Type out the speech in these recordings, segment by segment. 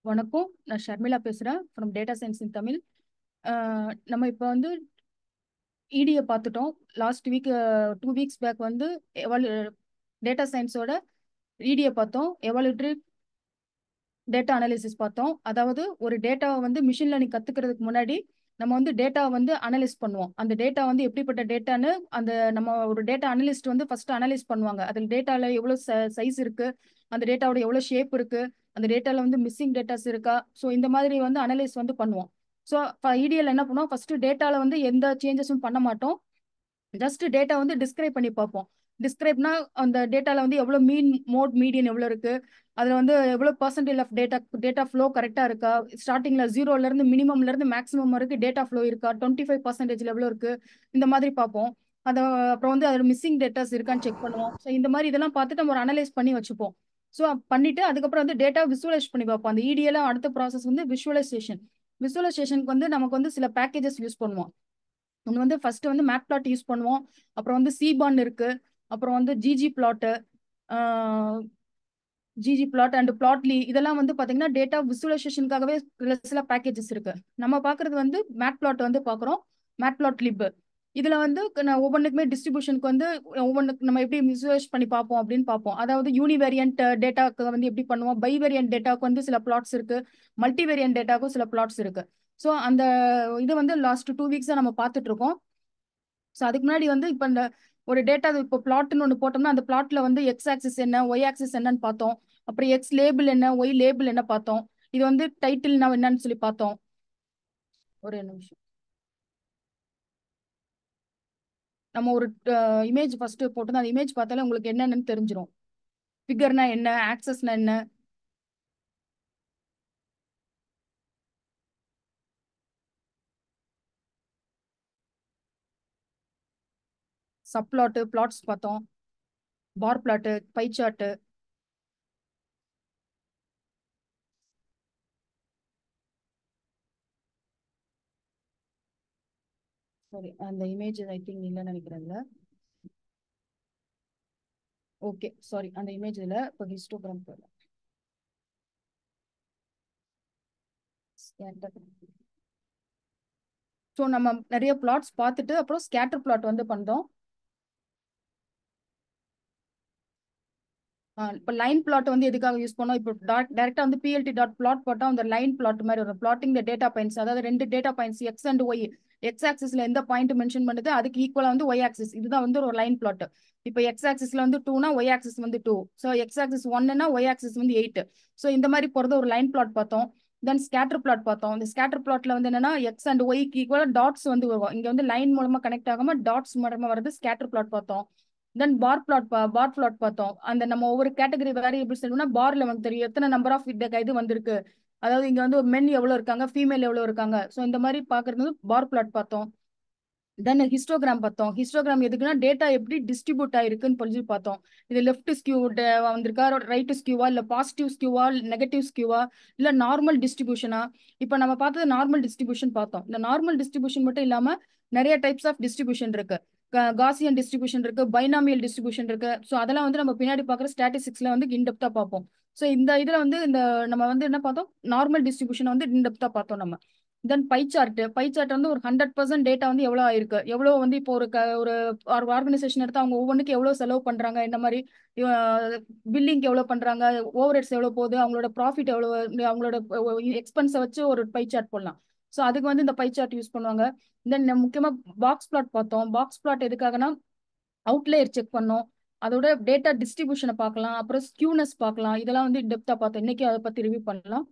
வணக்கம். நான் ஷர்மிளா பேசுறேன் from data science in Tamil. நம்ம இப்போ வந்து இடியை பார்த்துட்டோம். லாஸ்ட் வீக் 2 வீக்ஸ் பேக் வந்து டேட்டா சயின்ஸோட இடியை பார்த்தோம். எவாலுட்டரி டேட்டா அனாலிசிஸ் பார்த்தோம். அதாவது ஒரு டேட்டாவை வந்து மிஷின் லேர்னிங் கத்துக்கிறதுக்கு முன்னாடி நம்ம வந்து டேட்டாவை வந்து அனலைஸ் பண்ணுவோம். அந்த டேட்டா வந்து எப்படிப்பட்ட டேட்டான்னு அந்த நம்ம ஒரு டேட்டா அனலிஸ்ட் வந்து ஃபர்ஸ்ட் அனலைஸ் பண்ணுவாங்க. அதில் டேட்டால எவ்வளவு சைஸ் இருக்கு, அந்த டேட்டாவோட எவ்வளவு ஷேப் இருக்கு, அந்த டேட்டால வந்து மிஸ்ஸிங் டேட்டாஸ் இருக்கா, ஸோ இந்த மாதிரி வந்து அனலைஸ் வந்து பண்ணுவோம். ஸோ இடிஎல் என்ன பண்ணுவோம், ஃபர்ஸ்ட் டேட்டால வந்து எந்த சேஞ்சஸும் பண்ண மாட்டோம். ஜஸ்ட் டேட்டா வந்து டிஸ்கிரைப் பண்ணி பார்ப்போம். டிஸ்கிரைப்னா அந்த டேட்டால வந்து எவ்வளவு மீன் மோட் மீடியன் எவ்வளவு இருக்கு, அதுல வந்து எவ்வளவு பர்சன்டேஜ் ஆஃப் டேட்டா ஃப்ளோ கரெக்டா இருக்கா, ஸ்டார்டிங்ல 0ல இருந்து மினிமம்ல இருந்து மேக்ஸிமம் வரைக்கும் டேட்டா ஃப்ளோ இருக்கா, 25% எவ்வளவு இருக்கு, இந்த மாதிரி பார்ப்போம். அதை அப்புறம் வந்து அதில் மிஸ்ஸிங் டேட்டாஸ் இருக்கான்னு செக் பண்ணுவோம். ஸோ இந்த மாதிரி இதெல்லாம் பார்த்துட்டு நம்ம ஒரு அனலைஸ் பண்ணி வச்சுப்போம். ஸோ பண்ணிட்டு அதுக்கப்புறம் வந்து டேட்டா விசுவலைஸ் பண்ணி பார்ப்போம். அந்த இடிஎல் அடுத்த ப்ராசஸ் வந்து விஷுவலைசேஷன். விஷுவலைசேஷனுக்கு வந்து நமக்கு வந்து சில பேக்கேஜஸ் யூஸ் பண்ணுவோம். ஒன்று வந்து ஃபர்ஸ்ட் வந்து மேட் பிளாட் யூஸ் பண்ணுவோம். அப்புறம் வந்து சிபான் இருக்கு. அப்புறம் வந்து GG plot, GG plot and Plotly, இதெல்லாம் வந்து பாத்தீங்கன்னா டேட்டா விசுவலைசேஷனுக்காகவே சில பேக்கேஜஸ் இருக்கு. நம்ம பாக்குறது வந்து மேட் பிளாட் வந்து பாக்குறோம். மேட் பிளாட் லிப் இதுல வந்து நான் ஒவ்வொன்றுக்குமே டிஸ்ட்ரிபியூஷனுக்கு வந்து ஒவ்வொன்றுக்கு நம்ம எப்படி விசுவலைஸ் பண்ணி பார்ப்போம் அப்படின்னு பார்ப்போம். அதாவது யூனிவேரியன்ட் டேட்டாக்கு வந்து எப்படி பண்ணுவோம், பைவேரியன்ட் டேட்டாக்கு வந்து சில பிளாட்ஸ் இருக்கு, மல்டிவேரியன்ட் டேட்டாக்கும் சில பிளாட்ஸ் இருக்கு. ஸோ அந்த இது வந்து லாஸ்ட் 2 வீக்ஸா நம்ம பார்த்துட்டு இருக்கோம். ஸோ அதுக்கு முன்னாடி வந்து இப்போ இந்த ஒரு டேட்டா இப்போ பிளாட்னு ஒன்று போட்டோம்னா அந்த பிளாட்ல வந்து எக்ஸ் ஆக்சிஸ் என்ன, ஒய் ஆக்சிஸ் என்னன்னு பார்த்தோம். அப்புறம் எக்ஸ் லேபிள் என்ன, ஒய் லேபிள் என்ன பார்த்தோம். இது வந்து டைட்டில்னா என்னன்னு சொல்லி பார்த்தோம். ஒரு நிமிஷம். நம்ம ஒரு இமேஜ் ஃபர்ஸ்ட் போட்டோம், அந்த இமேஜ் பார்த்தாலே உங்களுக்கு என்னன்னு தெரிஞ்சிடும். ஃபிகர்னா என்ன, ஆக்சஸ்னா என்ன. சப்ளாட்டு, பிளாட்ஸ் பார்த்தோம், பார் பிளாட்டு, பை சார்ட்டு. சாரி, அந்த இமேஜ் ஐ திங்க் இல்லைன்னு நினைக்கிறேன்ல. ஓகே சாரி, அந்த இமேஜ் இல்லை. இப்போ ஹிஸ்டோகிராம் போயிடலாம். ஸோ நம்ம நிறைய பிளாட்ஸ் பார்த்துட்டு அப்புறம் ஸ்கேட்டர் பிளாட் வந்து பண்ணோம். இப்போ லைன் பிளாட் வந்து எதுக்காக யூஸ் பண்ணோம், இப்போ டேரக்டா வந்து பிஎல்டி டாட் பிளாட் போட்டா அந்த லைன் பிளாட் மாதிரி வரும். பிளாட்டிங் த டேட்டா பாயிண்ட்ஸ், அதாவது ரெண்டு data points x and y. X ஆக்சிஸ்ல எந்த பாயிண்ட் மென்ஷன் பண்ணுது அதுக்கு ஈக்குவலா வந்து ஒய் ஆக்சிஸ், இதுதான் வந்து ஒரு லைன் பிளாட். இப்போ எக்ஸ் ஆக்சிஸ்ல வந்து 2னா ஒய் ஆக்சிஸ் வந்து 2. ஸோ எக்ஸ் ஆக்சிஸ் 1னா ஒய் ஆக்சிஸ் வந்து 8. ஸோ இந்த மாதிரி போறது ஒரு லைன் பிளாட் பார்த்தோம். தென் ஸ்கேட்டர் பிளாட் பார்த்தோம். இந்த ஸ்கேட்டர் பிளாட்ல வந்து என்னன்னா எக்ஸ் அண்ட் ஒய்க்கு ஈக்குவலா டாட்ஸ் வந்து வரும். இங்க வந்து லைன் மூலமா கனெக்ட் ஆகாம டாட்ஸ் மூலமா வருது ஸ்கேட்டர் பிளாட் பார்த்தோம். தென் பார் பிளாட் பார்த்தோம். அந்த நம்ம ஒவ்வொரு கேட்டகரி வேரியபிள்ஸ் சொல்லணும்னா பார்ல வந்து தெரியும் எத்தனை நம்பர் ஆஃப் இது வந்திருக்கு. அதாவது இங்க வந்து மென் எவ்வளவு இருக்காங்க, ஃபீமேல் எவ்வளவு இருக்காங்க. ஸோ இந்த மாதிரி பாக்குறது வந்து பார் பிளாட் பார்த்தோம். தென் ஹிஸ்டோகிராம் பார்த்தோம். ஹிஸ்டோகிராம் எதுக்குன்னா டேட்டா எப்படி டிஸ்ட்ரிபியூட் ஆயிருக்குன்னு சொல்லி பார்த்தோம். இது லெஃப்ட் ஸ்கியூ வந்திருக்கா, ரைட் ஸ்கியூவா, இல்ல பாசிட்டிவ் ஸ்கியூவா, நெகட்டிவ் ஸ்கியூவா, இல்ல நார்மல் டிஸ்ட்ரிபியூஷனா. இப்போ நம்ம பார்த்தது நார்மல் டிஸ்ட்ரிபியூஷன் பார்த்தோம். இந்த நார்மல் டிஸ்ட்ரிபியூஷன் மட்டும் இல்லாம நிறைய டைப்ஸ் ஆஃப் டிஸ்ட்ரிபியூஷன் இருக்கு. காசியன் டிஸ்ட்ரிபியூஷன் இருக்கு, பைனாமியல் டிஸ்ட்ரிபியூஷன் இருக்கு. ஸோ அதெல்லாம் வந்து நம்ம பின்னாடி பார்க்குற ஸ்டாட்டிஸ்டிக்ஸ்ல வந்து இன்டெப்தா பார்ப்போம். ஸோ இந்த இதுல வந்து இந்த நம்ம வந்து என்ன பார்த்தோம், நார்மல் டிஸ்ட்ரிபியூஷன் வந்து இன்டெப்தா பார்த்தோம் நம்ம. தென் பை சார்ட் வந்து ஒரு 100% டேட்டா வந்து எவ்வளோ ஆயிருக்கு, எவ்வளோ வந்து இப்போ ஒரு ஆர்கனைசேஷன் எடுத்து அவங்க ஒவ்வொன்றுக்கு எவ்வளோ செலவு பண்றாங்க, இந்த மாதிரி பில்லிங் எவ்வளோ பண்றாங்க, ஓவர் ஹெட்ஸ் எவ்வளோ போகுது, அவங்களோட ப்ராஃபிட் எவ்வளோ, அவங்களோட எக்ஸ்பென்ஸை வச்சு ஒரு பை சார்ட் போடலாம். ஸோ அதுக்கு வந்து இந்த பை சார்ட் யூஸ் பண்ணுவாங்க. தென் முக்கியமா பாக்ஸ் பிளாட் பார்த்தோம். பாக்ஸ் பிளாட் எதுக்காகனா அவுட்லேயர் செக் பண்ணோம், அதோட டேட்டா டிஸ்ட்ரிபியூஷனை பார்க்கலாம், அப்புறம் ஸ்கியூனஸ் பார்க்கலாம். இதெல்லாம் வந்து டெப்தா பார்த்தோம். இன்னைக்கு அதை பத்தி ரிவ்யூ பண்ணலாம்.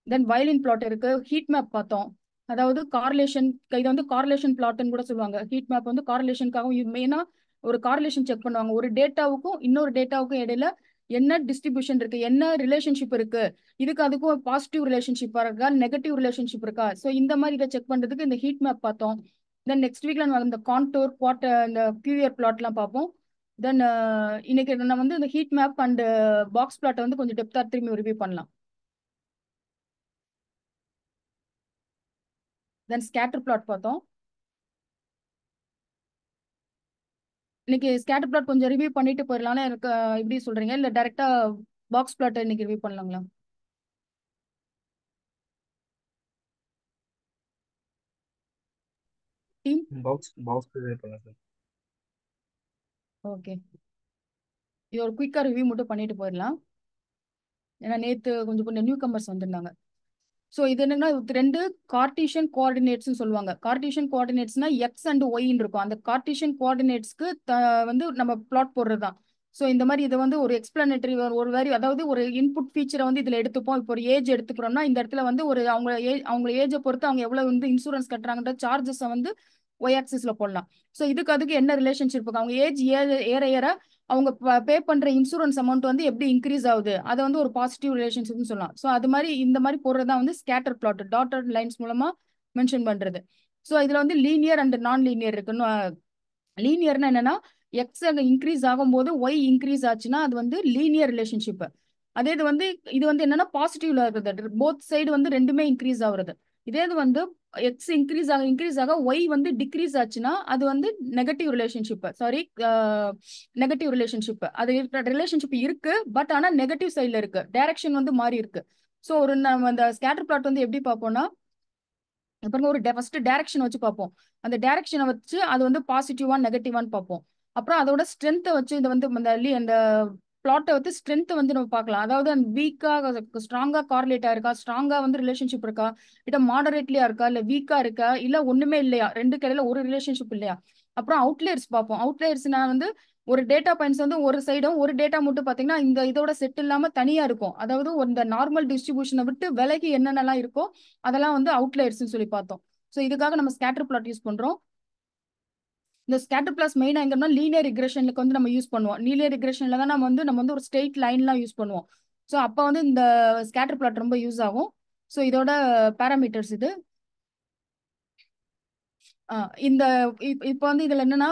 தென் வயலின் பிளாட் இருக்கு, ஹீட் மேப் பார்த்தோம். அதாவது கார்லேஷன், இது வந்து கார்லேஷன் பிளாட்னு கூட சொல்லுவாங்க. ஹீட் மேப் வந்து கார்லேஷனுக்காகவும் மெயினா ஒரு கார்லேஷன் செக் பண்ணுவாங்க. ஒரு டேட்டாவுக்கும் இன்னொரு டேட்டாவுக்கும் இடையில என்ன டிஸ்ட்ரிபியூஷன் இருக்கு, என்ன ரிலேஷன்ஷிப் இருக்கு, இதுக்கு அதுக்கும் பாசிட்டிவ் ரிலேஷன்ஷிப் இருக்கா, நெகட்டிவ் ரிலேஷன்ஷிப் இருக்கா. ஸோ இந்த மாதிரி இதை செக் பண்றதுக்கு இந்த ஹீட் மேப் பார்த்தோம். தென் நெக்ஸ்ட் வீக்ல நம்ம இந்த கான்டூர் குவார்டர் இந்த கியூஆர் பிளாட்லாம் பார்ப்போம். தென் இன்னைக்கு நம்ம வந்து இந்த heat map and box plot வந்து கொஞ்சம் டெப்தா திரும்பி ரிவ்யூ பண்ணலாம். தென் ஸ்கேட்டர் பிளாட் பார்த்தோம். இன்னைக்கு ஸ்கேட்டர் பிளாட் கொஞ்சம் ரிவ்யூ பண்ணிட்டு போயிடலாம். எனக்கு இப்படி சொல்றீங்க, இல்ல டைரக்டா பாக்ஸ் பிளாட் இன்னைக்கு ரிவ்யூ பண்ணலாங்களா? டீம்? பாக்ஸ் பண்ணலாம் சார். ஓகே, இது ஒரு குயிக்கா ரிவ்யூ மட்டும் பண்ணிட்டு போயிடலாம். ஏன்னா நேத்து கொஞ்சம் நியூ கமர்ஸ் வந்திருந்தாங்க. ஸோ இது என்னன்னா ரெண்டு கார்டீஷியன் கோஆர்டினேட்ஸ்னு சொல்லுவாங்க. கார்டீஷியன் கோஆர்டினேட்ஸ்னா எக்ஸ் அண்ட் ஒய்ன்னு இருக்கும். அந்த கார்டீஷியன் கோஆர்டினேட்ஸ்க்கு வந்து நம்ம பிளாட் போடுறது தான். ஸோ இந்த மாதிரி இதை வந்து ஒரு எக்ஸ்பிளனேட்டரி ஒரு வேரி, அதாவது ஒரு இன்புட் ஃபீச்சரை வந்து இதில் எடுத்துப்போம். இப்போ ஒரு ஏஜ் எடுத்துக்கிறோம்னா இந்த இடத்துல வந்து ஒரு அவங்க ஏஜை பொறுத்து அவங்க எவ்வளோ வந்து இன்சூரன்ஸ் கட்டுறாங்கன்ற சார்ஜஸை வந்து ஒய் ஆக்சிஸ்ல போடலாம். ஸோ அதுக்கு என்ன ரிலேஷன்ஷிப் இருக்கு, அவங்க ஏஜ் ஏற ஏற அவங்க பே பண்ற இன்சூரன்ஸ் அமௌண்ட் வந்து எப்படி இன்க்ரீஸ் ஆகுது, அதை வந்து ஒரு பாசிட்டிவ் ரிலேஷன்ஷிப்னு சொல்லலாம். ஸோ அது மாதிரி இந்த மாதிரி போடுறதா வந்து ஸ்கேட்டர் பிளாட் டாட்டட் லைன்ஸ் மூலமா மென்ஷன் பண்றது. ஸோ இதுல வந்து லீனியர் அண்ட் நான் லீனியர் இருக்குன்னு. லீனியர்னா என்னன்னா எக்ஸ் இன்க்ரீஸ் ஆகும்போது ஒய் இன்க்ரீஸ் ஆச்சுன்னா அது வந்து லீனியர் ரிலேஷன்ஷிப். அதே இது வந்து என்னன்னா பாசிட்டிவ்ல இருக்குது, போத் சைடு வந்து ரெண்டுமே இன்க்ரீஸ் ஆகுறது. இதே இது வந்து எக்ஸ் இன்க்ரீஸ் ஆக ஒய் வந்து டிக்ரீஸ் ஆச்சுன்னா அது வந்து negative relationship. Sorry, negative relationship. அது ரிலேஷன்ஷிப் இருக்கு, பட் ஆனா நெகட்டிவ் சைட்ல இருக்கு, டைரக்ஷன் வந்து மாறி இருக்கு. ஸோ ஒரு நம்ம அந்த ஸ்கேட்டர் பிளாட் வந்து எப்படி பார்ப்போம்னா, அப்புறம் ஒரு ஃபர்ஸ்ட் டைரக்ஷன் வச்சு பார்ப்போம். அந்த டைரக்ஷனை வச்சு அது வந்து பாசிட்டிவா நெகட்டிவான்னு பார்ப்போம். அப்புறம் அதோட ஸ்ட்ரென்த்தை வச்சு இது வந்து அந்த பிளாட்டை வந்து ஸ்ட்ரென்த்தை வந்து நம்ம பார்க்கலாம். அதாவது அந்த வீக்கா ஸ்ட்ராங்கா கார்லேட்டா இருக்கா, ஸ்ட்ராங்கா வந்து ரிலேஷன்ஷிப் இருக்கா, இல்ல மாடரேட்லியா இருக்கா, இல்ல வீக்கா இருக்கா, இல்ல ஒண்ணுமே இல்லையா, ரெண்டு கடையில ஒரு ரிலேஷன்ஷிப் இல்லையா. அப்புறம் அவுட்லேயர்ஸ் பார்ப்போம். அவுட்லேயர்ஸ்னா வந்து ஒரு டேட்டா பாயிண்ட்ஸ் வந்து ஒரு சைடும் ஒரு டேட்டா மட்டும் பாத்தீங்கன்னா இந்த இதோட செட் இல்லாம தனியா இருக்கும். அதாவது இந்த நார்மல் டிஸ்ட்ரிபியூஷனை விட்டு விலகி என்னென்னலாம் இருக்கோ அதெல்லாம் வந்து அவுட்லேயர்ஸ் சொல்லி பார்த்தோம். ஸோ இதுக்காக நம்ம ஸ்கேட்டர் பிளாட் யூஸ் பண்றோம். இந்த ஸ்கேட்டர் பிளாஸ் மெயினா எங்கன்னா லீனியர் ரிக்ரெஷனுக்கு வந்து நம்ம யூஸ் பண்ணுவோம். லீனியர் ரிக்ரெஷன்ல தான் நம்ம வந்து ஒரு ஸ்ட்ரெயிட் லைன்லாம் யூஸ் பண்ணுவோம். ஸோ அப்போ வந்து இந்த ஸ்கேட்டர் பிளாட் ரொம்ப யூஸ் ஆகும். ஸோ இதோட பேராமீட்டர்ஸ் இது. இந்த இப்போ வந்து இதுல என்னன்னா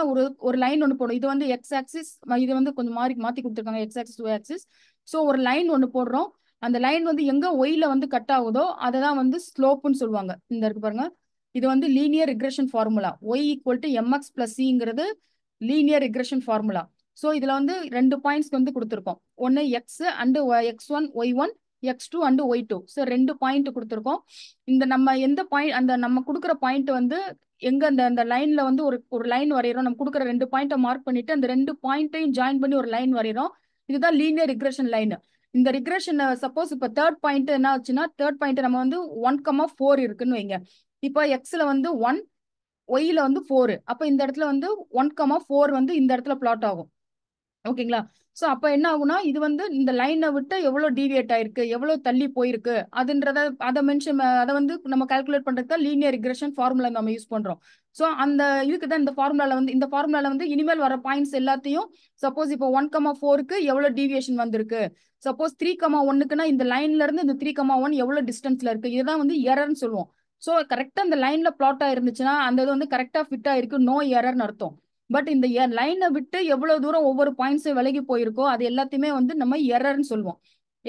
ஒரு லைன் ஒன்று போடும். இது வந்து எக்ஸ் ஆக்சிஸ், இது வந்து கொஞ்சம் மாத்தி கொடுத்துருக்காங்க, X axis Y axis. So ஒரு லைன் ஒன்று போடுறோம். அந்த லைன் வந்து எங்க ஒய்ல வந்து கட் ஆகுதோ அதை தான் வந்து ஸ்லோப்புன்னு சொல்லுவாங்க. இந்த இருக்கு பாருங்க, இது வந்து linear regression formula. Y equal to m x plus சிங்கிறது லீனியர் ரிக்ரெஷன் ஃபார்முலா. ஸோ இதுல வந்து ரெண்டு பாயிண்ட்ஸ் வந்து கொடுத்துருக்கோம். ஒன்னு x and x1 y1, x2 and y2. So ரெண்டு பாயிண்ட் கொடுத்துருக்கோம். இந்த நம்ம எந்த பாயிண்ட், அந்த நம்ம கொடுக்குற பாயிண்ட் வந்து எங்க அந்த லைன்ல வந்து ஒரு லைன் வரைகிறோம். நம்ம கொடுக்குற ரெண்டு பாயிண்ட்டை மார்க் பண்ணிட்டு அந்த ரெண்டு பாயிண்ட்டையும் ஜாயின் பண்ணி ஒரு லைன் வரைகிறோம். இதுதான் லீனியர் ரிக்ரெஷன் லைன். இந்த ரிக்ரெஷன் சப்போஸ் இப்போ தேர்ட் பாயிண்ட் என்ன ஆச்சுன்னா, தேர்ட் பாயிண்ட் நம்ம வந்து 1,4 இருக்குன்னு வைங்க. இப்போ எக்ஸ்ல வந்து 1, ஒய்ல வந்து 4. அப்போ இந்த இடத்துல வந்து 1,4 வந்து இந்த இடத்துல பிளாட் ஆகும். ஓகேங்களா. சோ அப்ப என்ன ஆகும்னா இது வந்து இந்த லைனை விட்டு எவ்வளவு டீவியேட் ஆயிருக்கு, எவ்வளவு தள்ளி போயிருக்கு அதை வந்து நம்ம கால்குலேட் பண்றதுக்கு தான் லீனியர் ரிக்ரெஷன் ஃபார்முலா நம்ம யூஸ் பண்றோம். சோ அந்த இதுக்கு தான் இந்த ஃபார்முலால வந்து இனிமேல் வர பாயிண்ட்ஸ் எல்லாத்தையும் சப்போஸ் இப்போ 1,4க்கு எவ்வளவு டீவியேஷன் வந்திருக்கு, சப்போஸ் 3,1க்குன்னா இந்த லைன்ல இருந்து இந்த 3,1 எவ்வளவு டிஸ்டன்ஸ்ல இருக்கு, இதுதான் வந்து எரர்னு சொல்லுவோம். சோ கரெக்டா இந்த லைன்ல பிளாட் ஆயிருந்துச்சுன்னா அந்த இது வந்து கரெக்டா ஃபிட் ஆயிருக்கு, நோ எரர்னு அர்த்தம். பட் இந்த லைனை விட்டு எவ்வளவு தூரம் ஒவ்வொரு பாயிண்ட்ஸ் விலகி போயிருக்கோ அது எல்லாத்தையுமே வந்து நம்ம எரர்னு சொல்லுவோம்.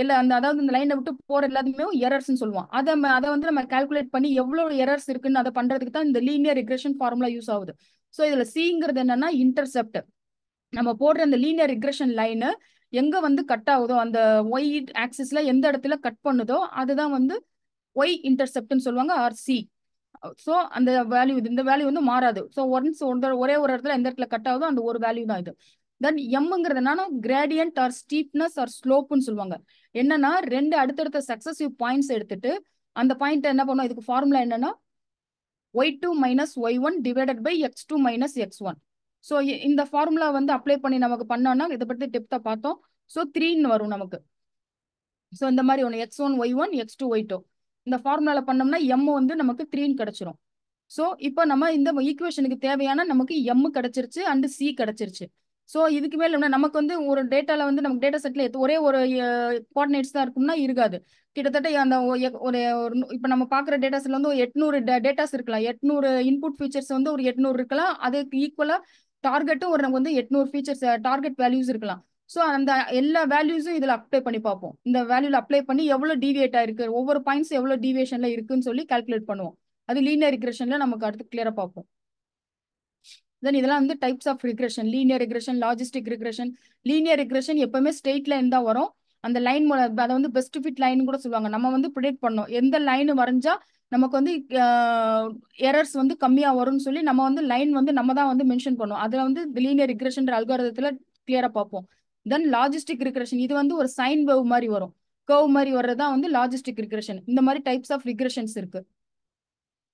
இல்ல அதாவது இந்த லைனை விட்டு போற எல்லாத்தையுமே எரர்ஸ்னு சொல்லுவோம். அதை வந்து நம்ம கால்குலேட் பண்ணி எவ்வளவு எரர்ஸ் இருக்குன்னு அதை பண்றதுக்கு தான் இந்த லீனியர் ரிக்ரெஷன் ஃபார்முலா யூஸ் ஆகுது. ஸோ இதுல சிங்கிறது என்னன்னா இன்டர்செப்ட். நம்ம போடுற அந்த லீனியர் ரிக்ரெஷன் லைனு எங்க வந்து கட் ஆகுதோ, அந்த ஒய் ஆக்சிஸ்ல எந்த இடத்துல கட் பண்ணுதோ அதுதான் வந்து ஒய் இன்டர்செப்ட்னு சொல்லுவாங்க, ஆர் சி. ஸோ அந்த வேல்யூ இந்த வேல்யூ வந்து மாறாது. ஸோ ஒன்ஸ் ஒரே ஒரு இடத்துல எந்த இடத்துல கட் ஆகுதோ அந்த ஒரு வேல்யூ தான் இது. தென் எம்ங்கிறது என்னன்னா கிரேடியன்ட் ஆர் ஸ்டீப்னஸ் ஆர் ஸ்லோப்னு சொல்லுவாங்க. என்னன்னா ரெண்டு அடுத்தடுத்த சக்சசிவ் பாயிண்ட்ஸ் எடுத்துட்டு அந்த பாயிண்ட் என்ன பண்ணும், இதுக்கு ஃபார்முலா என்னன்னா y2 minus y1 divided by x2 minus x1. So இந்த ஃபார்முலா வந்து அப்ளை பண்ணி நமக்கு பண்ணோம்னா இதை பத்தி டெப்தா பார்த்தோம். ஸோ 3ன்னு வரும் நமக்கு. ஸோ இந்த மாதிரி ஒன்று x1 y1 x2 y2 இந்த ஃபார்முலால பண்ணோம்னா எம் வந்து நமக்கு 3ன்னு கிடைச்சிரும். ஸோ இப்போ நம்ம இந்த ஈக்குவேஷனுக்கு தேவையான நமக்கு எம் கிடைச்சிருச்சு அண்ட் சி கிடைச்சிருச்சு. ஸோ இதுக்கு மேல நமக்கு வந்து ஒரு டேட்டால வந்து நமக்கு டேட்டா செட்ல ஒரே ஒரு கோஆர்டினேட்ஸ் தான் இருக்கும்னா இருக்காது. கிட்டத்தட்ட அந்த ஒரு இப்போ நம்ம பார்க்குற டேட்டா செட்ல வந்து 800 டேட்டாஸ் இருக்கலாம். 800 இன்புட் ஃபீச்சர்ஸ் வந்து ஒரு 800 இருக்கலாம். அதுக்கு ஈக்குவலா டார்கெட்டும் ஒரு நமக்கு வந்து 800 ஃபீச்சர்ஸ் டார்கெட் வேல்யூஸ் இருக்கலாம். ஸோ அந்த எல்லா வேல்யூஸும் இதுல அப்ளை பண்ணி பார்ப்போம். இந்த வேல்யூல அப்ளை பண்ணி எவ்வளவு டீவியேட் ஆயிருக்கு, ஒவ்வொரு பாயிண்ட்ஸ் எவ்வளவு டீவியேஷன்ல இருக்குன்னு சொல்லி கால்குலேட் பண்ணுவோம். அது லீனியர் ரிக்ரெஷன்ல நமக்கு அடுத்து கிளியரா பார்ப்போம். தென் இதெல்லாம் வந்து types of regression. Linear regression, logistic regression. Linear regression எப்பவுமே ஸ்ட்ரெயிட் லைன் தான் வரும். அந்த லைன் அதை வந்து பெஸ்ட் ஃபிட் லைன் கூட சொல்லுவாங்க. நம்ம வந்து ப்ரிடிக்ட் பண்ணோம் எந்த லைன் வரைஞ்சா நமக்கு வந்து எரர்ஸ் வந்து கம்மியா வரும்னு சொல்லி நம்ம வந்து லைன் வந்து நம்ம தான் வந்து மென்ஷன் பண்ணுவோம். அதுல வந்து லீனியர் ரிக்ரெஷன் அல்காரிதத்துல கிளியரா பார்ப்போம். தென் லாஜிஸ்டிக் ரிக்ரெஷன், இது வந்து ஒரு சைன் வேவ் மாதிரி வரும். கர்வ் மாதிரி வர்றதுதான் வந்து லாஜிஸ்டிக் ரிக்ரெஷன். இந்த மாதிரி டைப்ஸ் ஆஃப் ரிக்ரெஷன்ஸ் இருக்கு.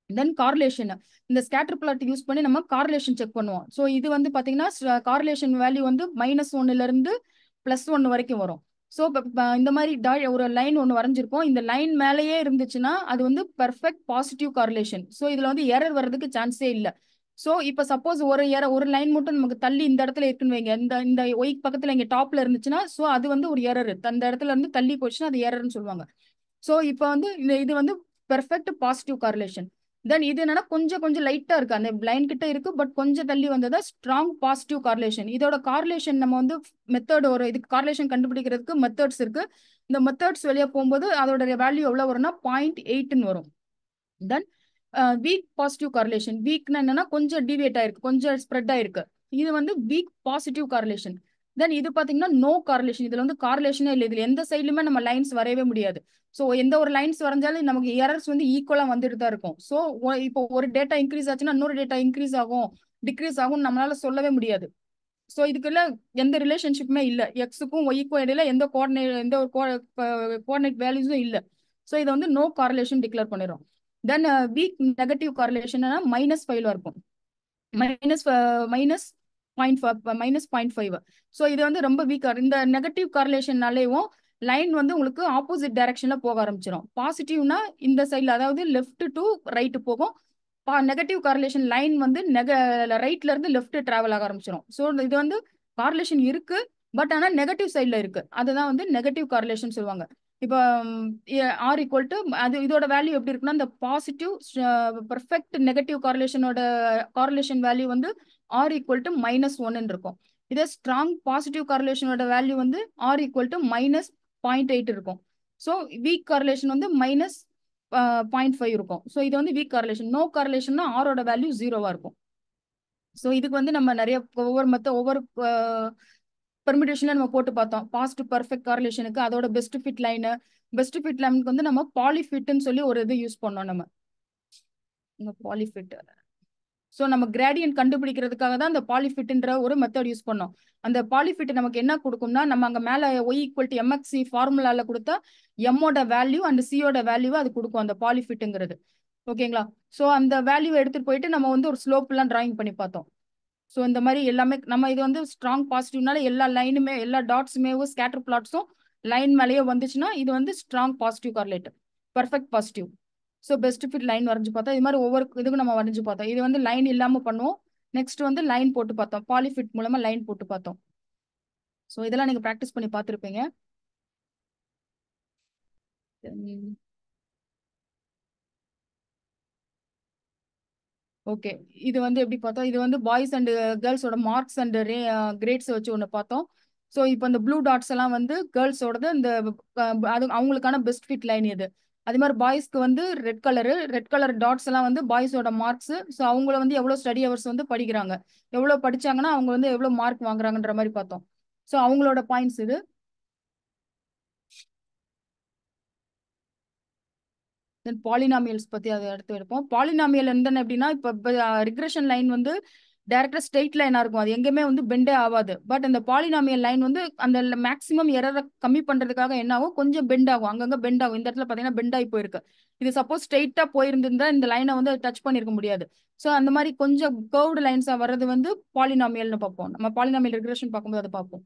தென் கார்லேஷன், இந்த ஸ்கேட்டர் பிளாட் யூஸ் பண்ணி நம்ம கார்லேஷன் செக் பண்ணுவோம். ஸோ இது வந்து பாத்தீங்கன்னா கார்லேஷன் வேல்யூ வந்து -1ல இருந்து +1 வரைக்கும் வரும். ஸோ இந்த மாதிரி ஒரு லைன் ஒன்று வரைஞ்சிருக்கோம். இந்த லைன் மேலேயே இருந்துச்சுன்னா அது வந்து பெர்ஃபெக்ட் பாசிட்டிவ் கார்லேஷன். ஸோ இதுல வந்து எரர் வர்றதுக்கு சான்ஸே இல்லை. ஸோ இப்போ சப்போஸ் ஒரு லைன் மட்டும் நமக்கு தள்ளி இந்த இடத்துல இருக்குன்னு வைங்க, இந்த இந்த ஒய்க்கு பக்கத்துல இங்க டாப்ல இருந்துச்சுன்னா ஸோ அது வந்து ஒரு எரர். அந்த இடத்துல இருந்து தள்ளி போச்சுன்னா அது எரர்னு சொல்லுவாங்க. ஸோ இப்போ வந்து இது வந்து பெர்ஃபெக்ட் பாசிட்டிவ் கார்லேஷன். தென் இது என்னன்னா கொஞ்சம் கொஞ்சம் லைட்டா இருக்கு, அந்த லைன் கிட்ட இருக்கு, பட் கொஞ்சம் தள்ளி வந்ததா ஸ்ட்ராங் பாசிட்டிவ் கார்லேஷன். இதோட கார்லேஷன் நம்ம வந்து மெத்தட், ஒரு இதுக்கு கார்லேஷன் கண்டுபிடிக்கிறதுக்கு மெத்தட்ஸ் இருக்கு. இந்த மெத்தட்ஸ் வெளியே போகும்போது அதோட வேல்யூ எவ்வளவு வரும்னா 0.8ன்னு வரும். தென் வீக் பாசிட்டிவ் கார்லேஷன், வீக்னா என்னன்னா கொஞ்சம் டிவியேட் ஆயிருக்கு, கொஞ்சம் ஸ்ப்ரெட் ஆயிருக்கு, இது வந்து வீக் பாசிட்டிவ் கார்லேஷன். தென் இது பாத்தீங்கன்னா நோ கார்லேஷன், இதுல வந்து கார்லேஷனே இல்லை, இதுல எந்த சைட்லயுமே நம்ம லைன்ஸ் வரையவே முடியாது. ஸோ எந்த ஒரு லைன்ஸ் வரைஞ்சாலும் நமக்கு எரர்ஸ் வந்து ஈக்குவலா வந்துட்டு தான் இருக்கும். ஸோ இப்போ ஒரு டேட்டா இன்க்ரீஸ் ஆச்சுன்னா இன்னொரு டேட்டா இன்க்ரீஸ் ஆகும், டிக்ரீஸ் ஆகும் நம்மளால சொல்லவே முடியாது. ஸோ இதுக்குள்ள எந்த ரிலேஷன்ஷிப்புமே இல்லை, எக்ஸுக்கும் ஒய்க்கும் இடையில எந்த ஒரு கோஆர்டினேட் வேல்யூஸும் இல்லை. ஸோ இதை வந்து நோ கார்லேஷன் டிக்ளேர் பண்ணிடும். தென் வீக் நெகட்டிவ் கார்லேஷன் -5 இருக்கும், மைனஸ் -0.5. ஸோ இது வந்து ரொம்ப வீக்கா, இந்த நெகட்டிவ் கார்லேஷன்னாலேயும் லைன் வந்து உங்களுக்கு ஆப்போசிட் டைரக்ஷன்ல போக ஆரம்பிச்சிடும். பாசிட்டிவ்னா இந்த சைட்ல, அதாவது லெஃப்ட் டு ரைட் போகும். நெகட்டிவ் கார்லேஷன் லைன் வந்து ரைட்ல இருந்து லெஃப்ட் டிராவல் ஆக ஆரம்பிச்சிடும். ஸோ இது வந்து கார்லேஷன் இருக்கு, பட் ஆனா நெகட்டிவ் சைட்ல இருக்கு, அதுதான் வந்து நெகட்டிவ் கார்லேஷன் சொல்லுவாங்க. இப்போ ஆர் ஈக்குவல் டு அது, இதோட வேல்யூ எப்படி இருக்குன்னா, இந்த positive perfect negative correlation value வந்து ஆர் ஈக்குவல் டு -1 இருக்கும். இதே ஸ்ட்ராங் பாசிட்டிவ் கார்லேஷனோட வேல்யூ வந்து ஆர் ஈக்குவல் டு -0.8 இருக்கும். ஸோ வீக் கார்லேஷன் வந்து -0.5 இருக்கும். ஸோ இது வந்து வீக் கார்லேஷன். நோ கார்லேஷன்னா ஆரோட வேல்யூ 0வா இருக்கும். ஸோ இதுக்கு வந்து நம்ம நிறைய ஒவ்வொரு பெர்மிடேஷன்ல நம்ம போட்டு பார்த்தோம். பாஸ்ட் பர்ஃபெக்ட் கார்லேஷனுக்கு அதோட பெஸ்ட் ஃபிட் லைனுக்கு வந்து நம்ம பாலிஃபிட்னு சொல்லி ஒரு இது யூஸ் பண்ணோம். நம்ம பாலிஃபிட், ஸோ நம்ம கிரேடியன்ட் கண்டுபிடிக்கிறதுக்காக தான் அந்த பாலிஃபிட்ன்ற ஒரு மெத்தட் யூஸ் பண்ணோம். அந்த பாலிஃபிட் நமக்கு என்ன கொடுக்கும்னா, நம்ம அங்கே மேலே ஒய் ஈக்குவல் டு எம்எக்சி ஃபார்முலாவில் கொடுத்தா எம்மோட வேல்யூ அண்ட் சியோட வேல்யூவை அது கொடுக்கும் அந்த பாலிஃபிட்டுங்கிறது. ஓகேங்களா? ஸோ அந்த வேல்யூவை எடுத்துட்டு போயிட்டு நம்ம வந்து ஒரு ஸ்லோப்லாம் டிராயிங் பண்ணி பார்த்தோம். ஸோ இந்த மாதிரி எல்லாமே நம்ம இது வந்து ஸ்ட்ராங் பாசிட்டிவ்னால எல்லா லைனுமே, எல்லா டாட்ஸுமே, ஸ்கேட்டர் பிளாட்ஸும் லைன் மேலேயே வந்துச்சுன்னா இது வந்து strong positive கார்லேட், perfect positive. So best fit line வரைஞ்சு பார்த்தோம். இது மாதிரி ஒவ்வொரு இதுக்கும் நம்ம வரைஞ்சு பார்த்தோம். இது வந்து லைன் இல்லாம பண்ணுவோம். நெக்ஸ்ட் வந்து லைன் போட்டு பார்த்தோம், பாலிஃபிட் மூலமா லைன் போட்டு பார்த்தோம். ஸோ இதெல்லாம் நீங்க ப்ராக்டிஸ் பண்ணி பார்த்துருப்பீங்க. ஓகே, இது வந்து எப்படி பார்த்தோம், இது வந்து பாய்ஸ் அண்ட் கேர்ள்ஸோட மார்க்ஸ் அண்ட் கிரேட்ஸ் வச்சு ஒன்று பார்த்தோம். ஸோ இப்போ இந்த ப்ளூ டாட்ஸ் எல்லாம் வந்து கேர்ள்ஸோடது, இந்த அது அவங்களுக்கான பெஸ்ட் ஃபிட் லைன் இது. அதே மாதிரி பாய்ஸ்க்கு வந்து ரெட் கலர் டாட்ஸ் எல்லாம் வந்து பாய்ஸோட மார்க்ஸ். ஸோ அவங்கள வந்து எவ்வளோ ஸ்டடி ஹவர்ஸ் வந்து படிக்கிறாங்க, எவ்வளோ படிச்சாங்கன்னா அவங்க வந்து எவ்வளோ மார்க் வாங்குறாங்கன்ற மாதிரி பார்த்தோம். ஸோ அவங்களோட பாயிண்ட்ஸ் இது. தென் பாலினாமியல்ஸ் பத்தி அதை எடுத்து எடுப்போம். பாலினாமியல் என்ன அப்படின்னா, இப்போ ரிக்ரெஷன் லைன் வந்து டைரக்டா ஸ்ட்ரெயிட் லைனா இருக்கும், அது எங்கேயுமே வந்து பெண்டே ஆகாது. பட் அந்த பாலினாமியல் லைன் வந்து அந்த மேக்ஸிமம் எரரை கம்மி பண்றதுக்காக என்ன ஆகும், கொஞ்சம் பெண்ட் ஆகும், அங்கங்க பெண்ட் ஆகும். இந்த இடத்துல பாத்தீங்கன்னா பெண்ட் ஆகி போயிருக்கு. இது சப்போஸ் ஸ்ட்ரெயிட்டா போயிருந்திருந்தா இந்த லைனை வந்து டச் பண்ணிருக்க முடியாது. ஸோ அந்த மாதிரி கொஞ்சம் கர்வ்டு லைன்ஸா வர்றது வந்து பாலினாமியல்னு பார்ப்போம். நம்ம பாலினாமியல் ரிக்ரெஷன் பார்க்கும்போது அதை பார்ப்போம்.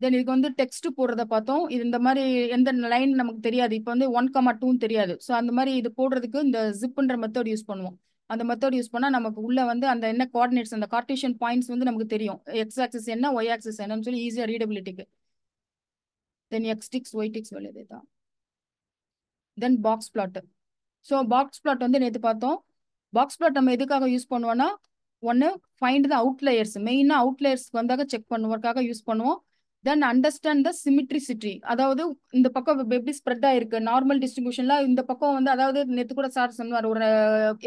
தென் இதுக்கு வந்து டெக்ஸ்ட் போடுறத பார்த்தோம். இது இந்த மாதிரி எந்த லைன் நமக்கு தெரியாது, இப்போ வந்து 1,2 தெரியாது. ஸோ அந்த மாதிரி இது போடுறதுக்கு இந்த ஜிப்ன்ற மெத்தட் யூஸ் பண்ணுவோம். அந்த மெத்தட் யூஸ் பண்ணா நமக்கு உள்ள வந்து அந்த என்ன கோஆர்டினேட்ஸ், அந்த கார்டீசியன் பாயிண்ட்ஸ் வந்து நமக்கு தெரியும். எக்ஸ் ஆக்சிஸ் என்ன, ஒய் ஆக்சிஸ் என்னன்னு சொல்லி ஈஸியா ரீடபிலிட்டிக்கு. Then x ticks y ticks வெளியே தான். Then box plot. So box plot வந்து நேற்று பார்த்தோம். பாக்ஸ் பிளாட் நம்ம எதுக்காக யூஸ் பண்ணுவோம்னா, ஒன்று ஃபைண்ட் த அவுட்லேயர்ஸ், மெயினாக அவுட்லேயர்ஸ்க்கு வந்தாக செக் பண்ணுவதற்காக யூஸ் பண்ணுவோம். தென் அண்டர்ஸ்டாண்ட் த சிமிட்ரிசிட்டி, அதாவது இந்த பக்கம் எப்படி ஸ்ப்ரெட் ஆயிருக்கு நார்மல் டிஸ்ட்ரிபியூஷன்ல, இந்த பக்கம் வந்து அதாவது நேற்று கூட சார் சொன்னார் ஒரு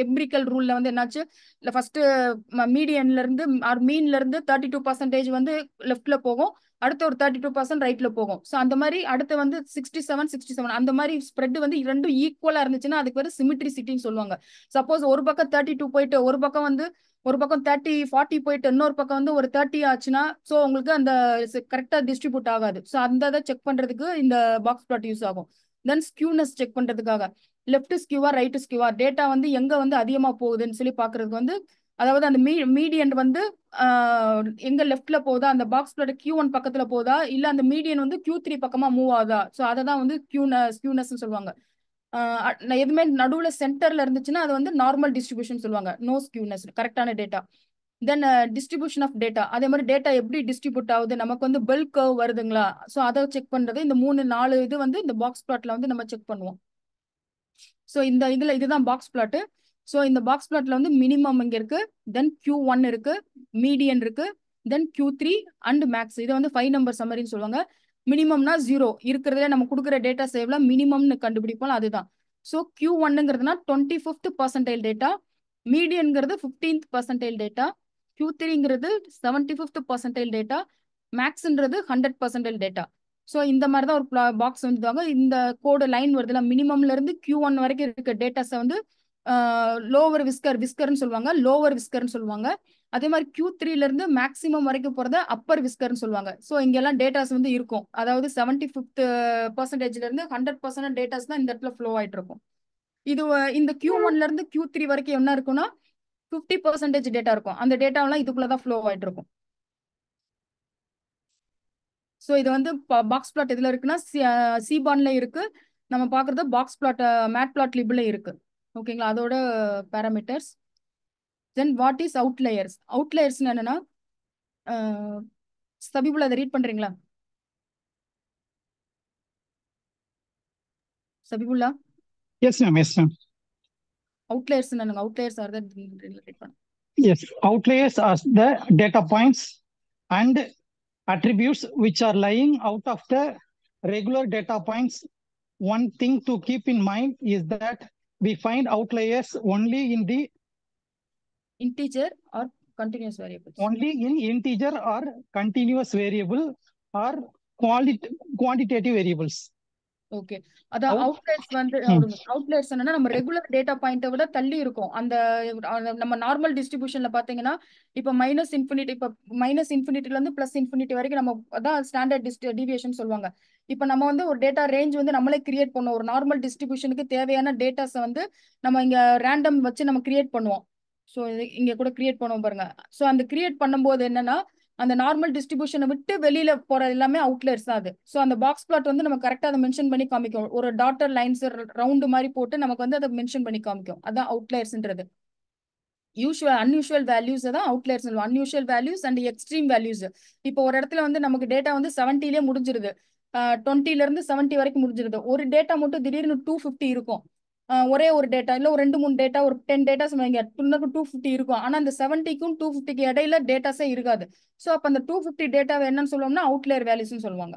எம்பிரிக்கல் ரூல்ல வந்து என்னாச்சு, இல்லை ஃபர்ஸ்ட் மீடியன்ல இருந்து மீன்ல இருந்து 32% வந்து லெஃப்ட்ல போகும், அடுத்து ஒரு 32% ரைட்ல போகும். ஸோ அந்த மாதிரி அடுத்து வந்து 67 அந்த மாதிரி ஸ்ப்ரெட் வந்து ரெண்டும் ஈக்குவலா இருந்துச்சுன்னா அதுக்கு பேர் சிமிட்ரிசிட்டின்னு சொல்லுவாங்க. சப்போஸ் ஒரு பக்கம் 32 போயிட்டு ஒரு பக்கம் வந்து ஒரு பக்கம் 30-40 போயிட்டு இன்னொரு பக்கம் வந்து ஒரு 30 ஆச்சுன்னா ஸோ உங்களுக்கு அந்த கரெக்டா டிஸ்ட்ரிபியூட் ஆகாது. ஸோ அந்த இதை செக் பண்றதுக்கு இந்த பாக்ஸ் பிளாட் யூஸ் ஆகும். தென் ஸ்கியூனஸ் செக் பண்றதுக்காக லெஃப்ட் ஸ்கியூவா ரைட் ஸ்கியூவா டேட்டா வந்து எங்க வந்து அதிகமா போகுதுன்னு சொல்லி பாக்குறதுக்கு வந்து, அதாவது அந்த மீடியன் வந்து எங்க லெஃப்ட்ல போகுதா, அந்த பாக்ஸ் பிளாட் Q1 பக்கத்துல போகுதா, இல்ல அந்த மீடியன் வந்து Q3 பக்கமா மூவ் ஆகுதா. ஸோ அதை தான் வந்து ஸ்கியூனஸ் சொல்லுவாங்க. எதுவுமே நடுவுல சென்டர்ல இருந்துச்சுன்னா அது வந்து நார்மல் டிஸ்ட்ரிபியூஷன் சொல்லுவாங்க, நோ ஸ்கியூனஸ், கரெக்டான data. Then distribution of data, அதே மாதிரி டேட்டா எப்படி டிஸ்ட்ரிபியூட் ஆகுது, நமக்கு வந்து பெல் கர்வ் வருதுங்களா, ஸோ அதை செக் பண்றது இந்த 3-4 இது வந்து இந்த பாக்ஸ் பிளாட்ல வந்து நம்ம செக் பண்ணுவோம். ஸோ இந்த இதுதான் பாக்ஸ் பிளாட். ஸோ இந்த பாக்ஸ் பிளாட்ல வந்து மினிமம் இங்க இருக்கு, தென் Q1 இருக்கு, மீடியன் இருக்கு, தென் Q3 அண்ட் மேக்ஸ். இதை வந்து 5 நம்பர் சம்மரின்னு சொல்லுவாங்க. மினிமம்னா 0 இருக்கிறதுல நம்ம கொடுக்குற டேட்டா சேவ்ல மினிமம்னு கண்டுபிடிப்போம், அதுதான். ஸோ Q1ங்கிறதுனா 25th பர்சன்டைல் டேட்டா, மீடியன்ங்கிறது 15th பர்சன்டைல் டேட்டா, Q3ங்கிறது 75th பர்சன்டைல் டேட்டா, மேக்ஸ்ன்றது 100% டேட்டா. ஸோ இந்த மாதிரி தான் ஒரு பாக்ஸ் வந்துவாங்க. இந்த கோடு லைன் வருதுல மினிமம்ல இருந்து Q1 வரைக்கும் இருக்க டேட்டாஸை வந்து லோவர் விஸ்கர்னு சொல்லுவாங்க, லோவர் விஸ்கர்னு சொல்லுவாங்க. அதே மாதிரி Q3ல இருந்து மேக்ஸிமம் வரைக்கும் போறத அப்பர் விஸ்கர்னு சொல்லுவாங்க. ஸோ இங்கெல்லாம் டேட்டாஸ் வந்து இருக்கும், அதாவது 75th பர்சன்டேஜ்ல இருந்து 100% டேட்டாஸ் தான் இந்த இடத்துல ஃப்ளோ ஆயிட்டு இருக்கும். இது இந்த Q1ல இருந்து Q3 வரைக்கும் என்ன இருக்கும்னா 50% டேட்டா இருக்கும், அந்த டேட்டாவெல்லாம் இதுக்குள்ளதான் ஃப்ளோ ஆயிட்டு இருக்கும். ஸோ இது வந்து பாக்ஸ் பிளாட் எதுல இருக்குன்னா சிபான்ல இருக்கு, நம்ம பாக்குறது பாக்ஸ் பிளாட் மேட் பிளாட் லிப்ல இருக்கு. ஓகேங்களா, அதோட parameters. Then what is outliers? Outliers என்னன்னா சபிபுல் அதை ரீட் பண்றீங்களா? Sabibullah, Yes, ma'am. Yes, ma'am. Outliers என்னங்க? அவுட்லயர்ஸ் ஆர் தட் ரீட் பண்ண. Yes, outliers are the data points and attributes which are lying out of the regular data points. One thing to keep in mind is that we find outliers only in integer or continuous variables, integer or continuous variable or quantitative variables. Okay. அதான் outliers வந்து outliers என்னன்னா நம்ம regular data பாயிண்ட்டை விட தள்ளி இருக்கும். அந்த நம்ம நார்மல் டிஸ்ட்ரிபியூஷன்ல பாத்தீங்கன்னா இப்ப மைனஸ் இன்ஃபினிட்டில இருந்து பிளஸ் இன்ஃபினிட்டி வரைக்கும் நம்ம அதான் ஸ்டாண்டர்ட் டிவியேஷன் சொல்லுவாங்க. இப்ப நம்ம வந்து ஒரு டேட்டா ரேஞ்ச் வந்து நம்மளே கிரியேட் பண்ணுவோம். ஒரு நார்மல் டிஸ்ட்ரிபியூஷனுக்கு தேவையான டேட்டாஸை வந்து நம்ம இங்க ரேண்டம் வச்சு நம்ம கிரியேட் பண்ணுவோம். ஸோ இங்க கூட கிரியேட் பண்ணுவோம் பாருங்க. ஸோ அந்த கிரியேட் பண்ணும்போது என்னன்னா அந்த நார்மல் டிஸ்ட்ரிபியூஷனை விட்டு வெளியில போற எல்லாமே அவுட்லயர்ஸ் தான் அது. ஸோ அந்த பாக்ஸ் பிளாட் வந்து நம்ம கரெக்டா அதை மென்ஷன் பண்ணி காமிக்கும், ஒரு டாட்டர் லைன்ஸ் ரவுண்டு மாதிரி போட்டு நமக்கு வந்து அதை மென்ஷன் பண்ணி காமிக்கும், அதான் அவுட்லயர்ஸ்ன்றது. அன்யூஷுவல் வேல்யூஸ் தான் outliers. Unusual values and extreme values. இப்போ ஒரு இடத்துல வந்து நமக்கு டேட்டா வந்து 70லே முடிஞ்சிருது, 20ல இருந்து 70 வரைக்கும் முடிஞ்சிருது. ஒரு டேட்டா மட்டும் திடீர்னு 250 இருக்கும், ஒரே ஒரு டேட்டா இல்ல ஒரு 2-3 டேட்டா ஒரு 10 டேட்டாஸ் 250 இருக்கும். ஆனா அந்த 70க்கும் 250க்கு இடையில டேட்டாஸே இருக்காது. ஸோ அப்ப அந்த 250 டேட்டாவை என்னன்னு சொல்லுவோம்னா அவுட்லயர் வேல்யூஸ்னு சொல்லுவாங்க.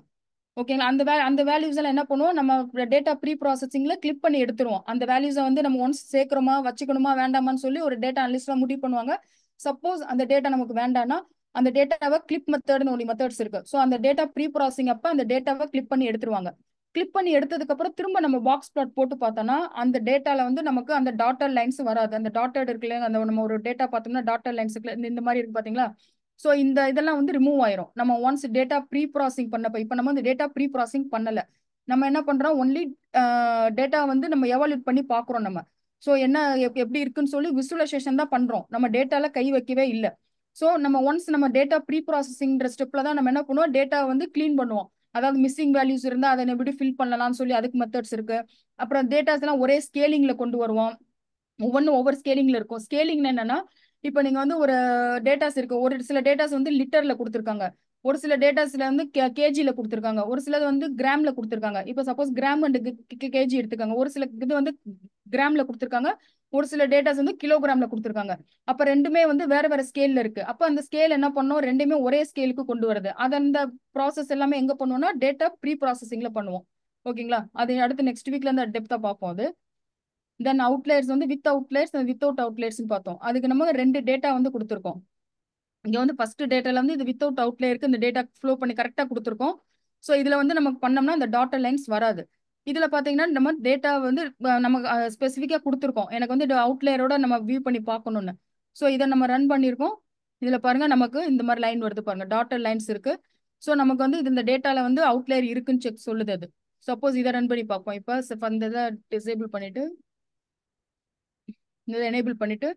ஓகேங்களா, அந்த வேல்யூஸ் எல்லாம் என்ன பண்ணுவோம், நம்ம டேட்டா ப்ரீ ப்ராசஸிங்ல கிளிப் பண்ணி எடுத்துருவோம். அந்த வேல்யூஸை வந்து நம்ம ஒன்ஸ் சேர்க்கிறோமா வச்சுக்கணுமா வேண்டாமான்னு சொல்லி ஒரு டேட்டா அனலிஸ்ட்ல முடிவு பண்ணுவாங்க. சப்போஸ் அந்த டேட்டா நமக்கு வேண்டாம்னா அந்த டேட்டாவை கிளிப் மெத்தட்னு ஒரு மெத்தட்ஸ் இருக்கு. ஸோ அந்த டேட்டா ப்ரீ ப்ராசஸிங் அப்ப அந்த டேட்டாவை கிளிப் பண்ணி எடுத்துருவாங்க. கிளிக் பண்ணி எடுத்ததுக்கு அப்புறம் திரும்ப நம்ம பாக்ஸ் பிளாட் போட்டு பார்த்தோம்னா அந்த டேட்டால வந்து நமக்கு அந்த டாட்டர் லைன்ஸ் வராது. அந்த டாட்டர் இருக்குல்ல, அந்த நம்ம ஒரு டேட்டா பார்த்தோம்னா டாட்டர் லைன்ஸ் இந்த மாதிரி இருக்கு பாத்தீங்களா. ஸோ இதெல்லாம் வந்து ரிமூவ் ஆயிரும் நம்ம ஒன்ஸ் டேட்டா ப்ரீ ப்ராசஸிங் பண்ணப்ப. இப்போ நம்ம வந்து டேட்டா ப்ரீ ப்ராசஸிங் பண்ணல, நம்ம என்ன பண்றோம், ஒன்லி டேட்டா வந்து நம்ம எவாலுவேட் பண்ணி பாக்குறோம் நம்ம. ஸோ என்ன எப்படி இருக்குன்னு சொல்லி விசுவலைசேஷன் தான் பண்றோம், நம்ம டேட்டால கை வைக்கவே இல்லை. ஸோ நம்ம ஒன்ஸ் நம்ம டேட்டா ப்ரீ ப்ராசஸிங்ன்ற ஸ்டெப்ல தான் நம்ம என்ன பண்ணுவோம், டேட்டா வந்து கிளீன் பண்ணுவோம். அதாவது மிஸ்ஸிங் வேல்யூஸ் இருந்தா அதை எப்படி ஃபில் பண்ணலாம்னு சொல்லி அதுக்கு மெத்தட்ஸ் இருக்கு. அப்புறம் டேட்டாஸ் எல்லாம் ஒரே ஸ்கேலிங்ல கொண்டு வருவோம், ஒவ்வொன்றும் ஒவ்வொரு ஸ்கேலிங்ல இருக்கும். ஸ்கேலிங் என்னன்னா இப்போ நீங்க வந்து ஒரு டேட்டாஸ் இருக்கு, ஒரு சில டேட்டாஸ் வந்து லிட்டர்ல கொடுத்துருக்காங்க, ஒரு சில டேட்டாஸ்ல வந்து கேஜில கொடுத்துருக்காங்க, ஒரு சிலது வந்து கிராம்ல கொடுத்துருக்காங்க. இப்போ சப்போஸ் கிராம் அண்ட் கேஜி எடுத்துக்காங்க, ஒரு சில இது வந்து கிராம்ல கொடுத்துருக்காங்க, ஒரு சில டேட்டாஸ் வந்து கிலோகிராம்ல கொடுத்துருக்காங்க. அப்ப ரெண்டுமே வந்து வேற வேற ஸ்கேல்ல இருக்கு. அப்ப அந்த ஸ்கேல் என்ன பண்ணும், ரெண்டுமே ஒரே ஸ்கேலுக்கு கொண்டு வருது. அது அந்த ப்ராசஸ் எல்லாமே எங்க பண்ணுவோம்னா டேட்டா ப்ரீ ப்ராசஸிங்ல பண்ணுவோம். ஓகேங்களா? அது அடுத்து நெக்ஸ்ட் வீக்ல இருந்து டெப்தா பார்ப்போம் அது. தென் அவுட்லேயர்ஸ் வந்து வித் அவுட்லேயர்ஸ் வித்தவுட் அவுட்லேயர்ஸ் பார்த்தோம். அதுக்கு நம்ம 2 டேட்டா வந்து கொடுத்துருக்கோம். இங்க வந்து ஃபர்ஸ்ட் டேட்டால வந்து இது வித்தவுட் அவுட்லேயருக்கு இந்த டேட்டா ஃப்ளோ பண்ணி கரெக்டா கொடுத்துருக்கோம். ஸோ இதுல வந்து நமக்கு பண்ணோம்னா இந்த டாட்டர் லைன்ஸ் வராது. இதுல பாத்தீங்கன்னா நம்ம டேட்டா வந்து நமக்கு ஸ்பெசிஃபிக்கா கொடுத்துருக்கோம். எனக்கு வந்து அவுட்லேயரோட நம்ம வியூ பண்ணி பார்க்கணும்னு. ஸோ இதை நம்ம ரன் பண்ணியிருக்கோம். இதுல பாருங்க நமக்கு இந்த மாதிரி லைன் வருது பாருங்க, டாட்டர் லைன்ஸ் இருக்கு. ஸோ நமக்கு வந்து இது இந்த டேட்டால வந்து அவுட்லேயர் இருக்குன்னு செக் சொல்லுது அது. சப்போஸ் இதை ரன் பண்ணி பார்ப்போம். இப்போ அந்த இதை டிசேபிள் பண்ணிட்டு இதை எனேபிள் பண்ணிட்டு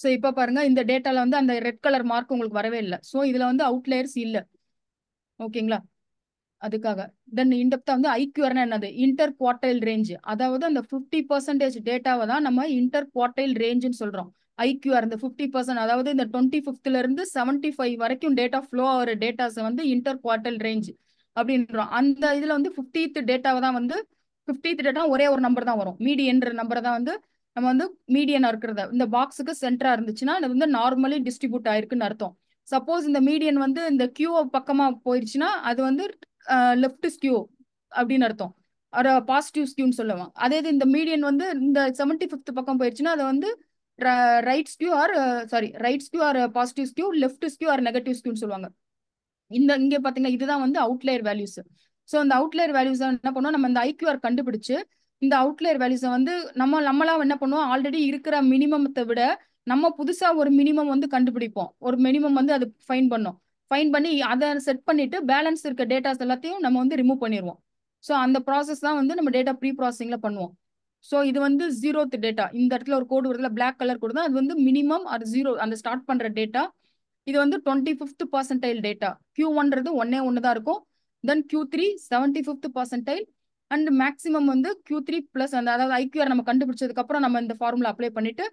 ஸோ இப்போ பாருங்க இந்த டேட்டால வந்து அந்த ரெட் கலர் மார்க் உங்களுக்கு வரவே இல்லை. ஸோ இதுல வந்து அவுட்லேயர்ஸ் இல்லை. ஓகேங்களா? அதுக்காக தென் இன்டெப்தா வந்து ஐக்யூஆர்னா என்னது, இன்டர் குவார்டைல் ரேஞ்ச். அதாவது அந்த 50% டேட்டாவை தான் நம்ம இன்டர் குவார்டைல் ரேஞ்சுன்னு சொல்றோம். ஐக்யூஆர் இந்த 50%, அதாவது இந்த 25th இருந்து 75 வரைக்கும் டேட்டா ஃப்ளோ ஆகிற டேட்டாஸ் வந்து இன்டர் குவார்டைல் ரேஞ்ச் அப்படின்றோம். அந்த இதுல வந்து 50th டேட்டாவை தான் வந்து 50th டேட்டா ஒரே ஒரு நம்பர் தான் வரும். மீடியன்ற நம்பரை தான் வந்து நம்ம வந்து மீடியனா இருக்கிறத இந்த பாக்ஸுக்கு சென்டரா இருந்துச்சுன்னா அது வந்து நார்மலி டிஸ்ட்ரிபியூட் ஆயிருக்குன்னு அர்த்தம். சப்போஸ் இந்த மீடியன் வந்து இந்த கியூ பக்கமா போயிடுச்சுன்னா அது வந்து லெஃப்ட் ஸ்கியூ அப்படின்னு அர்த்தம். ஒரு பாசிட்டிவ் ஸ்கியூன்னு சொல்லுவாங்க. அதே இது இந்த மீடியன் வந்து இந்த 75th பக்கம் போயிடுச்சுன்னா அதை வந்து right skew or right skew or positive skew, left skew or negative ஸ்கியூன்னு சொல்லுவாங்க. இங்க பாத்தீங்கன்னா இதுதான் வந்து அவுட்லேயர் வேல்யூஸ். ஸோ இந்த அவுட்லேயர் வேல்யூஸ் என்ன பண்ணுவோம், நம்ம இந்த ஐக்யூஆர் கண்டுபிடிச்சு இந்த அவுட்லேயர் வேல்யூஸை வந்து நம்மளா என்ன பண்ணுவோம், ஆல்ரெடி இருக்கிற மினிமத்தை விட நம்ம புதுசா ஒரு மினிமம் வந்து கண்டுபிடிப்போம். ஒரு மினிமம் வந்து அது ஃபைன் பண்ணி அதை செட் பண்ணிட்டு பேலன்ஸ் இருக்க டேட்டாஸ் எல்லாத்தையும் நம்ம வந்து ரிமூவ் பண்ணிடுவோம். ஸோ அந்த ப்ராசஸ் தான் வந்து நம்ம டேட்டா ப்ரீ ப்ராசஸிங்ல பண்ணுவோம். ஸோ இது வந்து 0th டேட்டா. இந்த இடத்துல ஒரு கோடு வருதுல, பிளாக் கலர் கோடு தான் அது வந்து மினிமம் அது 0 அந்த ஸ்டார்ட் பண்ற டேட்டா. இது வந்து 25th percentile டேட்டா. Q1ன்றது ஒண்ணு தான் இருக்கும். தென் Q3 75th percentile and maximum வந்து Q3 பிளஸ் அந்த அதாவது ஐக்யூஆர் நம்ம கண்டுபிடிச்சதுக்கு அப்புறம் நம்ம இந்த ஃபார்முலா அப்ளை பண்ணிட்டு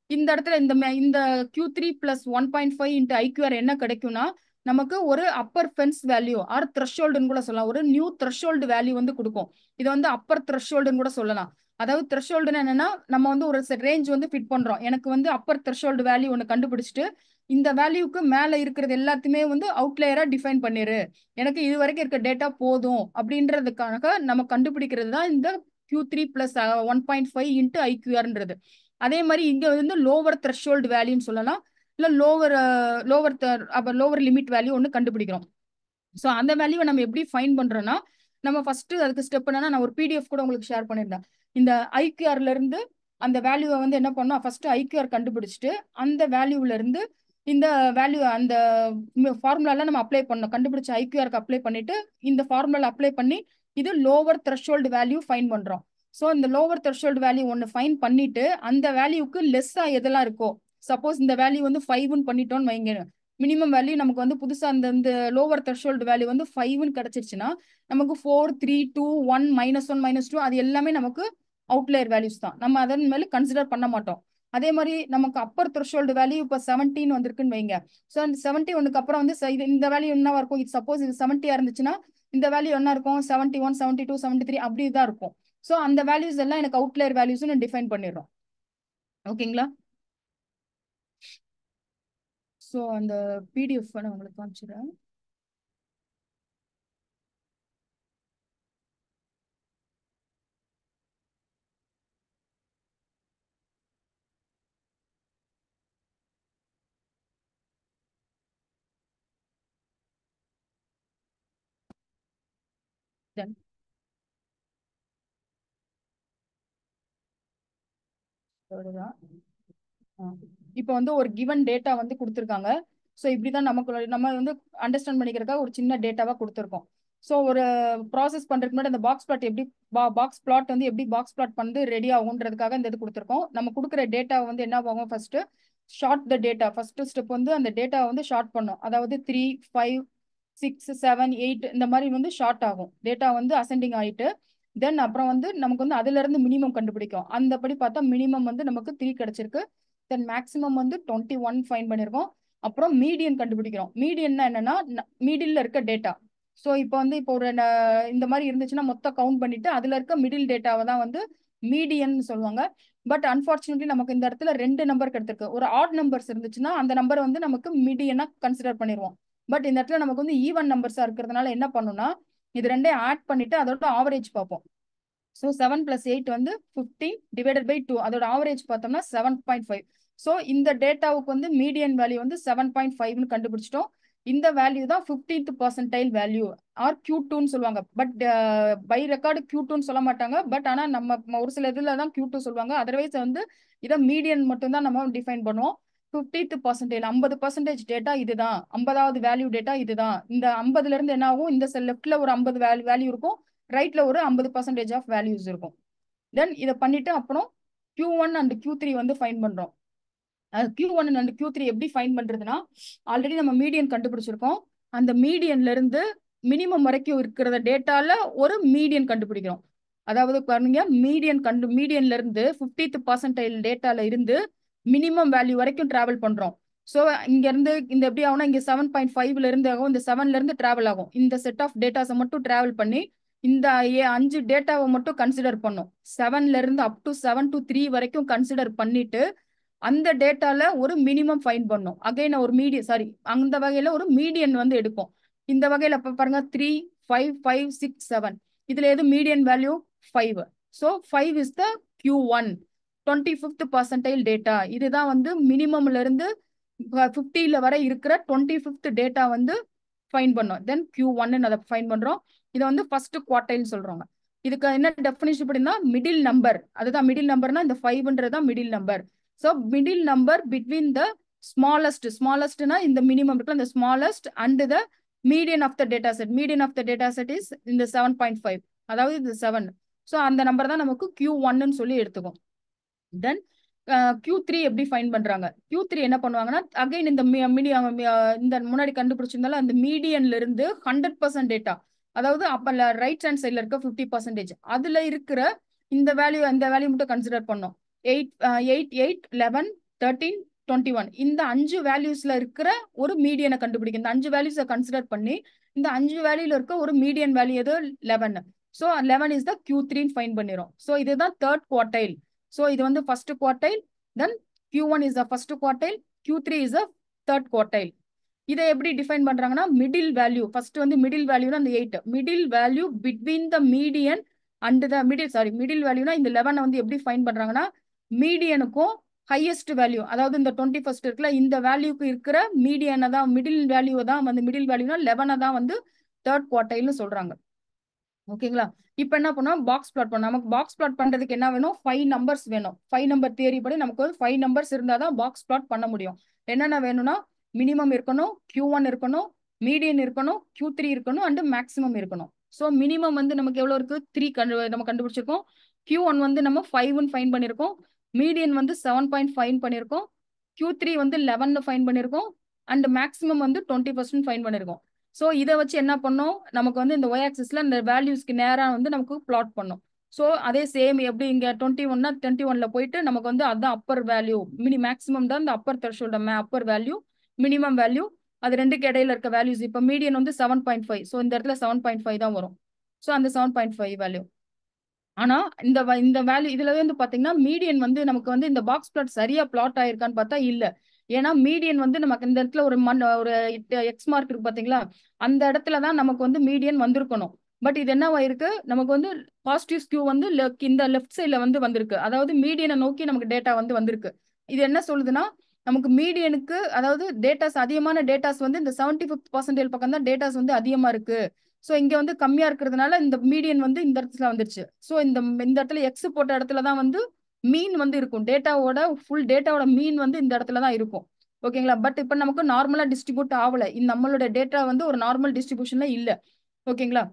இந்த இடத்துல இந்த Q3 பிளஸ் 1.5 இன்ட்டு ஐக்யூஆர் என்ன கிடைக்கும்னா நமக்கு ஒரு அப்பர் ஃபென்ஸ் வேல்யூ ஆர் த்ரெஷோல்டுன்னு கூட சொல்லலாம். ஒரு நியூ த்ரெஷோல்டு வேல்யூ வந்து கொடுக்கும். இது வந்து அப்பர் த்ரெஷோல்டுன்னு கூட சொல்லலாம். அதாவது த்ரெஷோல்டுன்னு என்னன்னா நம்ம வந்து ஒரு ரேஞ்ச் வந்து ஃபிட் பண்றோம். எனக்கு வந்து அப்பர் த்ரெஷோல்டு வேல்யூ ஒன்று கண்டுபிடிச்சிட்டு இந்த வேல்யூக்கு மேல இருக்கிறது எல்லாத்தையுமே வந்து அவுட்லேயரா டிஃபைன் பண்ணிரு, எனக்கு இது வரைக்கும் இருக்க டேட்டா போதும் அப்படின்றதுக்காக நம்ம கண்டுபிடிக்கிறது தான் இந்த Q3 பிளஸ் 1.5 இன்ட்டு ஐக்யூஆர்ன்றது. அதே மாதிரி இங்க வந்து லோவர் த்ரெஷோல்டு வேல்யூன்னு சொல்லலாம், இல்ல லோவர் லிமிட் வேல்யூ ஒன்று கண்டுபிடிக்கிறோம். ஸோ அந்த வேல்யூவை நம்ம எப்படி ஃபைன் பண்றோம்னா நம்ம ஃபர்ஸ்ட் அதுக்கு ஸ்டெப் என்னன்னா நான் ஒரு பிடிஎஃப் கூட உங்களுக்கு ஷேர் பண்ணியிருந்தேன். இந்த ஐக்யூஆர்ல இருந்து அந்த வேல்யூவை வந்து என்ன பண்ணோம், ஃபர்ஸ்ட் ஐக்யூஆர் கண்டுபிடிச்சிட்டு அந்த வேல்யூல இருந்து இந்த வேல்யூ அந்த ஃபார்முலால நம்ம அப்ளை பண்ணோம். கண்டுபிடிச்ச ஐக்யூஆருக்கு அப்ளை பண்ணிட்டு இந்த ஃபார்முலா அப்ளை பண்ணி இது லோவர் த்ரெஷோல்டு வேல்யூ ஃபைன் பண்றோம். ஸோ இந்த லோவர் த்ரெஷோல்டு வேல்யூ ஒன்று ஃபைன் பண்ணிட்டு அந்த வேல்யூக்கு லெஸ்ஸா எதெல்லாம் இருக்கோ, சப்போஸ் இந்த வேல்யூ வந்து 5ன்னு பண்ணிட்டோம்னு வைங்க, மினிமம் வேல்யூ நமக்கு வந்து புதுசா இந்த லோவர் த்ரெஷோல்டு வேல்யூ வந்து 5ன்னு கிடைச்சிருச்சுன்னா நமக்கு 4, 3, 2, 1, -1, -2 அது எல்லாமே நமக்கு அவுட்லேயர் வேல்யூஸ் தான். நம்ம அதன் மேல கன்சிடர் பண்ண மாட்டோம். அதே மாதிரி நமக்கு அப்பர் த்ரெஷோல்டு வேல்யூ இப்போ 17 வந்திருக்குன்னு வைங்க. ஸோ அந்த 71க்கு அப்புறம் வந்து இந்த வேல்யூ என்னவா இருக்கும், இது சப்போஸ் இது 70 இருந்துச்சுன்னா இந்த வேல்யூ என்ன இருக்கும், 71, 72, 73 அப்படி தான் இருக்கும். ஸோ அந்த வேல்யூஸ் எல்லாம் எனக்கு அவுட்லேயர் வேல்யூஸ் டிஃபைன் பண்ணிடுறோம். ஓகேங்களா? ஸோ அந்த பிடிஎஃப் நான் உங்களுக்கு காமிச்சிடுறேன். Done. அவ்வளவுதான். இப்போ வந்து ஒரு கிவன் டேட்டா வந்து கொடுத்துருக்காங்க. ஸோ இப்படிதான் நம்ம வந்து அண்டர்ஸ்டாண்ட் பண்ணிக்கிறதுக்காக ஒரு சின்ன டேட்டாவா கொடுத்துருக்கோம். ஸோ ஒரு ப்ராசஸ் பண்றதுக்கு முன்னாடி அந்த பாக்ஸ் பிளாட் எப்படி பாக்ஸ் பிளாட் வந்து எப்படி பாக்ஸ் பிளாட் பண்ணி ரெடி ஆகுன்றதுக்காக இந்த இது கொடுத்துருக்கோம். நம்ம கொடுக்குற டேட்டா வந்து என்ன ஆகும், first short the data. First step வந்து அந்த டேட்டா வந்து ஷார்ட் பண்ணும். அதாவது 3, 5, 6, 7, 8 இந்த மாதிரி வந்து ஷார்ட் ஆகும். டேட்டா வந்து அசெண்டிங் ஆயிட்டு தென் அப்புறம் வந்து நமக்கு வந்து அதுல இருந்து மினிமம் கண்டுபிடிக்கும். அந்தபடி பார்த்தா மினிமம் வந்து நமக்கு 3 கிடைச்சிருக்கு. தென் மேக்ஸிமம் வந்து 21 ஃபைன் பண்ணிருக்கோம். அப்புறம் மீடியன் கண்டுபிடிக்கிறோம். மீடியன்னா என்னன்னா மீடியன்ல இருக்க டேட்டா. ஸோ இப்போ வந்து இப்போ ஒரு இந்த மாதிரி இருந்துச்சுன்னா மொத்தம் கவுண்ட் பண்ணிட்டு அதுல இருக்க மிடில் டேட்டாவை தான் வந்து மீடியன் சொல்லுவாங்க. பட் அன்பார்ச்சுனேட்லி நமக்கு இந்த இடத்துல 2 நம்பர் கிடைத்திருக்கு. ஒரு ஆட் நம்பர்ஸ் இருந்துச்சுன்னா அந்த நம்பர் வந்து நமக்கு மீடியனா கன்சிடர் பண்ணிடுவோம். பட் இந்த இடத்துல நமக்கு வந்து ஈவன் நம்பர்ஸா இருக்கிறதுனால என்ன பண்ணணும்னா இது ரெண்டையும் ஆட் பண்ணிட்டு அதோட ஆவரேஜ் பார்ப்போம். ஸோ 7 + 8 வந்து 15 டிவைடட் பை 2 அதோட ஆவரேஜ் பார்த்தோம்னா 7.5. ஸோ இந்த டேட்டாவுக்கு வந்து மீடியன் வேல்யூ வந்து 7.5ன்னு கண்டுபிடிச்சிட்டோம். இந்த வேல்யூ தான் 15th பர்சன்டைல் வேல்யூ ஆர் Q2ன்னு சொல்லுவாங்க. பட் பை ரெக்கார்டு Q2ன்னு சொல்ல மாட்டாங்க. பட் ஆனால் நம்ம ஒரு சில இதில் தான் Q2 சொல்லுவாங்க. அதர்வைஸ் வந்து இதை மீடியன் மட்டும் தான் நம்ம டிஃபைன் பண்ணுவோம். 50th பர்சன்டைல் 50% டேட்டா இதுதான், 50வது வேல்யூ டேட்டா இதுதான். இந்த 50ல இருந்து என்ன ஆகும், இந்த லெஃப்ட்ல ஒரு 50 வேல்யூ இருக்கும், ரைட்ல ஒரு 50% ஆஃப் வேல்யூஸ் இருக்கும். தென் இதை பண்ணிட்டு அப்புறம் Q1 அண்ட் Q3 வந்து ஃபைன் பண்றோம். Q1 அண்ட் Q3 எப்படி ஃபைன் பண்றதுன்னா ஆல்ரெடி நம்ம மீடியன் கண்டுபிடிச்சிருக்கோம். அந்த மீடியன்ல இருந்து மினிமம் வரைக்கும் இருக்கிற டேட்டால ஒரு மீடியன் கண்டுபிடிக்கிறோம். அதாவது பாருங்க மீடியன்ல இருந்து 50th பர்சன்டைல் டேட்டால இருந்து மினிமம் வேல்யூ வரைக்கும் டிராவல் பண்றோம். ஸோ இங்க இருந்து இந்த எப்படி ஆகும்னா இங்க 7.5ல இருந்து ஆகும், இந்த 7ல இருந்து டிராவல் ஆகும். இந்த செட் ஆஃப் டேட்டாஸை மட்டும் டிராவல் பண்ணி இந்த 5 டேட்டாவை மட்டும் கன்சிடர் பண்ணும். 7ல இருந்து அப் டு 7 to 3 வரைக்கும் கன்சிடர் பண்ணிட்டு அந்த டேட்டால ஒரு மினிமம் ஃபைன் பண்ணும். அகைன் ஒரு அந்த வகையில ஒரு மீடியன் வந்து எடுப்போம். இந்த வகையில பாருங்க 3, 5, 5, 6, 7 இதுல எது median value 5. So 5 is the Q1 25th percentile data. இதுதான் வந்து மினிமம்ல இருந்து 50ல வரை இருக்கிற 25th டேட்டா வந்து ஃபைன் பண்ணோம். தென் Q1 அதை ஃபைன் பண்றோம். இதை வந்து ஃபர்ஸ்ட் குவார்டைல் சொல்றாங்க. இதுக்கு என்ன டெஃபினிஷன் அப்படின்னா மிடில் நம்பர். அதுதான் மிடில் நம்பர்னா இந்த 5ன்றதுதான் middle number. So middle number between the ஸ்மாலஸ்ட்னா இந்த மினிமம் இருக்குல்ல இந்த smallest and the median of the data set. Median of the data set is இந்த 7.5, அதாவது இது 7. ஸோ அந்த நம்பர் தான் நமக்கு Q1ன்னு சொல்லி எடுத்துக்கும். தென் Q3 எப்படி ஃபைன் பண்றாங்க? Q3 என்ன பண்ணுவாங்கன்னா அகைன் இந்த இந்த முன்னாடி கண்டுபிடிச்சிருந்தாலும் அந்த மீடியன்ல இருந்து 100% டேட்டா, அதாவது அப்ப ரைட் ஹேண்ட் சைட்ல இருக்க 50% அதுல இருக்கிற இந்த வேல்யூ மட்டும் கன்சிடர் பண்ணோம். 8, 8, 11, 13, 21 இந்த 5 வேல்யூஸ்ல இருக்கிற ஒரு மீடியனை கண்டுபிடிக்கும். இந்த 5 வேல்யூஸை கன்சிடர் பண்ணி இந்த 5 வேல்யூல இருக்க ஒரு மீடியன் வேல்யூ எது 11. So 11 is the Q3 fine பண்ணிரும். ஸோ இதுதான் தேர்ட் குவார்டைல். ஸோ இது வந்து first quartile. Then Q1 is the first quartile, Q3 is the third quartile. இதை எப்படி டிஃபைன் பண்றாங்கன்னா மிடில் வேல்யூ. ஃபர்ஸ்ட் வந்து மிடில் வேல்யூனா அந்த 8 middle value between the median and the middle வேல்யூனா இந்த 11 வந்து எப்படி ஃபைன் பண்றாங்கன்னா மீடியனுக்கும் ஹையஸ்ட் வேல்யூ, அதாவது இந்த 21st இருக்குல்ல இந்த வேல்யூக்கு இருக்கிற மீடியனை தான் மிடில் வேல்யூ தான் வந்து மிடில் வேல்யூனா 11 தான் வந்து தேர்ட் குவார்டைல்னு சொல்றாங்க. ஓகேங்களா? இப்போ என்ன பண்ணோம், பாக்ஸ் பிளாட் பண்ணோம். நமக்கு பாக்ஸ் பிளாட் பண்றதுக்கு என்ன வேணும், 5 நம்பர்ஸ் வேணும். 5 நம்பர் தியரி படி நமக்கு வந்து 5 நம்பர்ஸ் இருந்தால் தான் பாக்ஸ் பிளாட் பண்ண முடியும். என்னென்ன வேணும்னா மினிமம் இருக்கணும், Q1 இருக்கணும், மீடியன் இருக்கணும், Q3 இருக்கணும் அண்ட் மேக்ஸிமம் இருக்கணும். ஸோ மினிமம் வந்து நமக்கு எவ்வளோ இருக்கு 3 நம்ம கண்டுபிடிச்சிருக்கோம். Q1 வந்து நம்ம 5ன்னு ஃபைன் பண்ணியிருக்கோம். மீடியன் வந்து 7.5 பண்ணியிருக்கோம். Q3 வந்து 11 ஃபைன் பண்ணியிருக்கோம். அண்ட் மேக்ஸிமம் வந்து 20% ஃபைன் பண்ணியிருக்கோம். ஸோ இதை வச்சு என்ன பண்ணோம், நமக்கு வந்து இந்த ஒய் ஆக்சிஸ்ல இந்த வேல்யூஸ்க்கு நேராக வந்து நமக்கு பிளாட் பண்ணோம். ஸோ அதே சேம் எப்படி இங்கே 21னா 21ல போயிட்டு நமக்கு வந்து அதுதான் அப்பர் வேல்யூ, மேக்ஸிமம் தான் இந்த upper threshold upper value, minimum value, அது ரெண்டுக்கு இடையில இருக்க வேல்யூஸ். இப்போ மீடியன் வந்து 7.5. ஸோ இந்த இடத்துல 7.5 தான் வரும். ஸோ அந்த 7.5 வேல்யூ. ஆனா இந்த வேல்யூ இதுல வந்து பாத்தீங்கன்னா மீடியன் வந்து நமக்கு வந்து இந்த பாக்ஸ் பிளாட் சரியா பிளாட் ஆயிருக்கான்னு பார்த்தா இல்ல. ஏன்னா மீடியன் வந்து நமக்கு இந்த இடத்துல ஒரு எக்ஸ் மார்க் இருக்கு பாத்தீங்களா, அந்த இடத்துல தான் நமக்கு வந்து மீடியன் வந்திருக்கணும். பட் இது என்ன ஆயிருக்கு, நமக்கு வந்து பாசிட்டிவ் ஸ்கியூ வந்து இந்த லெஃப்ட் சைட்ல வந்து வந்திருக்கு. அதாவது மீடியனை நோக்கி நமக்கு டேட்டா வந்து வந்திருக்கு. இது என்ன சொல்லுதுன்னா நமக்கு மீடியனுக்கு அதாவது டேட்டாஸ் அதிகமான டேட்டாஸ் வந்து இந்த 75% பக்கம் தான் டேட்டாஸ் வந்து அதிகமா இருக்கு. ஸோ இங்க வந்து கம்மியா இருக்கிறதுனால இந்த மீடியன் வந்து இந்த இடத்துல வந்துருச்சு. ஸோ இந்த இடத்துல எக்ஸ் போட்ட இடத்துல தான் வந்து மீன் வந்து இருக்கும். ஃபுல் டேட்டாவோட மீன் வந்து இந்த இடத்துல தான் இருக்கும். ஓகேங்களா? பட் இப்போ நமக்கு நார்மலா டிஸ்ட்ரிபியூட் ஆகல. நம்மளோட டேட்டா வந்து ஒரு நார்மல் டிஸ்ட்ரிபியூஷன்ல இல்ல. ஓகேங்களா?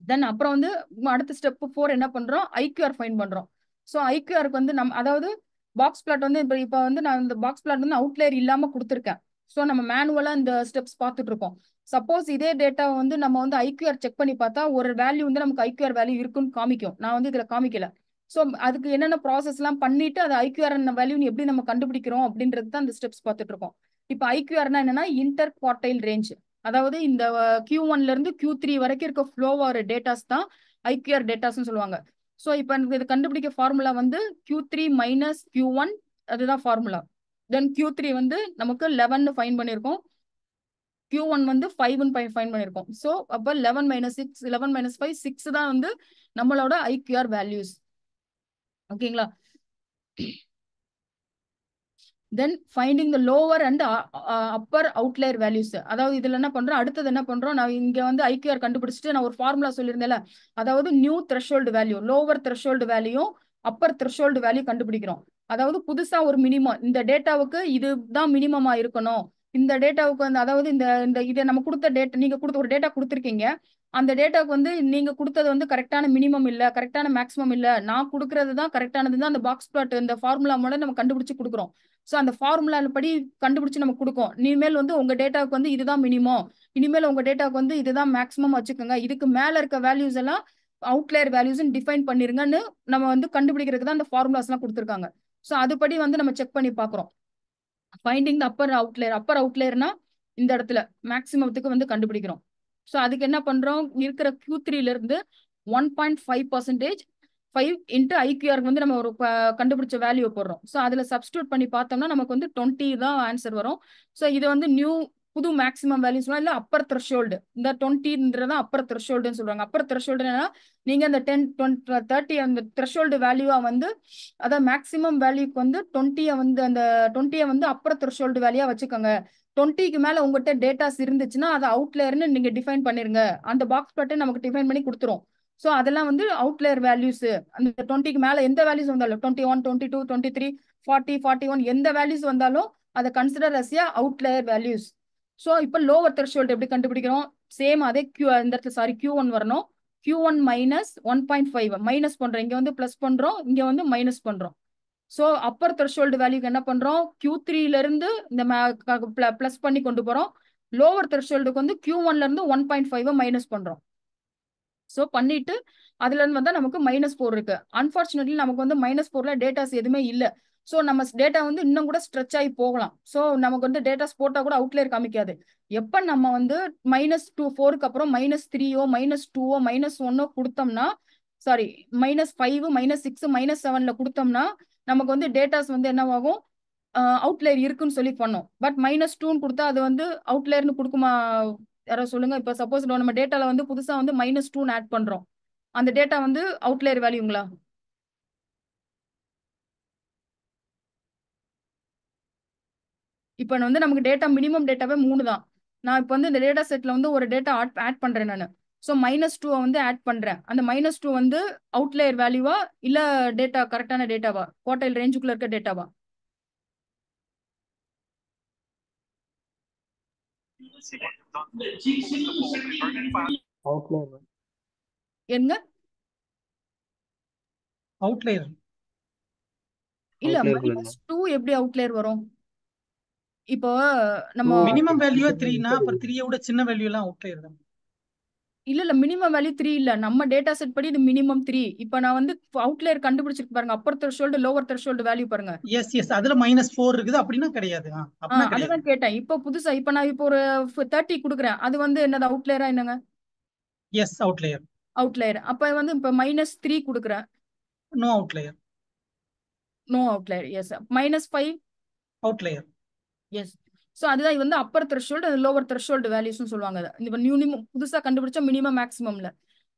தென் அப்புறம் வந்து அடுத்த ஸ்டெப் 4 என்ன பண்றோம், ஐக்யூஆர் ஃபைன் பண்றோம். ஸோ ஐக்யூஆருக்கு வந்து அதாவது பாக்ஸ் பிளாட் வந்து இப்போ வந்து நான் இந்த பாக்ஸ் பிளாட் வந்து அவுட்லேயர் இல்லாம கொடுத்துருக்கேன். ஸோ நம்ம மேனுவலா இந்த ஸ்டெப்ஸ் பார்த்துட்டு இருக்கோம். சப்போஸ் இதே டேட்டா வந்து நம்ம வந்து ஐக்யூஆர் செக் பண்ணி பார்த்தா ஒரு வேல்யூ வந்து நமக்கு ஐக்யூஆர் வேல்யூ இருக்குன்னு காமிக்கும். நான் வந்து இதுல காமிக்கல. ஸோ அதுக்கு என்னென்ன ப்ராசஸ் எல்லாம் பண்ணிட்டு அது ஐக்யூஆர் வேல்யூ எப்படி நம்ம கண்டுபிடிக்கிறோம் அப்படின்றது தான் இந்த ஸ்டெப்ஸ் பார்த்துட்டு இருக்கோம். இப்போ ஐக்யூஆர்னா என்னன்னா இன்டர் குவார்டைல் ரேஞ்ச். அதாவது இந்த Q1ல இருந்து Q3 வரைக்கும் இருக்க ஃப்ளோ ஆகிற டேட்டாஸ் தான் ஐக்யூஆர் டேட்டாஸ்ன்னு சொல்லுவாங்க. ஸோ இப்போ எனக்கு இது கண்டுபிடிக்க ஃபார்முலா வந்து Q3 மைனஸ் Q1, அதுதான் ஃபார்முலா. தென் Q3 வந்து நமக்கு 11 ஃபைன் பண்ணியிருக்கோம், Q1 வந்து 5 ஃபைன் பண்ணியிருக்கோம். ஸோ அப்போ 11 மைனஸ் 6, 11 மைனஸ் 5, 6 தான் வந்து நம்மளோட ஐக்யூஆர் வேல்யூஸ். ஓகேங்களா? Then finding the lower and upper outlier values. அதாவது இதுல என்ன பண்றோம், அடுத்தது என்ன பண்றோம், நான் இங்க வந்து ஐக்யூஆர் கண்டுபிடிச்சிட்டு நான் ஒரு ஃபார்முலா சொல்லியிருந்தேன்ல, அதாவது new threshold value, lower threshold value, upper threshold value கண்டுபிடிக்கிறோம். அதாவது புதுசா ஒரு மினிமம், இந்த டேட்டாவுக்கு இதுதான் மினிமமா இருக்கணும், இந்த டேட்டாவுக்கு வந்து அதாவது இந்த இந்த இதை நம்ம கொடுத்த டேட்டா, நீங்க கொடுத்த ஒரு டேட்டா கொடுத்துருக்கீங்க, அந்த டேட்டாவுக்கு வந்து நீங்க கொடுத்தது வந்து கரெக்டான மினிமம் இல்ல, கரெக்டான மேக்ஸிமம் இல்ல, நான் கொடுக்கறது தான் கரெக்டானது தான் அந்த பாக்ஸ் பிளாட் இந்த ஃபார்முலா மூலம் நம்ம கண்டுபிடிச்சு கொடுக்குறோம். ஸோ அந்த ஃபார்முலா படி கண்டுபிடிச்சு நம்ம கொடுக்கும். இனிமேல் வந்து உங்க டேட்டாவுக்கு வந்து இதுதான் மினிமம், இனிமேல் உங்க டேட்டாவுக்கு வந்து இதுதான் மேக்ஸிமம் வச்சுக்கோங்க, இதுக்கு மேல இருக்க வேல்யூஸ் எல்லாம் அவுட்லையர் வேல்யூஸ் டிஃபைன் பண்ணிருங்கன்னு நம்ம வந்து கண்டுபிடிக்கிறதுக்கு தான் அந்த ஃபார்முலாஸ் எல்லாம் கொடுத்துருக்காங்க. ஸோ அதுபடி வந்து நம்ம செக் பண்ணி பார்க்குறோம். Finding the Appar outlier, Appar அவுட்லையர்னா இந்த இடத்துல மேக்ஸிமத்துக்கு வந்து கண்டுபிடிக்கிறோம். ஸோ அதுக்கு என்ன பண்றோம், இருக்கிற Q3ல இருந்து 1.5% 5 இன்ட்டு ஐக்யூஆருக்கு வந்து நம்ம ஒரு கண்டுபிடிச்ச வேல்யூ போடுறோம். ஸோ அதுல சப்ஸ்டியூட் பண்ணி பார்த்தோம்னா நமக்கு வந்து 20 தான் ஆன்சர் வரும். ஸோ இது வந்து நியூ புது மேக்ஸிமம் வேல்யூ சொல்லலாம், இல்ல அப்பர் த்ரெஷோல்டு. இந்த 20ன்றதான் அப்பர் த்ரெஷோல்டுன்னு சொல்றாங்க. அப்பர் த்ரெஷோல்டுனா நீங்க அந்த 10, 20, 30 அந்த த்ரெஷோல்டு வேல்யூவா வந்து, அதாவது மேக்ஸிமம் வேல்யூக்கு வந்து 20 வந்து அந்த 20 வந்து அப்பர் த்ரெஷோல்டு வேல்யூவா வச்சுக்கோங்க. 20க்கு மேல உங்ககிட்ட டேட்டாஸ் இருந்துச்சுன்னா அதை அவுட்லையர்னு நீங்க டிஃபைன் பண்ணிருங்க, அந்த பாக்ஸ் பிளாட்டை நமக்கு டிஃபைன் பண்ணி கொடுத்துரும். ஸோ அதெல்லாம் வந்து அவுட்லையர் வேல்யூஸ். அந்த 20க்கு மேல எந்த வேல்யூஸ் வந்தாலும் 21, 22, 23, 40, 41 எந்த வேல்யூஸ் வந்தாலும் அதை consider as a outlier values. So இப்போ லோவர் த்ரெஷோல்டு எப்படி கண்டுபிடிக்கிறோம், சேம் அதே இந்த இடத்துல Q1 வரணும், Q1 மைனஸ் 1.5 மைனஸ் பண்றோம், இங்க வந்து பிளஸ் பண்றோம், இங்க வந்து மைனஸ் பண்றோம். ஸோ அப்பர் த்ரெஷோல்டு வேல்யூக்கு என்ன பண்றோம், Q3ல இருந்து இந்த பிளஸ் பண்ணி கொண்டு போறோம், லோவர் த்ரெஷோல்டுக்கு வந்து Q1ல இருந்து 1.5 மைனஸ் பண்றோம். ஸோ பண்ணிட்டு அதுல இருந்து வந்தா நமக்கு -4 இருக்கு. அன்பார்ச்சுனேட்லி நமக்கு வந்து -4ல டேட்டாஸ் எதுவுமே இல்லை. ஸோ நம்ம டேட்டா வந்து இன்னும் கூட ஸ்ட்ரெச் ஆகி போகலாம். ஸோ நமக்கு வந்து டேட்டாஸ் போட்டா கூட அவுட்லையர் காமிக்காது. எப்ப நம்ம வந்து -4க்கு அப்புறம் -3ஓ -2ஓ -1ஓ கொடுத்தோம்னா, சாரி -5 -6 -7ல கொடுத்தோம்னா நமக்கு வந்து டேட்டாஸ் வந்து என்னவாகும், அவுட்லையர் இருக்குன்னு சொல்லி பண்ணோம். பட் -2ன்னு கொடுத்தா அது வந்து அவுட்லையர்னு கொடுக்குமா, யாராவது சொல்லுங்க. இப்போ சப்போஸ் நம்ம டேட்டால வந்து புதுசா வந்து -2ன்னு ஆட் பண்றோம், அந்த டேட்டா வந்து அவுட்லையர் வேல்யூங்களா? இப்போ வந்து நமக்கு டேட்டா மினிமம் டேட்டாவே 3 தான். நான் இப்போ வந்து இந்த டேட்டா செட்ல வந்து ஒரு டேட்டா ஆட் பண்றேன் நான். ஸோ -2 வந்து ஆட் பண்றேன், அந்த -2 வந்து அவுட்லையர் வேல்யூவா இல்ல டேட்டா கரெக்டான டேட்டாவா, குவார்டைல் ரேஞ்சுக்குள்ள இருக்க டேட்டாவா? எங்க அவுட்லையர் இல்ல Outlier -2 எப்படி அவுட்லையர் வரும்? இப்போ நம்ம மினிமம் வேல்யூ 3னா அப்புறம் 3 விட சின்ன வேல்யூ எல்லாம் அவுட்லையர் தான். இல்ல மினிமம் வேல்யூ 3 இல்ல, நம்ம டேட்டா செட் படி இது மினிமம் 3. இப்போ நான் வந்து அவுட்லையர் கண்டுபிடிச்சிருக்கு பாருங்க, upper threshold lower threshold value பாருங்க. எஸ் அதுல -4 இருக்குது, அப்படின்னா கிடையாது. அப்படின்னா கிடையாது. அதுதான் கேட்டேன். இப்போ புதுசா இப்போ நான் இப்போ ஒரு 30 கொடுக்குறேன், அது வந்து என்னது அவுட்லையரா என்னங்க? Yes outlier. அவுட்லையர். அப்ப வந்து இப்போ -3 கொடுக்குறேன், no outlier. No outlier. Yes. -5 outlier. Yes. So அதுதான் இது வந்து அப்பர் த்ரெஷோல்டு, லோவர் த்ரெஷோல்டு வேல்யூஸ்னு சொல்லுவாங்க. இப்போ மினிமம் புதுசா கண்டுபிடிச்ச மினிமம் மேக்ஸிமம்ல.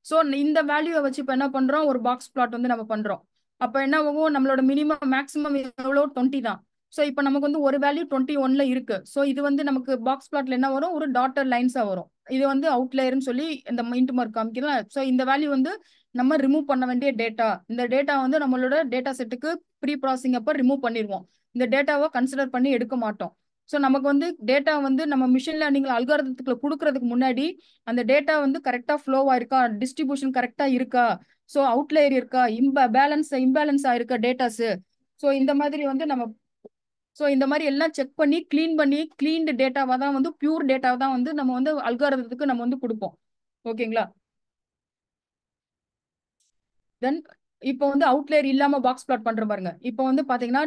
ஸோ இந்த வேல்யூவை வச்சு இப்போ என்ன பண்றோம், ஒரு பாக்ஸ் பிளாட் வந்து நம்ம பண்றோம். அப்ப என்ன ஆகும், நம்மளோட மினிமம் மேக்ஸிமம் எவ்வளோ 20 தான். ஸோ இப்போ நமக்கு வந்து ஒரு வேல்யூ 21ல இருக்கு. ஸோ இது வந்து நமக்கு பாக்ஸ் பிளாட்ல என்ன வரும், ஒரு டாட்டர் லைன்ஸா வரும். இது வந்து அவுட்லையர்னு சொல்லி இந்த இன்ட் மார்க் காமிக்கலாம். ஸோ இந்த வேல்யூ வந்து நம்ம ரிமூவ் பண்ண வேண்டிய டேட்டா. இந்த டேட்டா வந்து நம்மளோட டேட்டா செட்டுக்கு ப்ரீ ப்ராசஸிங் அப்ப ரிமூவ் பண்ணிடுவோம். இந்த டேட்டாவை கன்சிடர் பண்ணி எடுக்க மாட்டோம். ஸோ நமக்கு வந்து டேட்டா வந்து நம்ம மிஷின் லேர்னிங் அல்காரிதத்துக்குள்ள கொடுக்கறதுக்கு முன்னாடி அந்த டேட்டா வந்து கரெக்டா ஃப்ளோவா இருக்கா, டிஸ்ட்ரிபியூஷன் கரெக்டா இருக்கா, ஸோ அவுட்லையர் இருக்கா, இம்பேலன்ஸா இருக்கா டேட்டாஸ். ஸோ இந்த மாதிரி வந்து நம்ம இந்த மாதிரி எல்லாம் செக் பண்ணி கிளீன்டு டேட்டாவா தான் வந்து பியூர் டேட்டாவை தான் வந்து நம்ம வந்து அல்காரிதத்துக்கு நம்ம வந்து கொடுப்போம். ஓகேங்களா? தென் இப்போ வந்து அவுட்லையர் இல்லாம பாக்ஸ் பிளாட் பண்ற பாருங்க. இப்போ வந்து பாத்தீங்கன்னா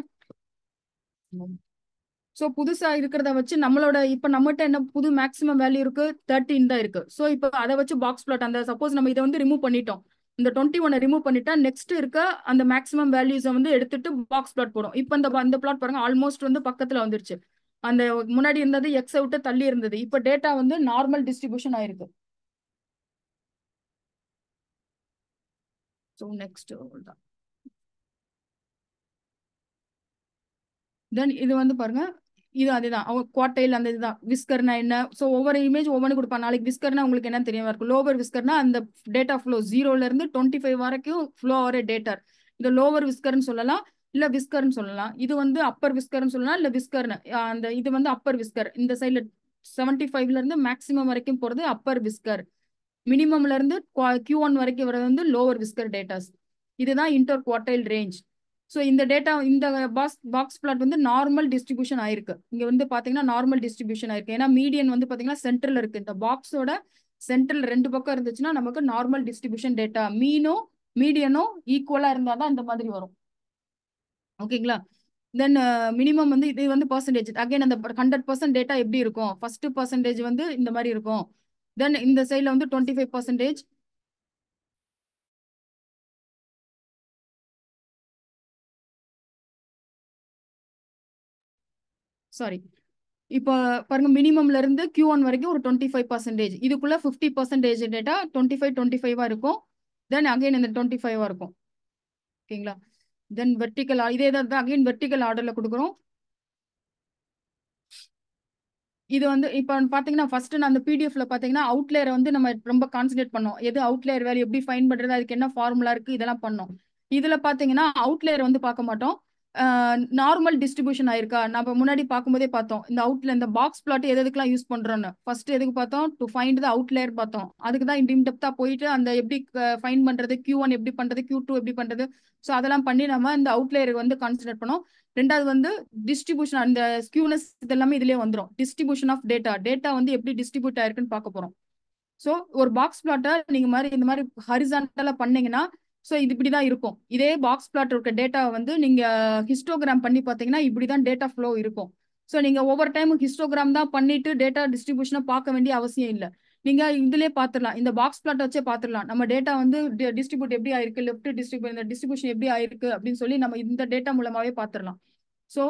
ஸோ புதுசா இருக்கிறத வச்சு நம்மளோட இப்ப நம்மகிட்ட என்ன புது மேக்ஸிமம் வேல்யூ இருக்கு 13 தான் இருக்கு. ஸோ இப்போ அதை வச்சு பாக்ஸ் பிளாட் அந்த சப்போஸ் நம்ம இதை வந்து ரிமூவ் பண்ணிட்டோம், இந்த 21 ரிமூவ் பண்ணிட்டா நெக்ஸ்ட் இருக்க அந்த மேக்ஸிமம் வேல்யூஸை வந்து எடுத்துட்டு பாக்ஸ் பிளாட் போடும். இப்போ இந்த பிளாட் பாருங்க ஆல்மோஸ்ட் வந்து பக்கத்துல வந்துருச்சு. அந்த முன்னாடி இருந்தது எக்ஸை விட்டு தள்ளி இருந்தது, இப்போ டேட்டா வந்து நார்மல் டிஸ்ட்ரிபியூஷன் ஆயிருக்கு. ஸோ நெக்ஸ்ட் தான் தென் இது வந்து பாருங்க, இது அதுதான் குவார்டைல் அந்த இதுதான். விஸ்கர்னா என்ன, ஸோ ஒவ்வொரு இமேஜ் ஒவ்வொன்று கொடுப்பாங்க. நாளைக்கு விஸ்கர்னா உங்களுக்கு என்ன தெரியாம இருக்கும். லோவர் விஸ்கர்னா அந்த டேட்டா ஃப்ளோ 0ல இருந்து 25 வரைக்கும் ஃப்ளோ ஆகிற டேட்டா, இந்த லோவர் விஸ்கர்னு சொல்லலாம் இல்ல விஸ்கர்னு சொல்லலாம். இது வந்து அப்பர் விஸ்கர்னு சொல்லலாம் இல்ல விஸ்கர்னு, அந்த இது வந்து அப்பர் விஸ்கர். இந்த சைட்ல 75ல இருந்து மேக்ஸிமம் வரைக்கும் போறது அப்பர் விஸ்கர், மினிமம்ல இருந்து Q1 வரைக்கும் வர்றது வந்து லோவர் விஸ்கர் டேட்டாஸ். இதுதான் இன்டர் குவார்டைல் ரேஞ்ச். ஸோ இந்த டேட்டா இந்த பாக்ஸ் பிளாட் வந்து நார்மல் டிஸ்ட்ரிபியூஷன் ஆயிருக்கு. இங்க வந்து பாத்தீங்கன்னா நார்மல் டிஸ்ட்ரிபியூஷன் ஆயிருக்கு. ஏன்னா மீடியன் வந்து பாத்தீங்கன்னா சென்டர்ல இருக்கு. இந்த பாக்ஸோட சென்டர்ல 2 பக்கம் இருந்துச்சுன்னா நமக்கு நார்மல் டிஸ்ட்ரிபியூஷன் டேட்டா மீனும் மீடியனும் ஈக்குவலா இருந்தாதான் இந்த மாதிரி வரும். ஓகேங்களா. தென் மினிமம் வந்து இது வந்து பர்சன்டேஜ். அகைன் அந்த 100% டேட்டா எப்படி இருக்கும், ஃபர்ஸ்ட் பர்சன்டேஜ் வந்து இந்த மாதிரி இருக்கும். தென் இந்த சைட்ல வந்து 25%. சாரி, இப்போ பாருங்க மினிமம்ல இருந்து Q1 வரைக்கும் ஒரு 25%, இதுக்குள்ள 50% டேட்டா 25 இருக்கும். தென் அகைன் இந்த 25 இருக்கும். ஓகேங்களா. தென் வெர்டிக்கல் இதே தான் அகைன் வெர்டிக்கல் ஆர்டர்ல கொடுக்குறோம். இது வந்து இப்போ பாத்தீங்கன்னா ஃபர்ஸ்ட் நான் அந்த பிடிஎஃப்ல பாத்தீங்கன்னா அவுட்லேயரை வந்து நம்ம ரொம்ப கான்சென்ட்ரேட் பண்ணோம். எது அவுட்லேயர் வேல்யூ எப்படி ஃபைன் பண்றது, அதுக்கு என்ன ஃபார்முலா இருக்கு, இதெல்லாம் பண்ணோம். இதுல பாத்தீங்கன்னா அவுட்லேயர் வந்து பார்க்க மாட்டோம். நார்மல் டிஸ்ட்ரிபியூஷன் ஆயிருக்கா நம்ம முன்னாடி பார்க்கும்போதே பார்த்தோம். இந்த அவுட்ல இந்த பாக்ஸ் பிளாட் எதுக்கெல்லாம் யூஸ் பண்றோம்னு ஃபர்ஸ்ட் எதுக்கு பார்த்தோம், டு ஃபைண்ட் த அவுட்லேயர் பார்த்தோம். அதுக்கு தான் இன்டெப்தா போயிட்டு அந்த எப்படி ஃபைன் பண்றது, Q1 எப்படி பண்றது, Q2 எப்படி பண்றது, ஸோ அதெல்லாம் பண்ணி நம்ம இந்த அவுட்லேயர் வந்து கான்சென்ட்ரேட் பண்ணோம். ரெண்டாவது வந்து டிஸ்ட்ரிபியூஷன், அந்த ஸ்கியூனஸ் இதெல்லாமே இதுலயே வந்துடும். டிஸ்ட்ரிபியூஷன் ஆஃப் டேட்டா வந்து எப்படி டிஸ்ட்ரிபியூட் ஆயிருக்குன்னு பார்க்க போறோம். ஸோ ஒரு பாக்ஸ் பிளாட்டை நீங்க இந்த மாதிரி ஹரிசான்டலா பண்ணீங்கன்னா ஸோ இது இப்படிதான் இருக்கும். இதே பாக்ஸ் பிளாட் இருக்க டேட்டா வந்து நீங்க ஹிஸ்டோகிராம் பண்ணி பார்த்தீங்கன்னா இப்படிதான் டேட்டா ஃப்ளோ இருக்கும். ஸோ நீங்க ஒவ்வொரு டைமும் ஹிஸ்டோகிராம் தான் பண்ணிட்டு டேட்டா டிஸ்ட்ரிபியூஷனை பார்க்க வேண்டிய அவசியம் இல்லை. நீங்க இதுலயே பார்த்துடலாம், இந்த பாக்ஸ் பிளாட் வச்சே பார்த்துடலாம் நம்ம டேட்டா வந்து டிஸ்ட்ரிபியூட் எப்படி ஆயிருக்கு, லெஃப்ட் டிஸ்ட்ரிபியூஷன் எப்படி ஆயிருக்கு அப்படின்னு சொல்லி நம்ம இந்த டேட்டா மூலமாவே பார்த்துடலாம். ஸோ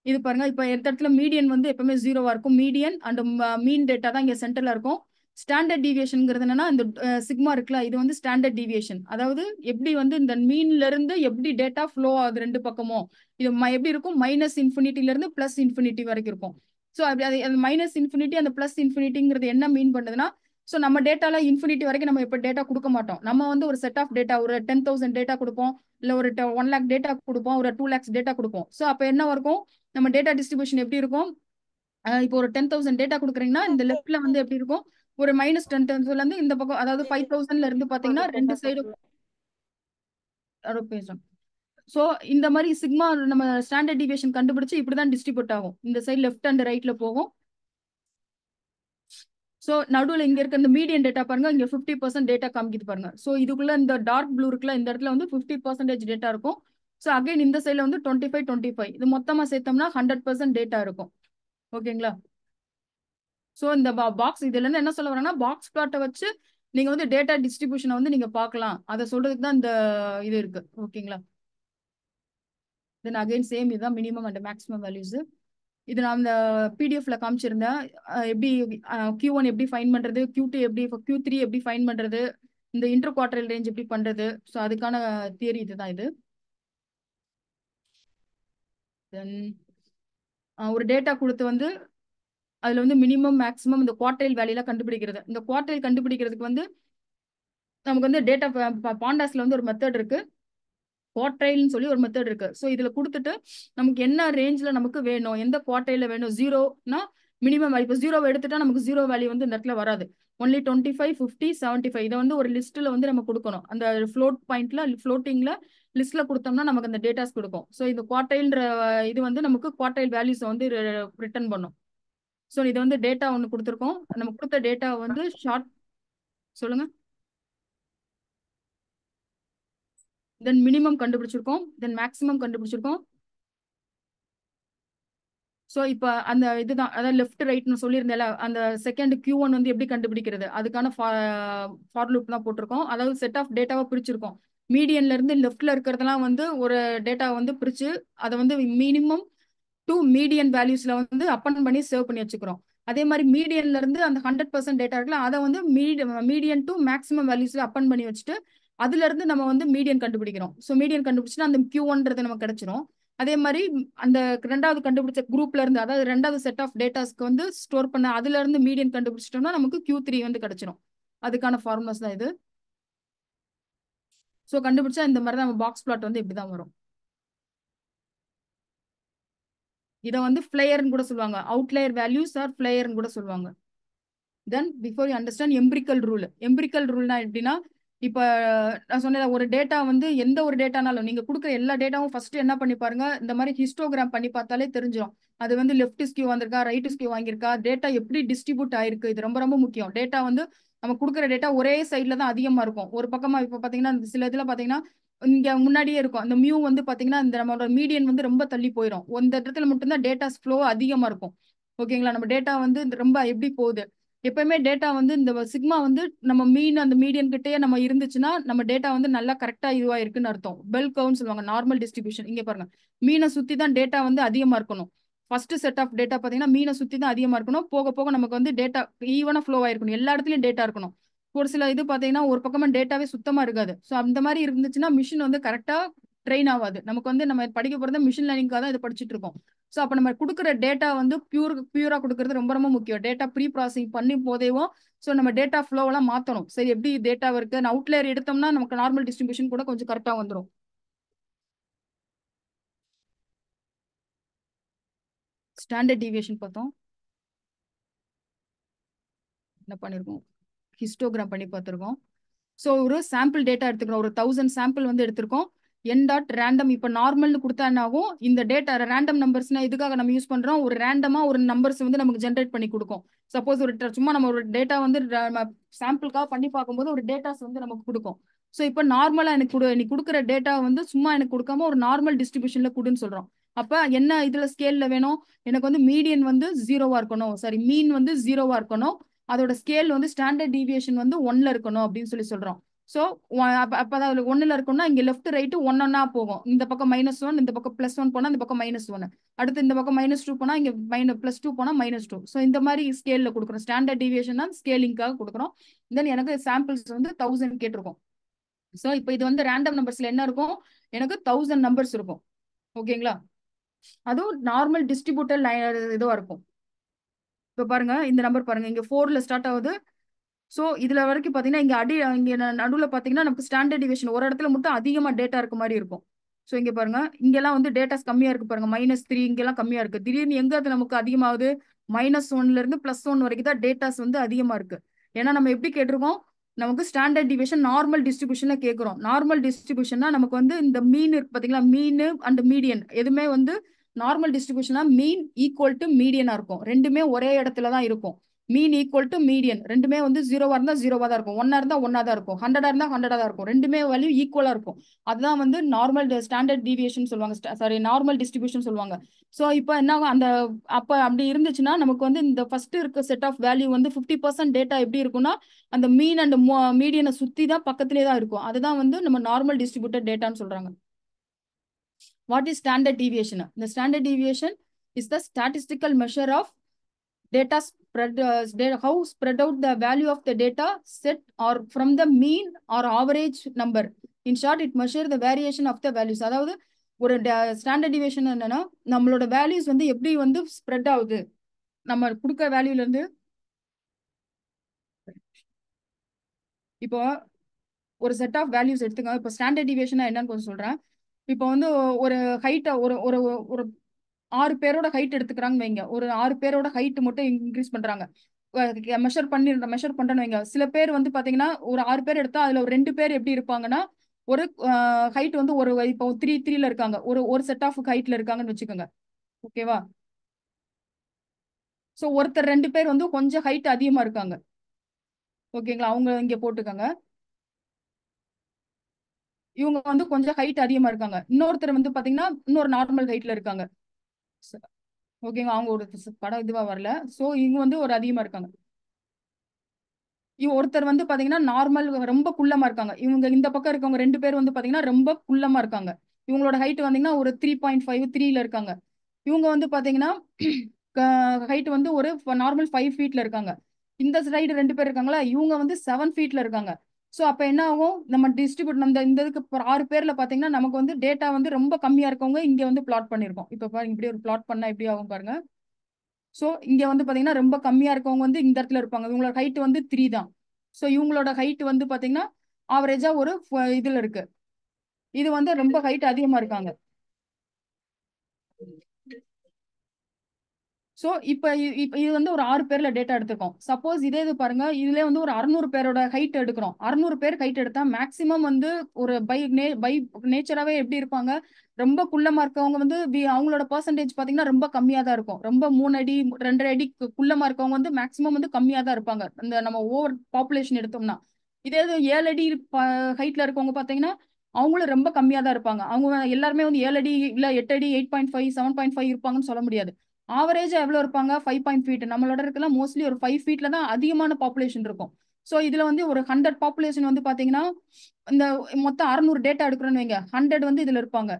இது பாருங்க, இப்போ இடத்துல மீடியன் வந்து எப்பவுமே 0வா இருக்கும். மீடியன் அண்ட் மீன் டேட்டா தான் இங்க சென்டர்ல இருக்கும். ஸ்டாண்டர்ட் டீவியேஷன்ங்கிறது என்னன்னா இந்த சிக்மா இருக்குல்ல, இது வந்து ஸ்டாண்டர்ட் டீவியேஷன். அதாவது எப்படி வந்து இந்த மீன்ல இருந்து எப்படி டேட்டா ஃப்ளோ ஆகுது ரெண்டு பக்கமும், இது எப்படி இருக்கும், -∞ இருந்து +∞ வரைக்கும் இருக்கும். ஸோ அது -∞ அந்த +∞ என்ன மீன் பண்ணுதுன்னா, ஸோ நம்ம டேட்டால இன்ஃபினிட்டி வரைக்கும் நம்ம இப்போ டேட்டா கொடுக்க மாட்டோம். நம்ம வந்து ஒரு செட் ஆஃப் டேட்டா ஒரு 10,000 டேட்டா கொடுப்போம், இல்ல ஒரு 1 lakh டேட்டா கொடுப்போம், ஒரு 2 lakhs டேட்டா கொடுப்போம். ஸோ அப்போ என்ன இருக்கும், நம்ம டேட்டா டிஸ்ட்ரிபியூஷன் எப்படி இருக்கும், இப்போ ஒரு 10,000 டேட்டா கொடுக்குறீங்கன்னா இந்த லெஃப்ட்ல வந்து எப்படி இருக்கும், ஒரு -10,000 இருந்து இந்த பக்கம், அதாவது 5,000ல இருந்து பாத்தீங்கன்னா ரெண்டு சைடு பேசுறோம். ஸோ இந்த மாதிரி சிக்மா நம்ம ஸ்டாண்டர்ட் டிவியேஷன் கண்டுபிடிச்சு இப்படிதான் டிஸ்ட்ரிபியூட் ஆகும். இந்த சைடு லெஃப்ட் அண்ட் ரைட்ல போகும். ஸோ நடுவில் இங்க இருக்க இந்த மீடியன் டேட்டா பாருங்க, இங்க 50% டேட்டா காமிக்குது பாருங்க. ஸோ இதுக்குள்ள இந்த டார்க் ப்ளூ இருக்குல்ல, இந்த இடத்துல வந்து 50% டேட்டா இருக்கும். ஸோ அகைன் இந்த சைட்ல வந்து 25 இது மொத்தமா சேர்த்தோம்னா 100% டேட்டா இருக்கும். ஓகேங்களா. ஸோ இந்த பாக்ஸ் இதுல இருந்து என்ன சொல்ல வரேன்னா, பாக்ஸ் பிளாட்டை வச்சு நீங்க வந்து டேட்டா டிஸ்ட்ரிபியூஷனை வந்து நீங்க பார்க்கலாம். அதை சொல்றதுக்கு தான் இந்த இது இருக்கு. ஓகேங்களா. தென் அகைன் சேம் இதுதான் மினிமம் அண்ட் மேக்ஸிமம் வேல்யூஸ். இது நான் இந்த பிடிஎஃப்ல காமிச்சிருந்தேன். எப்படி Q1 எப்படி ஃபைன் பண்றது, Q2 எப்படி, Q3 எப்படி ஃபைன் பண்றது, இந்த இன்டர் குவார்டரல் ரேஞ்ச் எப்படி பண்றது. ஸோ அதுக்கான தியரி இதுதான் இது. தென் ஒரு டேட்டா கொடுத்து வந்து அதுல வந்து மினிமம் மேக்ஸிமம் இந்த குவார்டைல் வேல்யூல கண்டுபிடிக்கிறது. இந்த குவார்டைல் கண்டுபிடிக்கிறதுக்கு வந்து நமக்கு வந்து டேட்டா பாண்டாஸ்ல வந்து ஒரு மெத்தட் இருக்கு, குவார்டைல்னு சொல்லி ஒரு மெத்தட் இருக்கு. ஸோ இதுல கொடுத்துட்டு நமக்கு என்ன ரேஞ்ச்ல நமக்கு வேணும், எந்த குவார்டைல வேணும், 0னா மினிமம் வேல்யூ. இப்போ 0 எடுத்துட்டா நமக்கு 0 வேல்யூ வந்து இந்த இடத்துல வராது. ஒன்லி 25, 50, 75 இதை வந்து ஒரு லிஸ்ட்ல வந்து நம்ம கொடுக்கணும். அந்த ஃப்ளோட் பாயிண்ட்ல ஃப்ளோட்டிங்ல லிஸ்ட்ல கொடுத்தோம்னா நமக்கு அந்த டேட்டாஸ் கொடுக்கும். ஸோ இந்த குவார்டைல்ன்ற இது வந்து நமக்கு குவார்டைல் வேல்யூஸ் வந்து ரிட்டர்ன் பண்ணும். ஸோ இது வந்து டேட்டா ஒன்று கொடுத்துருக்கோம். நம்ம கொடுத்த டேட்டா வந்து ஷார்ட் சொல்லுங்க. தென் மினிமம் கண்டுபிடிச்சிருக்கோம், தென் மேக்ஸிமம் கண்டுபிடிச்சிருக்கோம். ஸோ இப்போ அந்த இதுதான் அதாவது லெஃப்ட் ரைட்னு சொல்லியிருந்தேன்ல, அந்த செகண்ட் Q1 வந்து எப்படி கண்டுபிடிக்கிறது அதுக்கான ஃபார் லூப் தான் போட்டிருக்கோம். அதாவது செட் ஆஃப் டேட்டாவை பிரிச்சிருக்கோம். மீடியன்ல இருந்து லெஃப்ட்ல இருக்கிறதெல்லாம் வந்து ஒரு டேட்டா வந்து பிரிச்சு அதை வந்து மினிமம் 2 மீடியன் வேல்யூஸ்ல வந்து அப்பன் பண்ணி சேவ் பண்ணி வச்சுக்கிறோம். அதே மாதிரி மீடியன்ல இருந்து அந்த 100% டேட்டா இருக்குல்ல அதை வந்து மீடியன் டு மேக்ஸிமம் வேல்யூஸ்ல அப்பன் பண்ணி வச்சுட்டு அதுல இருந்து நம்ம வந்து மீடியன் கண்டுபிடிக்கிறோம். ஸோ மீடியன் கண்டுபிடிச்சுன்னா அந்த Q1ன்றது நமக்கு கிடைச்சிரும். அதே மாதிரி அந்த ரெண்டாவது கண்டுபிடிச்ச குரூப்ல இருந்து அதாவது ரெண்டாவது செட் ஆஃப் டேட்டாஸ்க்கு வந்து ஸ்டோர் பண்ண அதுல இருந்து மீடியன் கண்டுபிடிச்சிட்டோம்னா நமக்கு Q3 வந்து கிடைச்சிரும். அதுக்கான ஃபார்முலாஸ் தான் இது. ஸோ கண்டுபிடிச்சா இந்த மாதிரி தான் நம்ம பாக்ஸ் பிளாட் வந்து இப்படிதான் வரும். இதை வந்து ஃபிளேயர்னு கூட சொல்லுவாங்க. அவுட்லேயர் வேல்யூஸ் ஆர் ஃபிளேயர்னு கூட சொல்லுவாங்க. Then before you understand empirical rule. Empirical ரூல்னா எப்படின்னா, இப்போ நான் சொன்னேன் ஒரு டேட்டா வந்து எந்த ஒரு டேட்டானாலும் நீங்க கொடுக்குற எல்லா டேட்டாவும் ஃபர்ஸ்ட் என்ன பண்ணி பாருங்க, இந்த மாதிரி ஹிஸ்டோகிராம் பண்ணி பார்த்தாலே தெரிஞ்சிடும். அது வந்து லெஃப்ட் ஸ்கியூ வந்திருக்கா, ரைட் ஸ்கியூ வாங்கியிருக்கா, டேட்டா எப்படி டிஸ்ட்ரிபியூட் ஆயிருக்கு, இது ரொம்ப ரொம்ப முக்கியம். டேட்டா வந்து நம்ம கொடுக்குற டேட்டா ஒரே சைட்ல தான் அதிகமா இருக்கும். ஒரு பக்கமா இப்போ பாத்தீங்கன்னா சில இதுல பாத்தீங்கன்னா இங்க முன்னாடியே இருக்கும். அந்த மியூ வந்து பாத்தீங்கன்னா இந்த நம்மளோட மீடியன் வந்து ரொம்ப தள்ளி போயிடும். இந்த இடத்துல மட்டும்தான் டேட்டாஸ் ஃப்ளோ அதிகமா இருக்கும். ஓகேங்களா, நம்ம டேட்டா வந்து ரொம்ப எப்படி போகுது. எப்பவுமே டேட்டா வந்து இந்த சிக்மா வந்து நம்ம மீன் அந்த மீடியன் கிட்டே நம்ம இருந்துச்சுன்னா நம்ம டேட்டா வந்து நல்லா கரெக்டா இதுவா இருக்குன்னு அர்த்தம். பெல் கர்வ்னு சொல்லுவாங்க, நார்மல் டிஸ்ட்ரிபியூஷன். இங்க பாருங்க, மீனை சுத்தி தான் டேட்டா வந்து அதிகமா இருக்கணும். ஃபர்ஸ்ட் செட் ஆஃப் டேட்டா பாத்தீங்கன்னா மீனை சுத்தி தான் அதிகமா இருக்கணும். போக போக நமக்கு வந்து டேட்டா ஈவனா ஃப்ளோ ஆயிருக்கணும். எல்லா இடத்துலயும் டேட்டா இருக்கணும். ஒரு சில இது பாத்தீங்கன்னா ஒரு பக்கமா டேட்டாவே சுத்தமா இருக்காது. ஸோ அந்த மாதிரி இருந்துச்சுன்னா மிஷின் வந்து கரெக்டா ட்ரெயின் ஆகாது. நமக்கு வந்து நம்ம படிக்க போறது மிஷின் லேர்னிங்காக தான் இதை படிச்சுட்டு இருக்கோம். ஸோ அப்போ நம்ம கொடுக்குற டேட்டா வந்து பியூரா கொடுக்கறது ரொம்ப ரொம்ப முக்கியம். டேட்டா ப்ரீ ப்ராசஸிங் பண்ணி போதேவும் ஸோ நம்ம டேட்டா ஃப்ளோவெல்லாம் மாற்றணும். சரி, எப்படி டேட்டா இருக்கு அவுட்லேயர் எடுத்தோம்னா நமக்கு நார்மல் டிஸ்ட்ரிபியூஷன் கூட கொஞ்சம் கரெக்டாக வந்துடும். ஸ்டாண்டர்ட் டீவியேஷன் பார்த்தோம், என்ன பண்ணிருக்கோம், ஹிஸ்டோகிராம் பண்ணி பார்த்துருக்கோம். ஸோ ஒரு சாம்பிள் டேட்டா எடுத்துக்கிறோம். ஒரு 1000 சாம்பிள் வந்து எடுத்திருக்கோம். n.random இப்போ நார்மல்னு கொடுத்தா என்ன ஆகும், இந்த டேட்டா ரேண்டம் நம்பர்ஸ்னா இதுக்காக நம்ம யூஸ் பண்றோம். ஒரு ரேண்டமா ஒரு நம்பர்ஸ் வந்து நமக்கு ஜென்ரேட் பண்ணி கொடுக்கும். சப்போஸ் ஒரு சும்மா நம்ம ஒரு டேட்டா வந்து சாம்பிளுக்காக பண்ணி பார்க்கும்போது ஒரு டேட்டாஸ் வந்து நமக்கு கொடுக்கும். ஸோ இப்போ நார்மலா எனக்கு நீ கொடுக்குற டேட்டா வந்து சும்மா எனக்கு கொடுக்காம ஒரு நார்மல் டிஸ்ட்ரிபியூஷன்ல கொடுன்னு சொல்றோம். அப்ப என்ன இதுல ஸ்கேல்ல வேணும், எனக்கு வந்து மீடியன் வந்து 0வா இருக்கணும், சாரி மீன் வந்து 0வா இருக்கணும், அதோட ஸ்கேல் வந்து ஸ்டாண்டர்ட் டீவியேஷன் வந்து 1ல இருக்கணும் அப்படின்னு சொல்றோம். ஸோ அப்பதான் 1ல இருக்கும்னா இங்க லெஃப்ட் ரைட் ஒன்னா போகும். இந்த பக்கம் -1, இந்த பக்கம் +1 போனா இந்த பக்கம் -1, அடுத்து இந்த பக்கம் -2 போனா இங்க +2 போனா -2. ஸோ இந்த மாதிரி ஸ்கேல்ல கொடுக்குறோம். ஸ்டாண்டர்ட் டீவியேஷன் தான் ஸ்கேலிங்காக கொடுக்குறோம். தென் எனக்கு சாம்பிள்ஸ் வந்து 1000 கேட்டிருக்கோம். ஸோ இப்போ இது வந்து ரேண்டம் நம்பர்ஸ்ல என்ன இருக்கும், எனக்கு 1000 நம்பர்ஸ் இருக்கும். ஓகேங்களா, அதுவும் நார்மல் டிஸ்ட்ரிபியூட்டர் இதுவா இருக்கும். இப்போ பாருங்க இந்த நம்பர் பாருங்க, இங்க 4ல ஸ்டார்ட் ஆகுது. ஸோ இதுல வரைக்கும் பாத்தீங்கன்னா இங்க நடுவில் பாத்தீங்கன்னா நமக்கு ஸ்டாண்டர்ட் டிவியேஷன் ஒரு இடத்துல மட்டும் அதிகமா டேட்டா இருக்க மாதிரி இருக்கும். ஸோ இங்க பாருங்க, இங்கெல்லாம் வந்து டேட்டாஸ் கம்மியா இருக்கு பாருங்க, -3 இங்கெல்லாம் கம்மியா இருக்கு. திடீர்னு எங்க அது நமக்கு அதிகமாகுது, -1ல இருந்து +1 வரைக்கும் தான் டேட்டாஸ் வந்து அதிகமா இருக்கு. ஏன்னா நம்ம எப்படி கேட்டிருக்கோம், நமக்கு ஸ்டாண்டர்ட் டிவியேஷன் நார்மல் டிஸ்ட்ரிபியூஷன்ல கேட்கிறோம். நார்மல் டிஸ்ட்ரிபியூஷன்னா நமக்கு வந்து இந்த மீன் இருக்கு பாத்தீங்களா, மீன் அண்ட் மீடியன் எதுவுமே வந்து நார்மல் டிஸ்ட்ரிபியூஷனா மீன் ஈக்குவல் டு மீடியனா இருக்கும். ரெண்டுமே ஒரே இடத்துல தான் இருக்கும். மீன் ஈக்குவல் டு மீடியன் ரெண்டுமே வந்து 0வா இருந்தா 0வா தான் இருக்கும், 1ஆ இருந்தா 1ஆ தான் இருக்கும், 100ஆ இருந்தா 100ஆ தான் இருக்கும். ரெண்டுமே வேல்யூ ஈக்குவலா இருக்கும். அதுதான் வந்து நார்மல் ஸ்டாண்டர்ட் டீவியேஷன் சொல்லுவாங்க, சாரி நார்மல் டிஸ்ட்ரிபியூஷன் சொல்லுவாங்க. ஸோ இப்போ என்ன ஆகும், அப்ப அப்படி இருந்துச்சுன்னா நமக்கு வந்து இந்த ஃபர்ஸ்ட் இருக்க செட் ஆஃப் வேல்யூ வந்து 50% டேட்டா எப்படி இருக்கும்னா அந்த மீன் அண்ட் மீடியனை சுத்தி தான் பக்கத்திலே தான் இருக்கும். அதுதான் வந்து நம்ம நார்மல் டிஸ்ட்ரிபியூட்டட் டேட்டான்னு சொல்றாங்க. What is standard deviation? இந்த standard deviation is the statistical measure of data spread, how spread out the value of the data set or from the mean or average number. In short, it measure the variation of the values. அதாவது ஒரு standard deviation என்னன்னா நம்மளோட values வந்து எப்படி வந்து spread ஆகுது, நம்ம கொடுக்க வேல்யூல இருந்து. இப்போ ஒரு செட் ஆஃப் வேல்யூஸ் எடுத்துக்கோங்க. இப்போ ஸ்டாண்டர்ட் டிவியேஷன் என்னன்னு கொஞ்சம் சொல்றேன். இப்போ வந்து ஒரு ஹைட்டை ஒரு 6 பேரோட ஹைட் எடுத்துக்கிறாங்கன்னு வைங்க, ஒரு 6 பேரோட ஹைட் மட்டும் இன்க்ரீஸ் பண்றாங்க, மெஷர் பண்றேன்னு வைங்க. சில பேர் வந்து பாத்தீங்கன்னா ஒரு 6 பேர் எடுத்தா அதுல ஒரு 2 பேர் எப்படி இருப்பாங்கன்னா ஒரு ஹைட் வந்து ஒரு இப்போ 3-3ல இருக்காங்க, ஒரு செட் ஆஃப் ஹைட்ல இருக்காங்கன்னு வச்சுக்கோங்க. ஓகேவா, ஸோ ஒருத்தர் 2 பேர் வந்து கொஞ்சம் ஹைட் அதிகமா இருக்காங்க. ஓகேங்களா, அவங்க இங்க போட்டுக்கோங்க. இவங்க வந்து கொஞ்சம் ஹைட் அதிகமா இருக்காங்க. இன்னொருத்தர் வந்து பாத்தீங்கன்னா இன்னொரு நார்மல் ஹைட்ல இருக்காங்க. ஓகேங்க. அவங்க ஒரு படம் இதுவா வரல. சோ இவங்க வந்து ஒரு அதிகமா இருக்காங்க. ஒருத்தர் வந்து பாத்தீங்கன்னா நார்மல் ரொம்ப குள்ளமா இருக்காங்க. இவங்க இந்த பக்கம் இருக்கவங்க 2 பேர் வந்து பாத்தீங்கன்னா ரொம்ப குள்ளமா இருக்காங்க. இவங்களோட ஹைட் வந்தீங்கன்னா ஒரு 3.5 3ல இருக்காங்க. இவங்க வந்து பாத்தீங்கன்னா ஹைட் வந்து ஒரு நார்மல் 5 ஃபீட்ல இருக்காங்க. இந்த சைடு 2 பேர் இருக்காங்களா, இவங்க வந்து 7 ஃபீட்ல இருக்காங்க. சோ அப்ப என்ன ஆகும், நம்ம டிஸ்ட்ரிபியூட் இந்த இதுக்கு 6 பேர்ல பாத்தீங்கன்னா நமக்கு வந்து டேட்டா வந்து ரொம்ப கம்மியா இருக்கவங்க இங்க வந்து பிளாட் பண்ணிருக்கோம். இப்ப பாருங்க இப்படி ஒரு பிளாட் பண்ணா எப்படி ஆகும் பாருங்க. சோ இங்க வந்து பாத்தீங்கன்னா ரொம்ப கம்மியா இருக்கவங்க வந்து இந்த இடத்துல இருப்பாங்க. இவங்களோட ஹைட் வந்து 3 தான். சோ இவங்களோட ஹைட் வந்து பாத்தீங்கன்னா ஆவரேஜா ஒரு இதுல இருக்கு. இது வந்து ரொம்ப ஹைட் அதிகமா இருக்காங்க. சோ இப்ப இது வந்து ஒரு 6 பேர்ல டேட்டா எடுத்திருக்கோம். சப்போஸ் இதே இது பாருங்க, இதுல வந்து ஒரு 600 பேரோட ஹைட் எடுக்கிறோம். 600 பேர் ஹைட் எடுத்தா மேக்சிமம் வந்து ஒரு பை நேச்சராவே எப்படி இருப்பாங்க, ரொம்ப குள்ளமா இருக்கவங்க வந்து அவங்களோட பெர்சன்டேஜ் பாத்தீங்கன்னா ரொம்ப கம்மியா தான் இருக்கும். ரொம்ப 3 அடி 2.5 அடி குள்ளமா இருக்கவங்க வந்து மேக்சிமம் வந்து கம்மியா தான் இருப்பாங்க. இந்த நம்ம ஓவர் பாப்புலேஷன் எடுத்தோம்னா. இதே இது 7 அடி ஹைட்ல இருக்கவங்க பாத்தீங்கன்னா அவங்களும் ரொம்ப கம்மியா தான் இருப்பாங்க. அவங்க எல்லாருமே வந்து 7 அடி இல்ல 8 அடி 8.5 7.5 இருப்பாங்கன்னு சொல்ல முடியாது. ஆவரேஜா எவ்வளவு இருப்பாங்க 5 ஃபீட். நம்மளோட இருக்கலாம் மோஸ்ட்லி ஒரு 5 ஃபீட்ல தான் அதிகமான பாப்புலேஷன் இருக்கும். சோ இதுல வந்து ஒரு 100 பாப்புலேஷன் வந்து பாத்தீங்கன்னா இந்த மொத்தம் 600 டேட்டா எடுக்கிறோம்னு வைங்க, 100 வந்து இதுல இருப்பாங்க.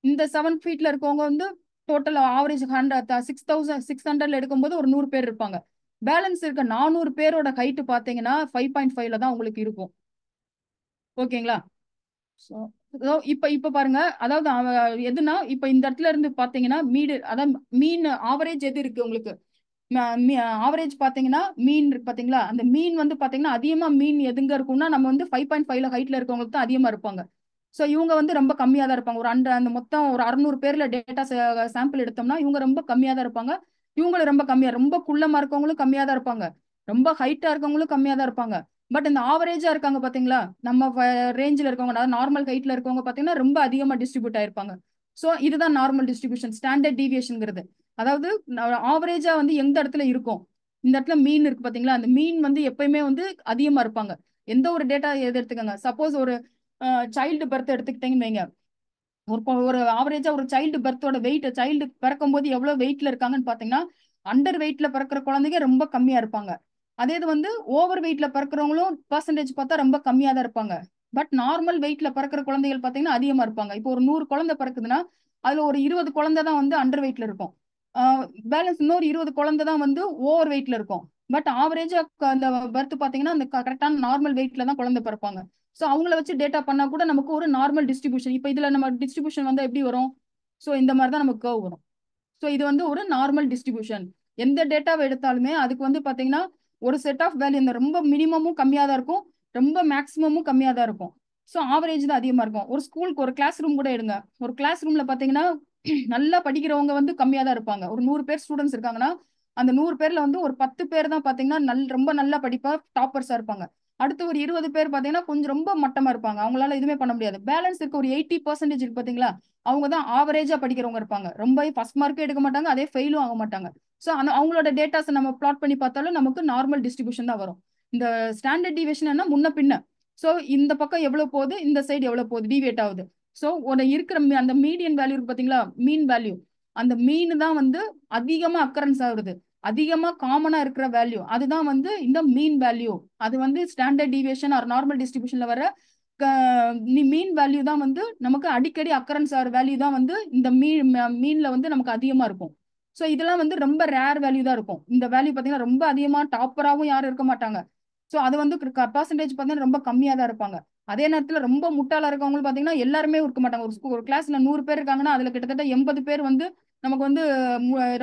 இந்த 7 ஃபீட்ல இருக்கவங்க வந்து டோட்டல் ஆவரேஜ் 6,600ல எடுக்கும்போது ஒரு 100 பேர் இருப்பாங்க. பேலன்ஸ் இருக்க 400 பேரோட ஹைட் பாத்தீங்கன்னா 5.5ல தான் உங்களுக்கு இருக்கும். ஓகேங்களா? So, இப்ப இப்ப பாருங்க, அதாவது எதுனா இப்ப இந்த இடத்துல இருந்து பாத்தீங்கன்னா அதாவது மீன் ஆவரேஜ் எது இருக்கு உங்களுக்கு, ஆவரேஜ் பாத்தீங்கன்னா மீன் இருக்கு பாத்தீங்களா, அந்த மீன் வந்து பாத்தீங்கன்னா அதிகமா மீன் எதுங்க இருக்கும்னா நம்ம வந்து 5.5ல ஹைட்ல இருக்கவங்களுக்கு தான் அதிகமா இருப்பாங்க. சோ இவங்க வந்து ரொம்ப கம்மியா தான் இருப்பாங்க. ஒரு அந்த மொத்தம் ஒரு 600 பேர்ல டேட்டா சாம்பிள் எடுத்தோம்னா இவங்க ரொம்ப கம்மியா தான் இருப்பாங்க. இவங்களும் ரொம்ப கம்மியா, ரொம்ப குள்ளமா இருக்கவங்களும் கம்மியா தான் இருப்பாங்க. ரொம்ப ஹைட்டா இருக்கவங்களும் கம்மியா தான் இருப்பாங்க. பட் இந்த ஆவரேஜா இருக்காங்க பாத்தீங்களா, நம்ம ரேஞ்சில் இருக்கவங்க, அதாவது நார்மல் ஹைட்ல இருக்கவங்க பாத்தீங்கன்னா ரொம்ப அதிகமா டிஸ்ட்ரிபியூட் ஆயிருப்பாங்க. சோ இதுதான் நார்மல் டிஸ்ட்ரிபியூஷன், ஸ்டாண்டர்ட் டீவியேஷன்ங்கிறது. அதாவது ஆவரேஜா வந்து எந்த இடத்துல இருக்கும், இந்த இடத்துல மீன் இருக்கு பாத்தீங்களா, அந்த மீன் வந்து எப்பயுமே வந்து அதிகமா இருப்பாங்க. எந்த ஒரு டேட்டா எது எடுத்துக்கோங்க, சப்போஸ் ஒரு சைல்டு பர்த் எடுத்துக்கிட்டீங்கன்னு வைங்க, ஒரு ஆவரேஜா ஒரு சைல்டு பர்த்தோட வெயிட், சைல்டு பிறக்கும் போது எவ்வளவு வெயிட்ல இருக்காங்கன்னு பாத்தீங்கன்னா அண்டர் வெயிட்ல பிறக்கிற குழந்தைங்க ரொம்ப கம்மியா இருப்பாங்க. அதே இது வந்து ஓவர் வெயிட்ல பிறக்கிறவங்களும் பெர்சன்டேஜ் பார்த்தா ரொம்ப கம்மியா தான் இருப்பாங்க. பட் நார்மல் வெயிட்ல பிறக்கிற குழந்தைகள் பாத்தீங்கன்னா அதிகமா இருப்பாங்க. இப்போ ஒரு 100 குழந்தை பிறக்குதுன்னா அதுல ஒரு 20 குழந்தை தான் வந்து அண்டர் வெயிட்ல இருக்கும். பேலன்ஸ் இன்னொரு 20 குழந்தை தான் வந்து ஓவர் வெயிட்ல இருக்கும். பட் ஆவரேஜா அந்த பர்த் பாத்தீங்கன்னா அந்த கரெக்டான நார்மல் வெயிட்ல தான் குழந்தை பிறப்பாங்க. சோ அவங்கள வச்சு டேட்டா பண்ணா கூட நமக்கு ஒரு நார்மல் டிஸ்ட்ரிபியூஷன், இப்போ இதுல நம்ம டிஸ்ட்ரிபியூஷன் வந்து எப்படி வரும், சோ இந்த மாதிரி தான் நமக்கு கர்வ் வரும். சோ இது வந்து ஒரு நார்மல் டிஸ்ட்ரிபியூஷன். எந்த டேட்டாவை எடுத்தாலுமே அதுக்கு வந்து பாத்தீங்கன்னா ஒரு செட் ஆஃப் வேல்யூ, இந்த ரொம்ப மினிமமும் கம்மியா தான் இருக்கும், ரொம்ப மேக்ஸிமமும் கம்மியா தான் இருக்கும். ஸோ ஆவரேஜ் தான் அதிகமா இருக்கும். ஒரு ஸ்கூலுக்கு ஒரு கிளாஸ் ரூம் கூட எடுங்க, ஒரு கிளாஸ் ரூம்ல பாத்தீங்கன்னா நல்லா படிக்கிறவங்க வந்து கம்மியா தான் இருப்பாங்க. ஒரு 100 பேர் ஸ்டூடெண்ட்ஸ் இருக்காங்கன்னா அந்த 100 பேர்ல வந்து ஒரு 10 பேர் தான் பாத்தீங்கன்னா ரொம்ப நல்லா படிப்பா டாப்பர்ஸா இருப்பாங்க. அடுத்து ஒரு 20 பேர் பாத்தீங்கன்னா கொஞ்சம் ரொம்ப மட்டமா இருப்பாங்க, அவங்களால எதுவுமே பண்ண முடியாது. பேலன்ஸ் இருக்க ஒரு 80% இருக்கு பாத்தீங்களா, அவங்க தான் ஆவரேஜா படிக்கிறவங்க இருப்பாங்க. ரொம்ப ஃபர்ஸ்ட் மார்க்கே எடுக்க மாட்டாங்க, அதே ஃபெயிலும் ஆக மாட்டாங்க. ஸோ அவங்களோட டேட்டாஸ் நம்ம பிளாட் பண்ணி பார்த்தாலும் நமக்கு நார்மல் டிஸ்ட்ரிபியூஷன் தான் வரும். இந்த ஸ்டாண்டர்ட் டிவியேஷன் என்ன முன்ன பின்ன. ஸோ இந்த பக்கம் எவ்வளவு போகுது, இந்த சைடு எவ்வளவு போகுது, டிவியேட் ஆகுது. ஸோ ஒரு இருக்கிற அந்த மீடியன் வேல்யூ இருக்கு பாத்தீங்களா, மீன் வேல்யூ, அந்த மீன் தான் வந்து அதிகமா அக்கரன்ஸ் ஆகுது, அதிகமா காமனா இருக்கிற வேல்யூ, அதுதான் வந்து இந்த மீன் வேல்யூ. அது வந்து ஸ்டாண்டர்ட் டிவியேஷன் ஆர் நார்மல் டிஸ்ட்ரிபியூஷன்ல வர மீன் வேல்யூ தான் வந்து நமக்கு அடிக்கடி அக்கரன்ஸ் ஆகிற வேல்யூ தான் வந்து இந்த மீன்ல வந்து நமக்கு அதிகமா இருக்கும். ஸோ இதெல்லாம் வந்து ரொம்ப ரேர் வேல்யூ தான் இருக்கும். இந்த வேல்யூ பார்த்தீங்கன்னா ரொம்ப அதிகமா டாப்பராகவும் யாரும் இருக்க மாட்டாங்க. ஸோ அது வந்து பர்சன்டேஜ் பார்த்தீங்கன்னா ரொம்ப கம்மியா தான் இருப்பாங்க. அதே நேரத்தில் ரொம்ப முட்டாளா இருக்கவங்க பார்த்தீங்கன்னா எல்லாருமே இருக்க மாட்டாங்க. ஒரு கிளாஸ்ல 100 பேர் இருக்காங்கன்னா அதுல கிட்டத்தட்ட 80 பேர் வந்து நமக்கு வந்து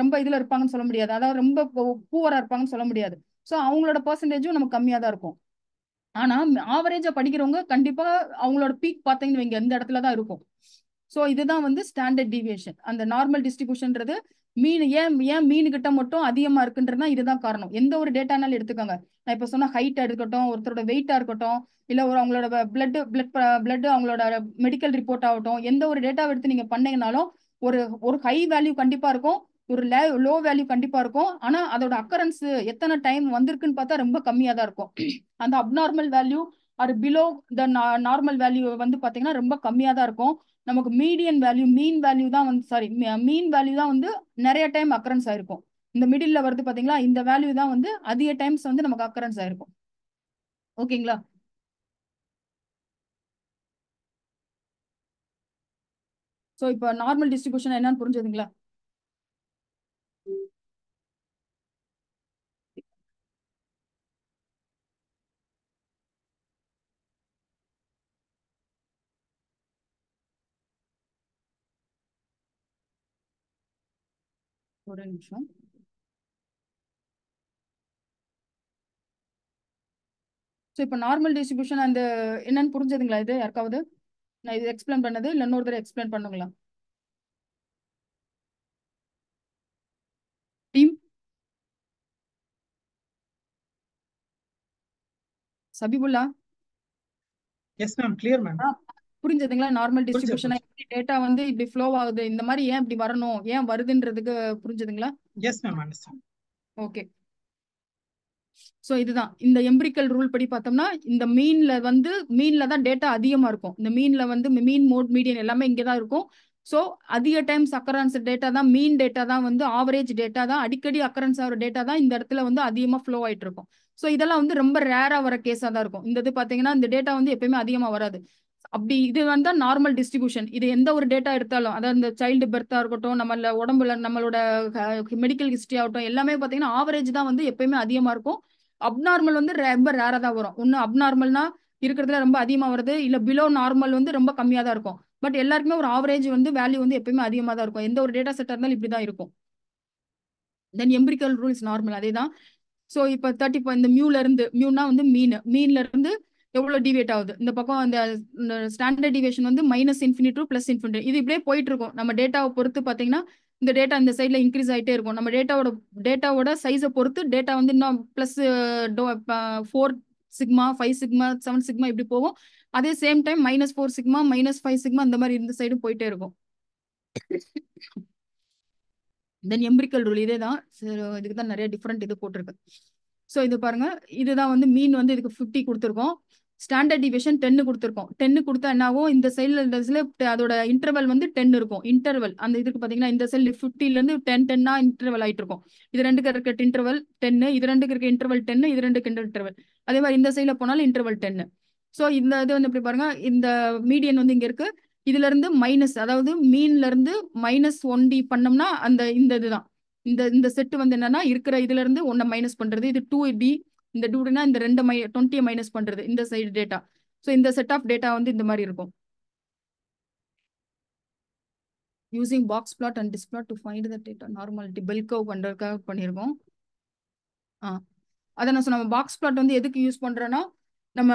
ரொம்ப இதுல இருப்பாங்கன்னு சொல்ல முடியாது, அதாவது ரொம்ப பூவரா இருப்பாங்கன்னு சொல்ல முடியாது. ஸோ அவங்களோட பர்சன்டேஜும் நமக்கு கம்மியா தான் இருக்கும். ஆனா ஆவரேஜா படிக்கிறவங்க கண்டிப்பா அவங்களோட பீக் பாத்தீங்கன்னு வைங்க இந்த இடத்துல தான் இருக்கும். சோ இதுதான் வந்து ஸ்டாண்டர்ட் டிவியேஷன். அந்த நார்மல் டிஸ்ட்ரிபியூஷன்ன்றது மீன் ஏன் மீன் கிட்ட மட்டும் அதிகமா இருக்குன்றதுனா இதுதான் காரணம். எந்த ஒரு டேட்டானாலும் எடுத்துக்கோங்க, நான் இப்ப சொன்ன ஹைட்டா இருக்கட்டும், ஒருத்தரோட வெயிட்டா இருக்கட்டும், இல்ல ஒரு அவங்களோட பிளட் அவங்களோட மெடிக்கல் ரிப்போர்ட் ஆகட்டும், எந்த ஒரு டேட்டாவை எடுத்து நீங்க பண்ணீங்கனாலும் ஒரு ஒரு ஹை வேல்யூ கண்டிப்பா இருக்கும், ஒரு லோ வேல்யூ கண்டிப்பா இருக்கும். ஆனா அதோட அக்கரன்ஸ் எத்தனை டைம் வந்திருக்குன்னு பார்த்தா ரொம்ப கம்மியா தான் இருக்கும். அந்த abnormal value or below the normal value வந்து பாத்தீங்கன்னா ரொம்ப கம்மியா தான் இருக்கும். நமக்கு மீன் வேல்யூ தான் வந்து மீன் வேல்யூ தான் வந்து நிறைய டைம் அக்கரன்ஸ் ஆயிருக்கும். இந்த மிடில்ல வருது பாத்தீங்களா, இந்த வேல்யூ தான் வந்து அதிக டைம்ஸ் வந்து நமக்கு அக்கரன்ஸ் ஆயிருக்கும். ஓகேங்களா? சோ இப்போ நார்மல் டிஸ்ட்ரிபியூஷன் என்னன்னு புரிஞ்சதுங்களா? ஒரு நிமிஷம். ஸோ இப்போ நார்மல் டிஸ்ட்ரிபியூஷன் அந்த என்னன்னு புரிஞ்சதுங்களா? இது யாருக்காவது நான் இது எக்ஸ்பிளைன் பண்ணது இல்லை இன்னொரு தடவை எக்ஸ்பிளைன் பண்ணுங்களா team? Sabibulla yes ma'am, clear ma'am. புரிஞ்சதுங்களா? நார்மல் புரிஞ்சது டிஸ்ட்ரிபியூஷன் எப்படி டேட்டா வந்து இப்படி ஃப்ளோ ஆகுது, இந்த மாதிரி ஏன் இப்படி வரணும், ஏன் வருதுன்றதுக்கு புரிஞ்சதுங்களா? Yes ma'am, understand. Okay. So இதுதான் இந்த எம்பிரிக்கல் ரூல் படி பார்த்தோம்னா இந்த மீன்ல தான் டேட்டா அதிகமா இருக்கும். இந்த மீன்ல வந்து மீன் மோட் மீடியன் எல்லாமே இங்கே தான் இருக்கும். ஸோ அதிக டைம்ஸ் அக்கரன்ஸ் டேட்டா தான், மீன் டேட்டா தான் வந்து ஆவரேஜ் டேட்டா தான், அடிக்கடி அக்கரன்ஸ் ஆகிற டேட்டா தான் இந்த இடத்துல வந்து அதிகமாக ஃப்ளோ ஆயிட்டு இருக்கும். ஸோ இதெல்லாம் வந்து ரொம்ப ரேரா வர கேஸாக தான் இருக்கும். இந்த இது பார்த்தீங்கன்னா இந்த டேட்டா வந்து எப்பயுமே அதிகமாக வராது. அப்படி இது வந்து நார்மல் டிஸ்ட்ரிபியூஷன். இது எந்த ஒரு டேட்டா எடுத்தாலும், அதாவது இந்த சைல்டு பெர்த்தா இருக்கட்டும், நம்மள உடம்புல நம்மளோட மெடிக்கல் ஹிஸ்டரி ஆகட்டும், எல்லாமே பார்த்தீங்கன்னா ஆவரேஜ் தான் வந்து எப்பயுமே அதிகமா இருக்கும். அப்நார்மல் வந்து ரொம்ப ரேரா தான் வரும். ஒன்னு அப்நார்மல்னா இருக்கிறதுல ரொம்ப அதிகமா வருது, இல்ல பிலோ நார்மல் வந்து ரொம்ப கம்மியா தான் இருக்கும். பட் எல்லாருக்குமே ஒரு ஆவரேஜ் வந்து வேல்யூ வந்து எப்பயுமே அதிகமா தான் இருக்கும். எந்த ஒரு டேட்டா செட்டா இருந்தாலும் இப்படிதான் இருக்கும். தென் எம்பிரிக்கல் ரூல்ஸ் நார்மல் அதே தான். ஸோ இப்போ 30 இந்த மியூனா வந்து மீன்ல இருந்து எவ்வளவு டிவியேட் ஆகுது, இந்த பக்கம் அந்த ஸ்டாண்டர்ட் டிவியேஷன் வந்து -∞ to +∞. இது இப்படியே போயிட்டு இருக்கும். நம்ம டேட்டாவை பொறுத்து பார்த்தீங்கன்னா இந்த டேட்டா இந்த சைட்ல இன்க்ரீஸ் ஆகிட்டே இருக்கும். நம்ம டேட்டாவோட சைஸை பொறுத்து டேட்டா வந்து இன்னும் +4 சிக்மா 5 சிக்மா 7 சிக்மா இப்படி போகும். அதே சேம் டைம் -4 சிக்மா -5 சிக்மா இந்த மாதிரி இந்த சைடும் போயிட்டே இருக்கும். தென் எம்பிரிக்கல் ரூல் இதே தான். இதுக்கு தான் நிறைய டிஃப்ரெண்ட் இது போட்டிருக்கு. ஸோ இது பாருங்க, இதுதான் வந்து மீன் வந்து இதுக்கு 50 கொடுத்துருக்கோம். ஸ்டாண்டர்ட் டிவியேஷன் 10 கொடுத்துருக்கோம். 10 கொடுத்தா என்ன ஆகும், இந்த சைடில் அதோட இன்டர்வல் வந்து 10 இருக்கும். இன்டர்வல் அந்த இதுக்கு பார்த்தீங்கன்னா இந்த சைடு 50லேருந்து 10 இன்டர்வல் ஆயிட்டு இருக்கும். இது ரெண்டுக்கு இருக்க இன்டர்வல் 10, இது ரெண்டுக்கு இருக்க இன்டர்வல் 10, இது ரெண்டுக்கு இன்டர்வல். அதே மாதிரி இந்த சைடில் போனாலும் இன்டர்வல் 10. ஸோ இந்த இது வந்து எப்படி பாருங்க, இந்த மீடியன் வந்து இங்க இருக்கு. இதுல இருந்து மைனஸ், அதாவது மீன்ல இருந்து -1D பண்ணோம்னா இந்த இதுதான் இந்த செட் வந்து என்னன்னா இருக்கிற இதுல இருந்து 1 மைனஸ் பண்றது, இது 2D, இந்த 2Dனா இந்த 20 மைனஸ் பண்றது இந்த சைடு டேட்டா. ஸோ இந்த செட் ஆஃப் டேட்டா வந்து இந்த மாதிரி இருக்கும். Using box plot and displot to find the data normality bell curve பண்றதுக்காக பண்ணியிருக்கோம். அதை நான் சொன்ன பாக்ஸ் பிளாட் வந்து எதுக்கு யூஸ் பண்றேன்னா, நம்ம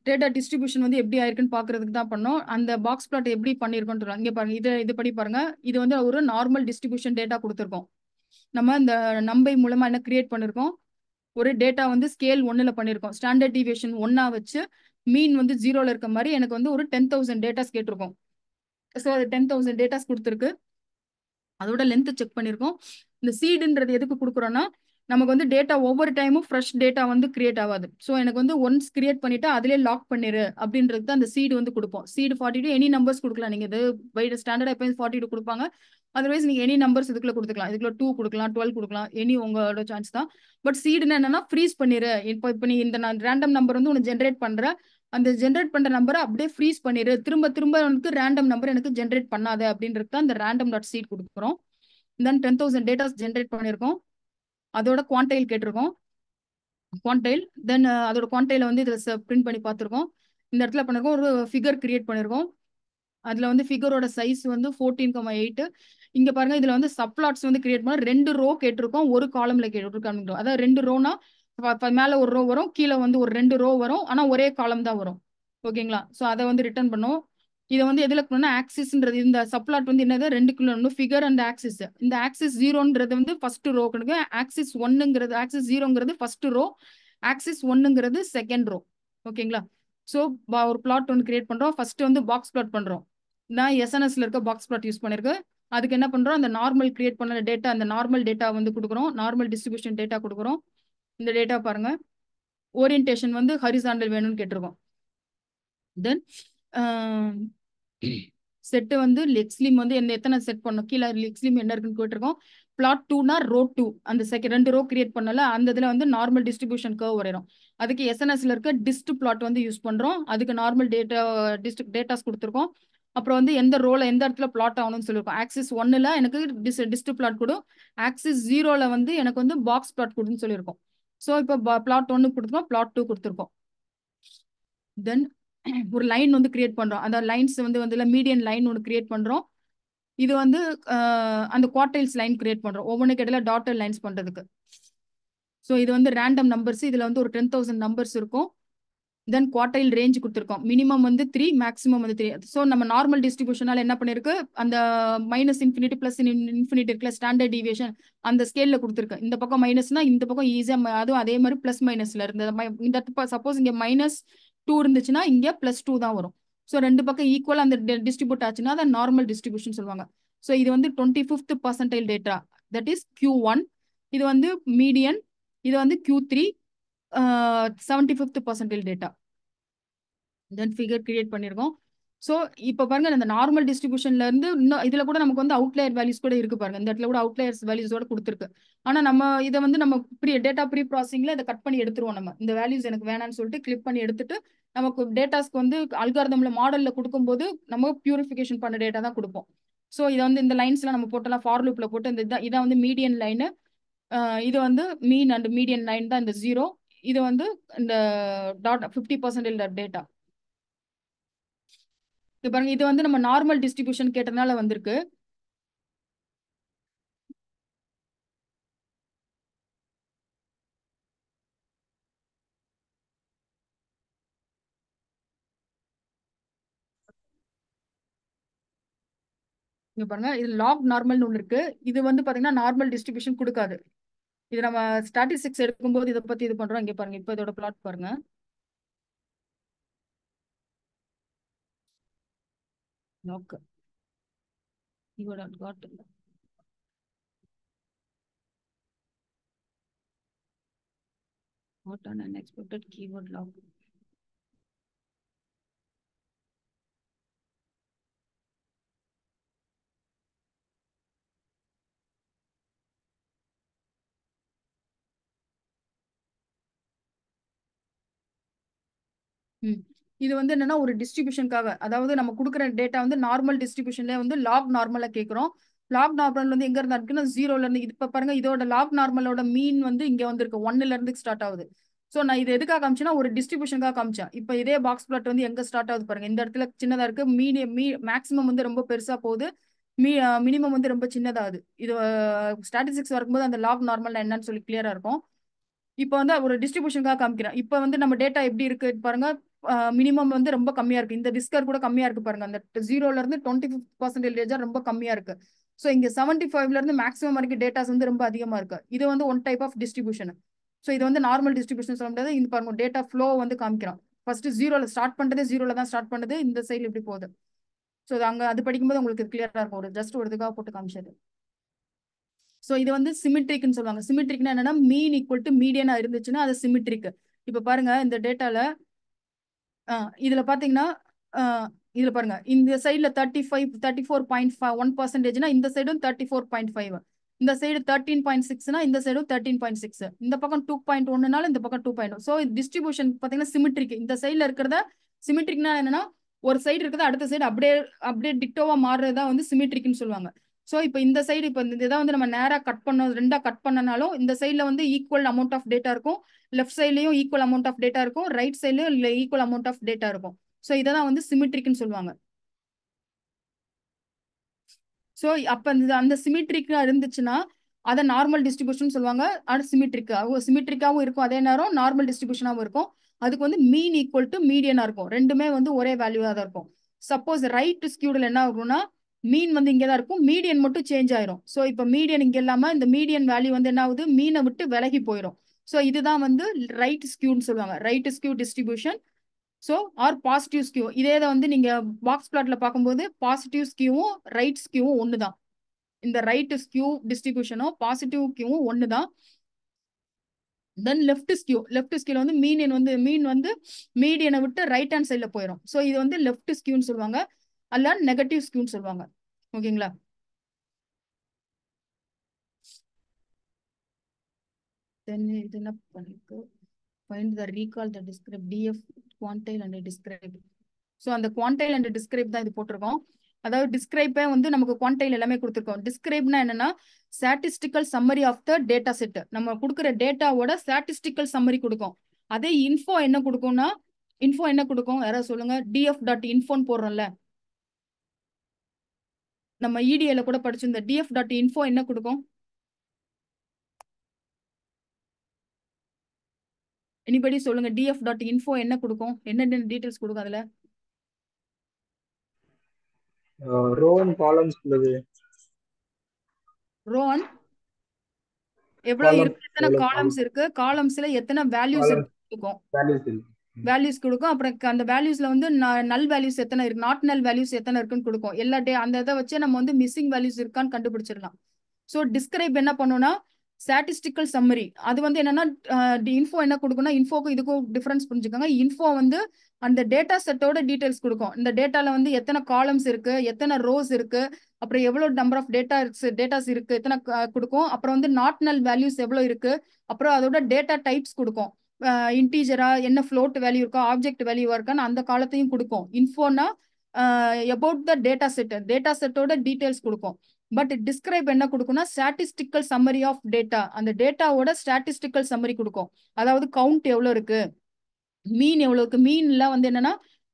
டேட்டா டிஸ்ட்ரிபியூஷன் வந்து எப்படி ஆயிருக்குன்னு பாக்குறதுக்கு தான் பண்ணோம். அந்த பாக்ஸ் பிளாட் எப்படி பண்ணிருக்கோம் இங்க பாருங்க, இது படி பாருங்க. இது வந்து ஒரு நார்மல் டிஸ்ட்ரிபியூஷன் டேட்டா கொடுத்துருக்கோம். நம்ம இந்த நம்பை மூலமா என்ன கிரியேட் பண்ணிருக்கோம், ஒரு டேட்டா வந்து ஸ்கேல் 1ல பண்ணிருக்கோம். ஸ்டாண்டர்ட் டிவியேஷன் 1 வச்சு மீன் வந்து 0ல இருக்க மாதிரி எனக்கு வந்து ஒரு 10,000 டேட்டாஸ் கேட்டிருக்கோம். ஸோ அது 10,000 டேட்டாஸ் கொடுத்துருக்கு. அதோட லென்த் செக் பண்ணிருக்கோம். இந்த சீடுன்றது எதுக்கு கொடுக்குறோம்னா, நமக்கு வந்து டேட்டா ஒவ்வொரு டைமும் ஃப்ரெஷ் டேட்டா வந்து கிரியேட் ஆகாது. ஸோ எனக்கு வந்து ஒன்ஸ் கிரியேட் பண்ணிட்டு அதிலே லாக் பண்ணிரு அப்படின்றது தான் அந்த சீடு வந்து கொடுப்போம். சீடு 42 எனி நம்பர்ஸ் கொடுக்கலாம். நீங்க இது வைட் ஸ்டாண்டர்ட் எப்பயும் 42 கொடுப்பாங்க. அதர்வைஸ் நீங்க எனி நம்பர்ஸ் இதுக்குள்ள கொடுத்துக்கலாம். இதுக்குள்ள 2 கொடுக்கலாம், 12 கொடுக்கலாம், எனி உங்களோட சான்ஸ் தான். பட் சீடுன்னு என்னன்னா ஃப்ரீஸ் பண்ணிரு. இப்போ நீ இந்த ரேண்டம் நம்பர் வந்து உனக்கு ஜென்ரேட் பண்ற, அந்த ஜென்ரேட் பண்ற நம்பரை அப்படியே ஃப்ரீஸ் பண்ணிரு, திரும்ப திரும்ப எனக்கு ரேண்டம் நம்பர் எனக்கு ஜென்ரேட் பண்ணாத அப்படின்றது தான் இந்த ரேண்டம் டாட் சீட் கொடுக்குறோம். தென் 10,000 டேட்டாஸ் ஜென்ரேட் பண்ணியிருக்கோம். அதோட குவான்டைல் கேட்டிருக்கோம். குவான்டைல் தென் அதோட குவான்டைல வந்து இதில் பிரிண்ட் பண்ணி பார்த்துருக்கோம். இந்த இடத்துல பண்ணிருக்கோம், ஒரு ஃபிகர் கிரியேட் பண்ணியிருக்கோம். அதுல வந்து ஃபிகரோட சைஸ் வந்து 14,8. இங்க பாருங்க, இதுல வந்து சப்ளாட்ஸ் வந்து கிரியேட் பண்ண 2 ரோ கேட்டிருக்கோம், ஒரு காலம்ல கேட்டிருக்கோம். அதாவது 2 ரோனா மேல ஒரு ரோ வரும், கீழே வந்து ஒரு 2 ரோ வரும், ஆனா ஒரே காலம் தான் வரும். ஓகேங்களா? ஸோ அதை வந்து ரிட்டர்ன் பண்ணோம். இதை வந்து எதுல பண்ணா ஆக்சிஸ்ன்றது, இந்த சப்ளாட் வந்து என்னது 2 கிலோ ஃபிகர் அண்ட் ஆக்சிஸ். இந்த ஆக்சிஸ் 0ன்றது வந்து ஃபர்ஸ்ட் ரோ கொடுங்க, ஆக்சிஸ் 1ங்கிறது ஆக்சிஸ் 0ங்கிறது ஃபர்ஸ்ட் ரோ, ஆக்சிஸ் 1ங்கிறது செகண்ட் ரோ. ஓகேங்களா? ஸோ ஒரு பிளாட் ஒன்று கிரியேட் பண்றோம். ஃபர்ஸ்ட் வந்து பாக்ஸ் பிளாட் பண்றோம். நான் எஸ்என்எஸ்ல இருக்க பாக்ஸ் பிளாட் யூஸ் பண்ணிருக்கேன். அதுக்கு என்ன பண்றோம், அந்த நார்மல் கிரியேட் பண்ண டேட்டா, அந்த நார்மல் டேட்டா வந்து கொடுக்குறோம், நார்மல் டிஸ்ட்ரிபியூஷன் டேட்டா கொடுக்குறோம். இந்த டேட்டா பாருங்க, ஓரியன்டேஷன் வந்து ஹரிசாண்டல் வேணும்னு கேட்டிருக்கோம். தென் செட்டு வந்து எக்ஸ்லீம் வந்து எத்தனை செட் பண்ணணும், கீழே எக்ஸ்லீம் என்ன இருக்குன்னு கேட்டிருக்கோம். பிளாட் 2னா ரோ 2, அந்த ரெண்டு ரோ கிரியேட் பண்ணல, அந்த இதுல வந்து நார்மல் டிஸ்ட்ரிபியூஷன் கர்வ் வரையும். அதுக்கு எஸ்என்எஸ்ல இருக்க டிஸ்ட் பிளாட் வந்து யூஸ் பண்றோம். அதுக்கு நார்மல் டேட்டாஸ் கொடுத்துருக்கோம். அப்புறம் வந்து எந்த ரோல எந்த இடத்துல பிளாட் ஆகணும்னு சொல்லியிருக்கோம். ஆக்சிஸ் 1ல எனக்கு டிஸ்ட் பிளாட் கொடு, ஆக்சிஸ் 0ல வந்து எனக்கு வந்து பாக்ஸ் பிளாட் கொடுன்னு சொல்லியிருக்கோம். ஸோ இப்போ பிளாட் 1 கொடுத்துருக்கோம், பிளாட் 2 கொடுத்துருக்கோம். தென் ஒரு லைன் வந்து கிரியேட் பண்றோம். அந்த லைன்ஸ் வந்து மீடியன் லைன் ஒன்று கிரியேட் பண்றோம். இது வந்து அந்த குவார்டைல்ஸ் லைன் கிரியேட் பண்றோம், ஒவ்வொன்றுக்கு இடையில டாட்டர் லைன்ஸ் பண்றதுக்கு. ஸோ இது வந்து ரேண்டம் நம்பர்ஸ், இதுல வந்து ஒரு 10,000 நம்பர்ஸ் இருக்கும். தென் குவார்டைல் ரேஞ்ச் கொடுத்துருக்கோம். மினிமம் வந்து 3, மேக்ஸிமம் வந்து 3. ஸோ நம்ம நார்மல் டிஸ்ட்ரிபியூஷனால என்ன பண்ணிருக்கு, அந்த -∞ +∞ இருக்குல்ல ஸ்டாண்டர்ட் டிவியேஷன், அந்த ஸ்கேல்ல கொடுத்துருக்கு. இந்த பக்கம் மைனஸ்னா இந்த பக்கம் ஈஸியா, அதுவும் அதே மாதிரி பிளஸ் மைனஸ்ல இருந்து இந்த சப்போஸ் இங்க -2 இருந்துச்சுன்னா இங்க +2 தான் வரும். ஸோ ரெண்டு பக்கம் ஈக்குவல் அந்த டிஸ்ட்ரிபியூட் ஆச்சுன்னா அதை நார்மல் டிஸ்ட்ரிபியூஷன் சொல்லுவாங்க. ஸோ இது வந்து 25th percentile data, that is Q1. இது வந்து மீடியன், இது வந்து Q3, 75th பர்சன்டைல் டேட்டா. தென் ஃபிகர் கிரியேட் பண்ணிருக்கோம். ஸோ இப்போ பாருங்க, இந்த நார்மல் டிஸ்ட்ரிபியூஷன்ல இருந்து இன்னும் இதுல கூட நமக்கு வந்து அவுட்லயர் வேல்யூஸ் கூட இருக்கு பாருங்க. இந்த இடத்துல கூட அவுட்லயர்ஸ் வேல்யூஸோட கொடுத்துருக்கு. ஆனா நம்ம இதை வந்து நம்ம டேட்டா ப்ரீ ப்ராசஸிங்ல இதை கட் பண்ணி எடுத்துருவோம். நம்ம இந்த வேல்யூஸ் எனக்கு வேணாம்னு சொல்லிட்டு கிளிக் பண்ணி எடுத்துட்டு நமக்கு டேட்டாஸ்க்கு வந்து அல்காரிதம்ல மாடல்ல கொடுக்கும்போது நம்ம பியூரிஃபிகேஷன் பண்ண டேட்டா தான் கொடுப்போம். ஸோ இதை வந்து இந்த லைன்ஸ்ல நம்ம போட்டலாம், ஃபார் லூப்ல போட்டு இந்த இதான் வந்து மீடியன் லைனு, இது வந்து மீன் அண்ட் மீடியன் லைன் தான் இந்த 0. இது வந்து இந்த 50% டேட்டா. பாருங்க, இது வந்து நம்ம நார்மல் டிஸ்ட்ரிபியூஷன் கேட்டதுனால வந்திருக்கு. இங்க பாருங்க, இது லாக் நார்மல்னு ஒன்று இருக்கு. இது வந்து பாத்தீங்கன்னா நார்மல் டிஸ்ட்ரிபியூஷன் கொடுக்காது. இது நம்ம ஸ்டாட்டிஸ்டிக்ஸ் எடுக்கும்போது இதை பத்தி இது பண்றோம். இங்க பாருங்க, இப்போ இதோட பிளாட் பாருங்க. லாக் இதோட காட் இல்ல, what an unexpected keyword log. இது வந்து என்னன்னா ஒரு டிஸ்ட்ரிபியூஷனுக்காக, அதாவது நம்ம கொடுக்குற டேட்டா வந்து நார்மல் டிஸ்ட்ரிபியூஷன்ல வந்து லாக் நார்மலா கேட்குறோம். லாக் நார்மல் வந்து எங்க இருந்தா இருக்குன்னா 0ல இருந்து, இப்ப பாருங்க இதோட லாக் நார்மலோட மீன் வந்து இங்க வந்திருக்கு, 1ல இருந்து ஸ்டார்ட் ஆகுது. ஸோ நான் இது எதுக்காக காமிச்சேன்னா ஒரு டிஸ்ட்ரிபியூஷனுக்காக காமிச்சேன். இப்போ இதே பாக்ஸ் பிளாட் வந்து எங்க ஸ்டார்ட் ஆகுது பாருங்க, இந்த இடத்துல சின்னதா இருக்கு, மேக்ஸிமம் வந்து ரொம்ப பெருசா போகுது, மினிமம் வந்து ரொம்ப சின்னதாகுது. இது ஸ்டாட்டிஸ்டிக்ஸ் வரும்போது அந்த லாக் நார்மல் என்னன்னு சொல்லி கிளியரா இருக்கும். இப்போ வந்து ஒரு டிஸ்ட்ரிபியூஷனுக்காக காமிக்கிறேன். இப்போ வந்து நம்ம டேட்டா எப்படி இருக்கு பாருங்க, மினிமம் வந்து ரொம்ப கம்மியா இருக்கு. இந்த விஸ்கர் கூட கம்மியா இருக்கு பாருங்க, அந்த 0ல இருந்து 25% ரொம்ப கம்மியா இருக்கு. ஸோ இங்க 75ல இருந்து மேக்ஸிமம் வரைக்கும் டேட்டாஸ் வந்து ரொம்ப அதிகமா இருக்கு. இது வந்து one type of distribution. So இது வந்து நார்மல் டிஸ்ட்ரிபியூஷன் சொல்ல முடியாது. இந்த பாருங்க டேட்டா ஃப்ளோ வந்து காமிக்கிறோம். ஃபர்ஸ்ட் 0ல ஸ்டார்ட் பண்றதே 0ல தான் ஸ்டார்ட் பண்ணுது, இந்த சைடு எப்படி போகுது. ஸோ அங்க அது படிக்கும்போது உங்களுக்கு கிளியரா இருக்கும். ஒரு ஜஸ்ட் ஒரு இதுக்காக போட்டு காமிச்சது. ஸோ இது வந்து சிமிட்ரிக்னு சொல்லுவாங்க. சிமிட்ரிக்னா என்னன்னா மீன் ஈக்குவல் டு மீடியனா இருந்துச்சுன்னா அது சிமிட்ரிக். இப்ப பாருங்க இந்த டேட்டால இதுல பாத்தீங்கன்னா இதுல பாருங்க, இந்த சைடுல 34.1%, இந்த சைடும் 34.5, இந்த சைடு 13.6னா இந்த சைடும் 13.6, இந்த பக்கம் 2.1னால இந்த பக்கம் 2.1. ஸோ டிஸ்ட்ரிபியூஷன் பாத்தீங்கன்னா சிமிட்ரிக். இந்த சைடுல இருக்கிறத சிமிட்ரிக்னா என்னன்னா ஒரு சைடு இருக்கிறத அடுத்த சைடு அப்படியே டிக்டோவா மாறுறதா வந்து சிமிட்ரிக்னு சொல்லுவாங்க. ஸோ இப்போ இந்த சைடு இப்போ இந்த இதை வந்து நம்ம நேராக கட் பண்ணோம், ரெண்டா கட் பண்ணனாலும் இந்த சைடில் வந்து ஈக்குவல் அமௌண்ட் ஆஃப் டேட்டா இருக்கும், லெஃப்ட் சைட்லையும் ஈக்குவல் அமௌண்ட் ஆஃப் டேட்டா இருக்கும், ரைட் சைட்லையும் ஈக்குவல் அமௌண்ட் ஆஃப் டேட்டா இருக்கும். ஸோ இதை தான் வந்து சிமிட்ரிக்னு சொல்லுவாங்க. ஸோ அப்போ அந்த சிமிட்ரிக்கா இருந்துச்சுன்னா அதை நார்மல் டிஸ்ட்ரிபியூஷன் சொல்லுவாங்க. அது சிமிட்ரிக்காவும் இருக்கும், அதே நேரம் நார்மல் டிஸ்ட்ரிபியூஷனாகவும் இருக்கும். அதுக்கு வந்து மீன் ஈக்குவல் டு மீடியனா இருக்கும், ரெண்டுமே வந்து ஒரே வேல்யூவா தான் இருக்கும். சப்போஸ் ரைட் ஸ்கியூடில் என்ன ஆகும்னா மீன் வந்து இங்கே தான் இருக்கும், மீடியன் மட்டும் சேஞ்ச் ஆயிரும். ஸோ இப்போ மீடியன் இங்கே இல்லாமல் இந்த மீடியன் வேல்யூ வந்து என்ன ஆகுது, மீனை விட்டு விலகி போயிடும். ஸோ இதுதான் வந்து ரைட் ஸ்கியூன்னு சொல்லுவாங்க, right skew distribution. So or positive skew. இதே வந்து நீங்க பாக்ஸ் பிளாட்ல பார்க்கும்போது பாசிட்டிவ் ஸ்கியூவும் ரைட் ஸ்கியூவும் ஒன்று தான். இந்த ரைட் ஸ்கியூ டிஸ்ட்ரிபியூஷனும் பாசிட்டிவ் ஸ்கியூவும் ஒன்று தான். தென் லெஃப்ட் ஸ்கியூல வந்து மீன் வந்து மீடியனை விட்டு ரைட் ஹேண்ட் சைடில் போயிடும். ஸோ இது வந்து லெஃப்ட் ஸ்கியூன்னு சொல்லுவாங்க. அல்ல நெகட்டிவ் ஸ்கியூன்னு சொல்லுவாங்க. ஓகேங்களா? தென் இது என்ன பண்ணிருக்கு, find the recall the describe df quantile and describe. So அந்த குவான்டைல் அண்ட் டிஸ்கிரைப் தான் இது போட்டிருக்கோம். அதாவது டிஸ்கிரைப்பே வந்து நமக்கு குவான்டைல் எல்லாமே கொடுத்துருக்கோம். டிஸ்கிரைப்னா என்னன்னா statistical summary of the data set. நம்ம கொடுக்குற டேட்டாவோட ஸ்டாட்டிஸ்டிக்கல் சம்மரி கொடுக்கும். அதே இன்ஃபோ என்ன கொடுக்கும்னா, இன்ஃபோ என்ன கொடுக்கும் யாராவது சொல்லுங்க. df.infoன்னு போடுறோம்ல, நம்ம EDA கூட படிச்சிருந்த df.info என்ன கொடுக்கும்? எனிபடி சொல்லுங்க. df.info என்ன கொடுக்கும்? என்னென்ன டீடைல்ஸ் கொடுக்கும் அதுல? ரோ அண்ட் காலம்ஸ் உள்ளது. ரோ அண்ட் எவ்வளவு இருக்கு, எத்தனை காலம்ஸ் இருக்கு, காலம்ஸ்ல எத்தனை வேல்யூஸ் இருக்கும், வேல்யூஸ் கொடுக்கும். அப்புறம் அந்த வேல்யூஸ்ல வந்து நல் வேல்யூஸ் எத்தனை இருக்கு, நாட் நல் வேல்யூஸ் எத்தனை இருக்குன்னு கொடுக்கும். எல்லா அந்த இதை வச்சு நம்ம வந்து மிஸ்ஸிங் வேல்யூஸ் இருக்கான்னு கண்டுபிடிச்சிடலாம். ஸோ டிஸ்கிரைப் என்ன பண்ணுன்னா ஸ்டாட்டிஸ்டிக்கல் சம்மரி. அது வந்து என்னன்னா இன்ஃபோ என்ன கொடுக்கும்னா, இன்ஃபோக்கும் இதுக்கும் டிஃபரன்ஸ் புரிஞ்சுக்கோங்க. இன்ஃபோ வந்து அந்த டேட்டா செட்டோட டீடைல்ஸ் கொடுக்கும். இந்த டேட்டால வந்து எத்தனை காலம்ஸ் இருக்கு, எத்தனை ரோஸ் இருக்கு, அப்புறம் எவ்வளவு நம்பர் ஆஃப் டேட்டாஸ் இருக்கு, எத்தனை கொடுக்கும். அப்புறம் வந்து நாட் நல் வேல்யூஸ் எவ்வளவு இருக்கு, அப்புறம் அதோட டேட்டா டைப்ஸ் கொடுக்கும். இன்டீஜரா என்ன ஃப்ளோட் வேல்யூ இருக்கா, ஆப்ஜெக்ட் வேல்யூவா இருக்கான்னு அந்த காலத்தையும் கொடுக்கும். இன்ஃபோனா அபவுட் த டேட்டா செட்டோட டீடைல்ஸ் கொடுக்கும். பட் டிஸ்கிரைப் என்ன கொடுக்கும்னா ஸ்டாட்டிஸ்டிக்கல் சம்மரி ஆஃப் டேட்டா. அந்த டேட்டாவோட ஸ்டாட்டிஸ்டிக்கல் சம்மரி கொடுக்கும். அதாவது கவுண்ட் எவ்வளவு இருக்கு, மீன் எவ்வளவு இருக்கு. மீன்ல வந்து என்னன்னா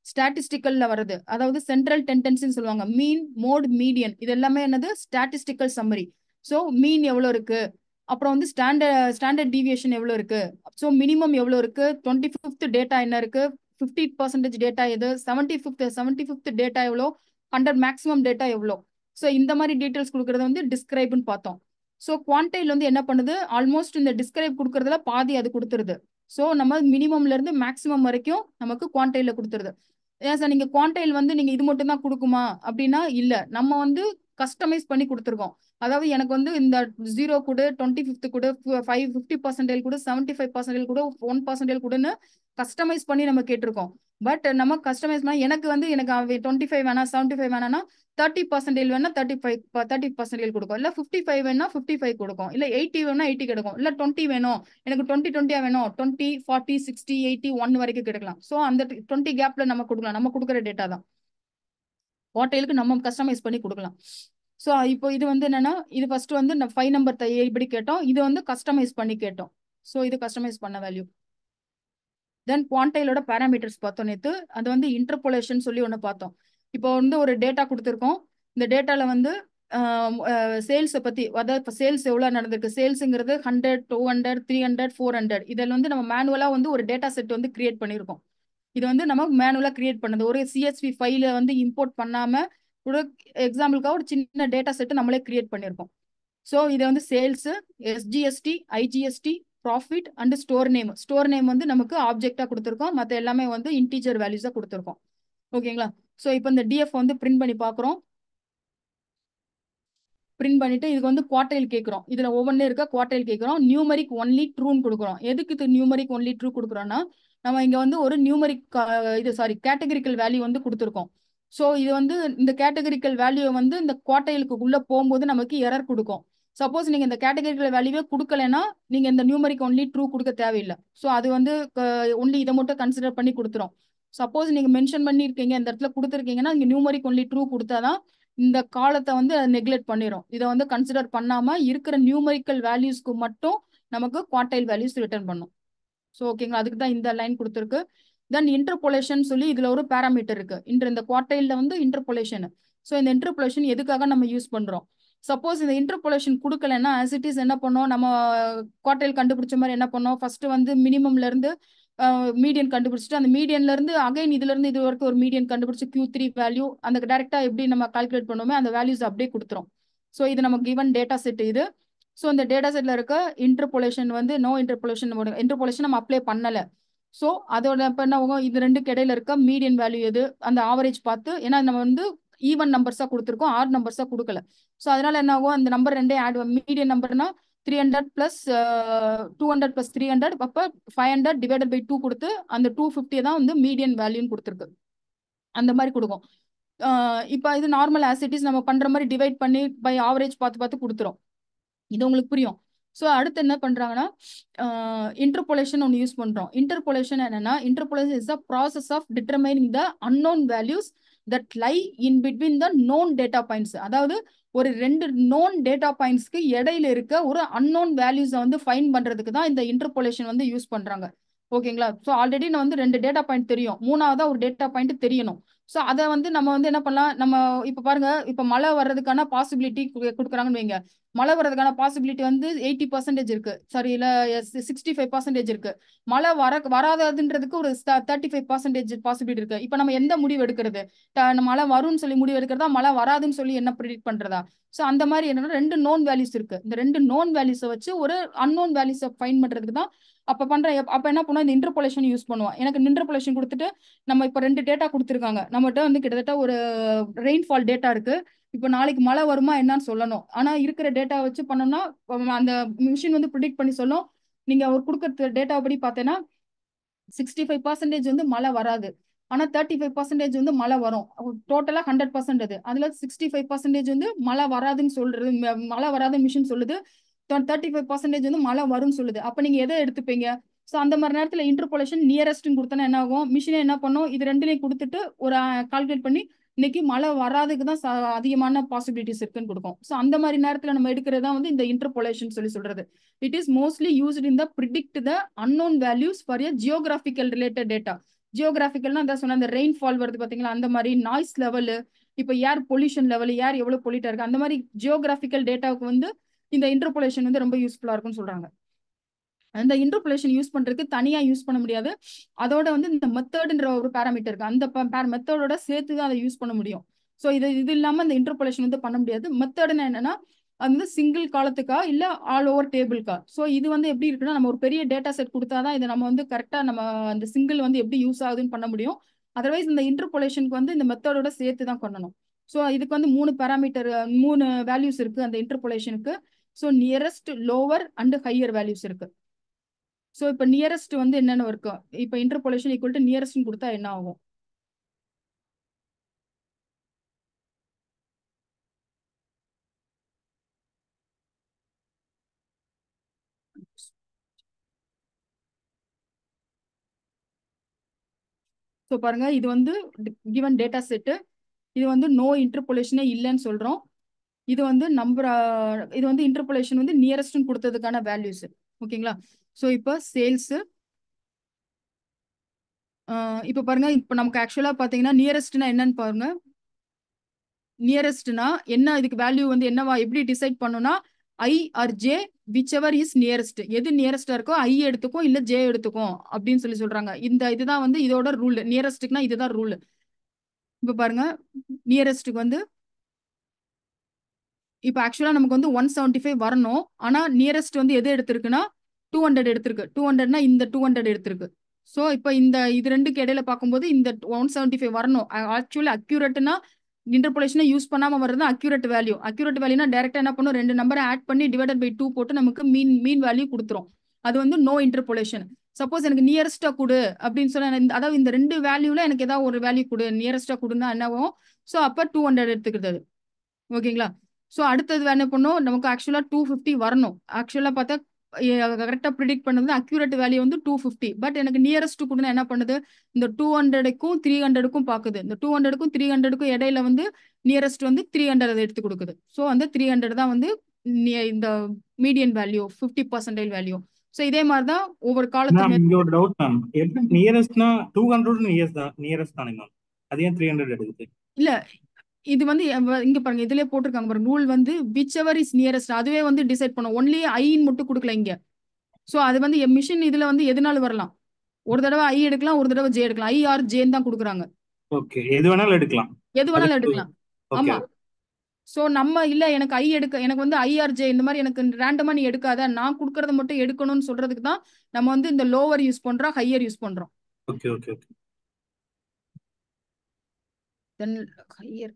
ஸ்டாட்டிஸ்டிக்கல்ல வருது. அதாவது சென்ட்ரல் டெண்டன்சின்னு சொல்லுவாங்க. மீன், மோட், மீடியன் இது எல்லாமே என்னது ஸ்டாட்டிஸ்டிக்கல் சம்மரி. ஸோ மீன் எவ்வளவு இருக்கு, அப்புறம் வந்து ஸ்டாண்டர்ட் டீவியேஷன் எவ்வளவு இருக்கு, ஸோ மினிமம் எவ்வளவு இருக்கு, 25th டேட்டா என்ன இருக்கு, 50% டேட்டா எது, 75th டேட்டா எவ்வளோ, 100 மேக்ஸிமம் டேட்டா எவ்வளோ. ஸோ இந்த மாதிரி டீடைல்ஸ் கொடுக்கறது வந்து டிஸ்கிரைப்னு பார்த்தோம். ஸோ குவான்டைல் வந்து என்ன பண்ணுது, ஆல்மோஸ்ட் இந்த டிஸ்கிரைப் கொடுக்கறதுல பாதி அது கொடுத்துருது. ஸோ நம்ம மினிமம்ல இருந்து மேக்ஸிமம் வரைக்கும் நமக்கு குவான்டைல கொடுத்துருது. ஏன் சார் நீங்க குவான்டைல் வந்து நீங்க இது மட்டும் தான் கொடுக்குமா அப்படின்னா இல்ல, நம்ம வந்து கஸ்டமைஸ் பண்ணி கொடுத்துருக்கோம். அதாவது எனக்கு வந்து இந்த 0 கூட 25th கூட 50% கூட 75% கூட 1% கூடன்னு கஸ்டமைஸ் பண்ணி நம்ம கேட்டிருக்கோம். பட் நம்ம கஸ்டமைஸ் பண்ணி எனக்கு 25 வேணா 75 வேணாம்னா 30% வேணா 30% கொடுக்கும், இல்ல 55 வேணா 55 கொடுக்கும், இல்ல 80 வேணா 80 கிடைக்கும், இல்ல 20 வேணும் எனக்கு 20 வேணும் 20 40 60 80 1 வரைக்கும் கிடைக்கலாம். ஸோ அந்த 20 கேப்ல நம்ம கொடுக்கலாம். நம்ம கொடுக்குற டேட்டா தான் குவார்டைலுக்கு நம்ம கஸ்டமைஸ் பண்ணி கொடுக்கலாம். ஸோ இப்போ இது வந்து என்னன்னா, இது ஃபர்ஸ்ட் வந்து 5 நம்பர் இப்படி கேட்டோம், இது வந்து கஸ்டமைஸ் பண்ணி கேட்டோம். ஸோ இது கஸ்டமைஸ் பண்ண வேல்யூ. தென் குவான்டைலோட பேராமீட்டர்ஸ் பார்த்தோம் நேற்று. அது வந்து இன்டர்போலேஷன் சொல்லி ஒன்று பார்த்தோம். இப்போ வந்து ஒரு டேட்டா கொடுத்துருக்கோம். இந்த டேட்டால வந்து சேல்ஸை பத்தி, அதாவது இப்போ சேல்ஸ் எவ்வளோ நடந்திருக்கு, சேல்ஸுங்கிறது 100 200 300 400 இதில் வந்து நம்ம மேனுவலா வந்து ஒரு டேட்டா செட் வந்து கிரியேட் பண்ணியிருக்கோம். இது வந்து நம்ம மேனுவலா கிரியேட் பண்ணது. ஒரு CSV ஃபைல வந்து இம்போர்ட் பண்ணாம ஒரு எக்ஸாம்பிளுக்காக ஒரு சின்ன டேட்டா செட் நம்மளே கிரியேட் பண்ணியிருக்கோம். ஸோ இதை வந்து sales, SGST, IGST, profit and store name. Store name வந்து நமக்கு ஆப்ஜெக்டா கொடுத்துருக்கோம், மற்ற எல்லாமே வந்து இன்டீஜர் வேல்யூஸா கொடுத்துருக்கோம். ஓகேங்களா? ஸோ இப்போ இந்த DF வந்து பிரிண்ட் பண்ணி பார்க்குறோம். பிரிண்ட் பண்ணிட்டு இதுக்கு வந்து குவார்டைல் கேட்குறோம். இதுல ஒவ்வொன்றும் இருக்க குவார்டைல் கேட்குறோம். நியூமரிக் ஒன்லி ட்ரூன்னு கொடுக்குறோம். எதுக்கு இது நியூமரிக் ஒன்லி ட்ரூ கொடுக்குறோம்னா, நம்ம இங்க வந்து ஒரு நியூமரிக் கேட்டகரிக்கல் வேல்யூ வந்து கொடுத்துருக்கோம். ஸோ இது வந்து இந்த கேட்டகரிக்கல் வேல்யூ வந்து இந்த குவார்டைலுக்கு உள்ள போகும்போது நமக்கு எரர் கொடுக்கும். சப்போஸ் நீங்க இந்த கேட்டகரிக்கல் வேல்யூவே கொடுக்கலன்னா நீங்க இந்த நியூமரிக் ஒன்லி ட்ரூ கொடுக்க தேவையில்லை. ஸோ அது வந்து ஒன்லி இதை மட்டும் கன்சிடர் பண்ணி கொடுத்துரும். சப்போஸ் நீங்க மென்ஷன் பண்ணிருக்கீங்க, இந்த இடத்துல கொடுத்துருக்கீங்கன்னா நீங்க நியூமரிக் ஒன்லி ட்ரூ கொடுத்தாதான் இந்த காலத்தை வந்து நெக்லெக்ட் பண்ணிடும். இதை வந்து கன்சிடர் பண்ணாம இருக்கிற நியூமரிக்கல் வேல்யூஸ்க்கு மட்டும் நமக்கு குவார்டைல் வேல்யூஸ் ரிட்டர்ன் பண்ணும். ஸோ ஓகேங்களா, அதுக்கு தான் இந்த லைன் கொடுத்துருக்கு. தென் இன்டர்போலேஷன் சொல்லி இதுல ஒரு பேராமீட்டர் இருக்கு. இந்த குவார்டைல்ல வந்து இன்டர்போலேஷன். ஸோ இந்த இன்டர்போலேஷன் எதுக்காக நம்ம யூஸ் பண்றோம்? சப்போஸ் இந்த இன்டர்போலேஷன் கொடுக்கலன்னா as it is என்ன பண்ணோம், நம்ம குவார்டைல் கண்டுபிடிச்ச மாதிரி என்ன பண்ணோம், ஃபர்ஸ்ட் வந்து மினிமம்ல இருந்து மீடியன் கண்டுபிடிச்சிட்டு அந்த மீடியன்ல இருந்து அகைன் இதுல இருந்து இது வரைக்கும் ஒரு மீடியன் கண்டுபிடிச்சு Q3 வேல்யூ அந்த டைரக்டா எப்படி நம்ம கால்குலேட் பண்ணுவோமே அந்த வேல்யூஸ் அப்படியே கொடுத்துரும். ஸோ இது நம்ம கிவன் டேட்டா செட் இது. ஸோ இந்த டேட்டா செட்ல இருக்க இன்டர்போலேஷன் வந்து நோ இன்டர்போலேஷன் நம்ம அப்ளை பண்ணல. ஸோ அதோட இப்போ என்ன ஆகும், இது ரெண்டுக்கு இடையில இருக்க மீடியன் வேல்யூ எது அந்த ஆவரேஜ் பார்த்து, ஏன்னா நம்ம வந்து ஈவன் நம்பர்ஸா கொடுத்துருக்கோம், ஆட் நம்பர்ஸா கொடுக்கல. ஸோ அதனால என்ன ஆகும், அந்த நம்பர் ரெண்டே ஆட் மீடியன் நம்பர்னா 300 + 200 + 300 அப்போ 500 டிவைடட் பை 2 கொடுத்து அந்த 250 தான் வந்து மீடியன் வேல்யூன்னு கொடுத்துருக்கு. அந்த மாதிரி கொடுக்கும். இப்போ இது நார்மல் ஆசிட்டிஸ் நம்ம பண்ற மாதிரி டிவைட் பண்ணி பை ஆவரேஜ் பார்த்து பார்த்து கொடுத்துரும். இது உங்களுக்கு புரியும். ஸோ அடுத்து என்ன பண்றாங்கன்னா இன்டர்போலேஷன் ஒன்று யூஸ் பண்றோம். இன்டர்போலேஷன் என்னன்னா, interpolation is the process of determining the unknown values that lie in between the known data points. அதாவது ஒரு ரெண்டு நோன் டேட்டா பாயிண்ட்ஸ்க்கு இடையில இருக்க ஒரு அன்னோன் வேல்யூஸை வந்து ஃபைன் பண்றதுக்கு தான் இந்த இன்டர்போலேஷன் வந்து யூஸ் பண்றாங்க. ஓகேங்களா? ஸோ ஆல்ரெடி நான் வந்து 2 டேட்டா பாயிண்ட் தெரியும், 3ஆவதா ஒரு டேட்டா பாயிண்ட் தெரியணும். ஸோ அதை வந்து நம்ம வந்து என்ன பண்ணலாம், நம்ம இப்போ பாருங்க, இப்போ மழை வர்றதுக்கான பாசிபிலிட்டி கொடுக்குறாங்கன்னு வைங்க. மழை வர்றதுக்கான பாசிபிலிட்டி வந்து 80% இருக்கு, சாரி இல்ல 65% இருக்கு. மழை வராதுன்றதுக்கு ஒரு 35% பாசிபிலிட்டி இருக்கு. இப்போ நம்ம எந்த முடிவு எடுக்கிறது? மழை வரும்னு சொல்லி முடிவு எடுக்கிறதா, மழை வராதுன்னு சொல்லி என்ன ப்ரிடிக்ட் பண்றதா? ஸோ அந்த மாதிரி என்னன்னா 2 நோன் வேல்யூஸ் இருக்கு. இந்த 2 நோன் வேல்யூஸை வச்சு ஒரு அன்னோன் வேல்யூஸை ஃபைன் பண்றதுக்கு தான் அப்ப என்ன பண்ணுவோம், இந்த இன்டர்போலேஷன் யூஸ் பண்ணுவோம். எனக்கு இன்டர்போலேஷன் கொடுத்துட்டு நம்ம இப்போ 2 டேட்டா கொடுத்துருக்காங்க. நம்மகிட்ட வந்து கிட்டத்தட்ட ஒரு ரெயின்ஃபால் டேட்டா இருக்கு. இப்போ நாளைக்கு மழை வருமா என்னன்னு சொல்லணும். ஆனா இருக்கிற டேட்டா வச்சு பண்ணோம்னா அந்த மிஷின் வந்து ப்ரிடிக்ட் பண்ணி சொல்லும். நீங்க ஒரு கொடுக்குற டேட்டா படி பார்த்தேன்னா 65% வந்து மழை வராது, ஆனா 35% வந்து மழை வரும். டோட்டலா 100% அது. அதுல 65% வந்து மழை வராதுன்னு சொல்றது, மழை வராதுன்னு மிஷின் சொல்லுது. 35% வந்து மழை வரும்னு சொல்லுது. அப்ப நீங்க எதை எடுத்துப்பீங்க? ஸோ அந்த மாதிரி நேரத்துல இன்டர்போலேஷன் நியரஸ்ட்னு கொடுத்தனா என்ன ஆகும், மிஷினே என்ன பண்ணும், இது ரெண்டுலையும் கொடுத்துட்டு ஒரு கால்குலேட் பண்ணி இன்னைக்கு மழை வராதுக்கு தான் அதிகமான பாசிபிலிட்டிஸ் இருக்குன்னு கொடுக்கும். ஸோ அந்த மாதிரி நேரத்துல நம்ம எடுக்கிறது தான் வந்து இந்த இன்டர்போலேஷன் சொல்றது. It is mostly used in the predict the unknown values for a geographical related data. ஜியோகிராபிக்கல்னா அதான் சொன்ன, அந்த ரெயின்ஃபால் வருது பாத்தீங்களா, அந்த மாதிரி நாய்ஸ் லெவலு, இப்போ ஏர் பொல்யூஷன் லெவல், ஏர் எவ்வளவு பொல்யூட்டா இருக்கு, அந்த மாதிரி ஜியோகிராபிக்கல் டேட்டாவுக்கு வந்து இந்த இன்டர்போலேஷன் வந்து ரொம்ப யூஸ்ஃபுல்லா இருக்கும்னு சொல்றாங்க. அந்த இன்டர்போலேஷன் யூஸ் பண்றதுக்கு தனியா யூஸ் பண்ண முடியாது. அதோட வந்து இந்த மெத்தட்ன்ற ஒரு பேராமீட்டர் இருக்கு, அந்த மெத்தடோட சேர்த்து தான் அதை யூஸ் பண்ண முடியும். ஸோ இது இல்லாம இந்த இன்டர்போலேஷன் வந்து பண்ண முடியாது. மெத்தட்னா என்னன்னா, அது வந்து சிங்கிள் காலத்துக்கா இல்ல ஆல் ஓவர் டேபிள்கா. ஸோ இது வந்து எப்படி இருக்குன்னா, நம்ம ஒரு பெரிய டேட்டா செட் கொடுத்தாதான் இதை நம்ம வந்து கரெக்டா நம்ம அந்த சிங்கிள் வந்து எப்படி யூஸ் ஆகுதுன்னு பண்ண முடியும். அதர்வைஸ் இந்த இன்டர்போலேஷனுக்கு வந்து இந்த மெத்தடோட சேர்த்து தான் பண்ணணும். ஸோ இதுக்கு வந்து 3 பேராமீட்டர், 3 வேல்யூஸ் இருக்கு அந்த இன்டர்போலேஷனுக்கு. So nearest, lower and higher values இருக்கு. ஸோ இப்போ நியரஸ்ட் வந்து என்னென்ன இருக்கும், இப்போ இன்டர்போலேஷன் ஈக்குவல் டு நியரஸ்ட்னு கொடுத்தா என்ன ஆகும்? ஸோ பாருங்க, இது வந்து கிவன் டேட்டா செட்டு, இது வந்து நோ இன்டர்போலேஷனே இல்லைன்னு சொல்றோம். இது வந்து இது வந்து இன்டர்போலேஷன் வந்து நியரஸ்ட்னு கொடுத்ததுக்கான வேல்யூஸ். ஓகேங்களா? ஸோ இப்போ சேல்ஸ், இப்போ பாருங்க, இப்போ நமக்கு ஆக்சுவலா பாத்தீங்கன்னா நியரஸ்ட்னா என்னன்னு பாருங்க. நியரஸ்ட்னா என்ன, இதுக்கு வேல்யூ வந்து என்னவா எப்படி டிசைட் பண்ணுனா, I or J whichever is nearest. எது நியரஸ்டா இருக்கோ ஐ எடுத்துக்கும் இல்ல ஜே எடுத்துக்கும் அப்படின்னு சொல்றாங்க. இதுதான் வந்து இதோட ரூல். நியரஸ்ட்னா இதுதான் ரூல். இப்ப பாருங்க, நியரஸ்டுக்கு வந்து இப்போ ஆக்சுவலா நமக்கு வந்து 175 வரணும். ஆனா நியரஸ்ட் வந்து எது எடுத்திருக்குன்னா 200 எடுத்திருக்கு. 200னா இந்த 200 எடுத்திருக்கு. ஸோ இப்போ இது ரெண்டுக்கு இடையில பார்க்கும்போது இந்த 175 வரணும். ஆக்சுவலி அக்யூரேட்னா இன்டர்போலேஷனை யூஸ் பண்ணாம வர்றது அக்யூரேட் வேல்யூ. அக்யூரேட் வேல்யூனா டைரக்டா என்ன பண்ணும், 2 நம்பரை ஆட் பண்ணி டிவைடட் பை 2 போட்டு நமக்கு மீன் வேல்யூ கொடுத்துரும். அது வந்து நோ இன்டர்போலேஷன். சப்போஸ் எனக்கு நியரஸ்டா கொடு அப்படின்னு சொன்னா, அதாவது இந்த 2 வேல்யூல எனக்கு ஏதாவது ஒரு வேல்யூ கொடு, நியரஸ்டா கொடுன்னா என்னவும். ஸோ அப்ப 200 எடுத்துக்கிறது. ஓகேங்களா? ஸோ அடுத்தது என்ன பண்ணும், நமக்கு ஆக்சுவலா 250 வரணும். ஆக்சுவலா பார்த்தா கரெக்டா ப்ரிடிக்ட் பண்ணது அக்யூரேட் வேல்யூ வந்து 250. பட் எனக்கு நியரஸ்ட் கொடுன்னா என்ன பண்ணுது, இந்த 200க்கும் 300க்கும் பாக்குது. இந்த 200க்கும் 300க்கும் இடையில வந்து நியரஸ்ட் வந்து 300 எடுத்து கொடுக்குது. ஸோ வந்து 300 தான் வந்து இந்த மீடியன் வேல்யூ, 50% வேல்யூ. ஸோ இதே மாதிரி தான் ஒவ்வொரு காலத்துக்கு இங்க ஒரு டவுட் மேம், எப்படி நியரஸ்ட்னா 200 நியரஸ்ட் தானே மேம், அது ஏன் 300 எடுக்குது? இல்ல, இது வந்து இங்க பாருங்க, இதுலயே போட்டிருக்காங்க பாருங்க, ரூல் வந்து விச் எவர் இஸ் நியரஸ்ட் அதுவே வந்து டிசைட் பண்ணும். ஒன்லி ஐன்னு மட்டும் கொடுக்கல இங்க. சோ அது வந்து மிஷின் இதுல வந்து எதுனாலும் வரலாம். ஒரு தடவை ஐ எடுக்கலாம், ஒரு தடவை ஜே எடுக்கலாம். ஐ ஆர் ஜேன்னு தான் கொடுக்குறாங்க. ஓகே, எது வேணாலும் எடுக்கலாம். எது வேணாலும் எடுக்கலாம். ஆமா. சோ நம்ம இல்ல, எனக்கு ஐ எனக்கு வந்து ஐ ஆர் ஜே இந்த மாதிரி எனக்கு ரேண்டமா நீ எடுக்காத, நான் கொடுக்கறத மட்டும் எடுக்கணும்னு சொல்றதுக்கு தான் நம்ம வந்து இந்த லோவர் யூஸ் பண்றோம், ஹையர் யூஸ் பண்றோம். Okay okay okay. தென் ஹையர்.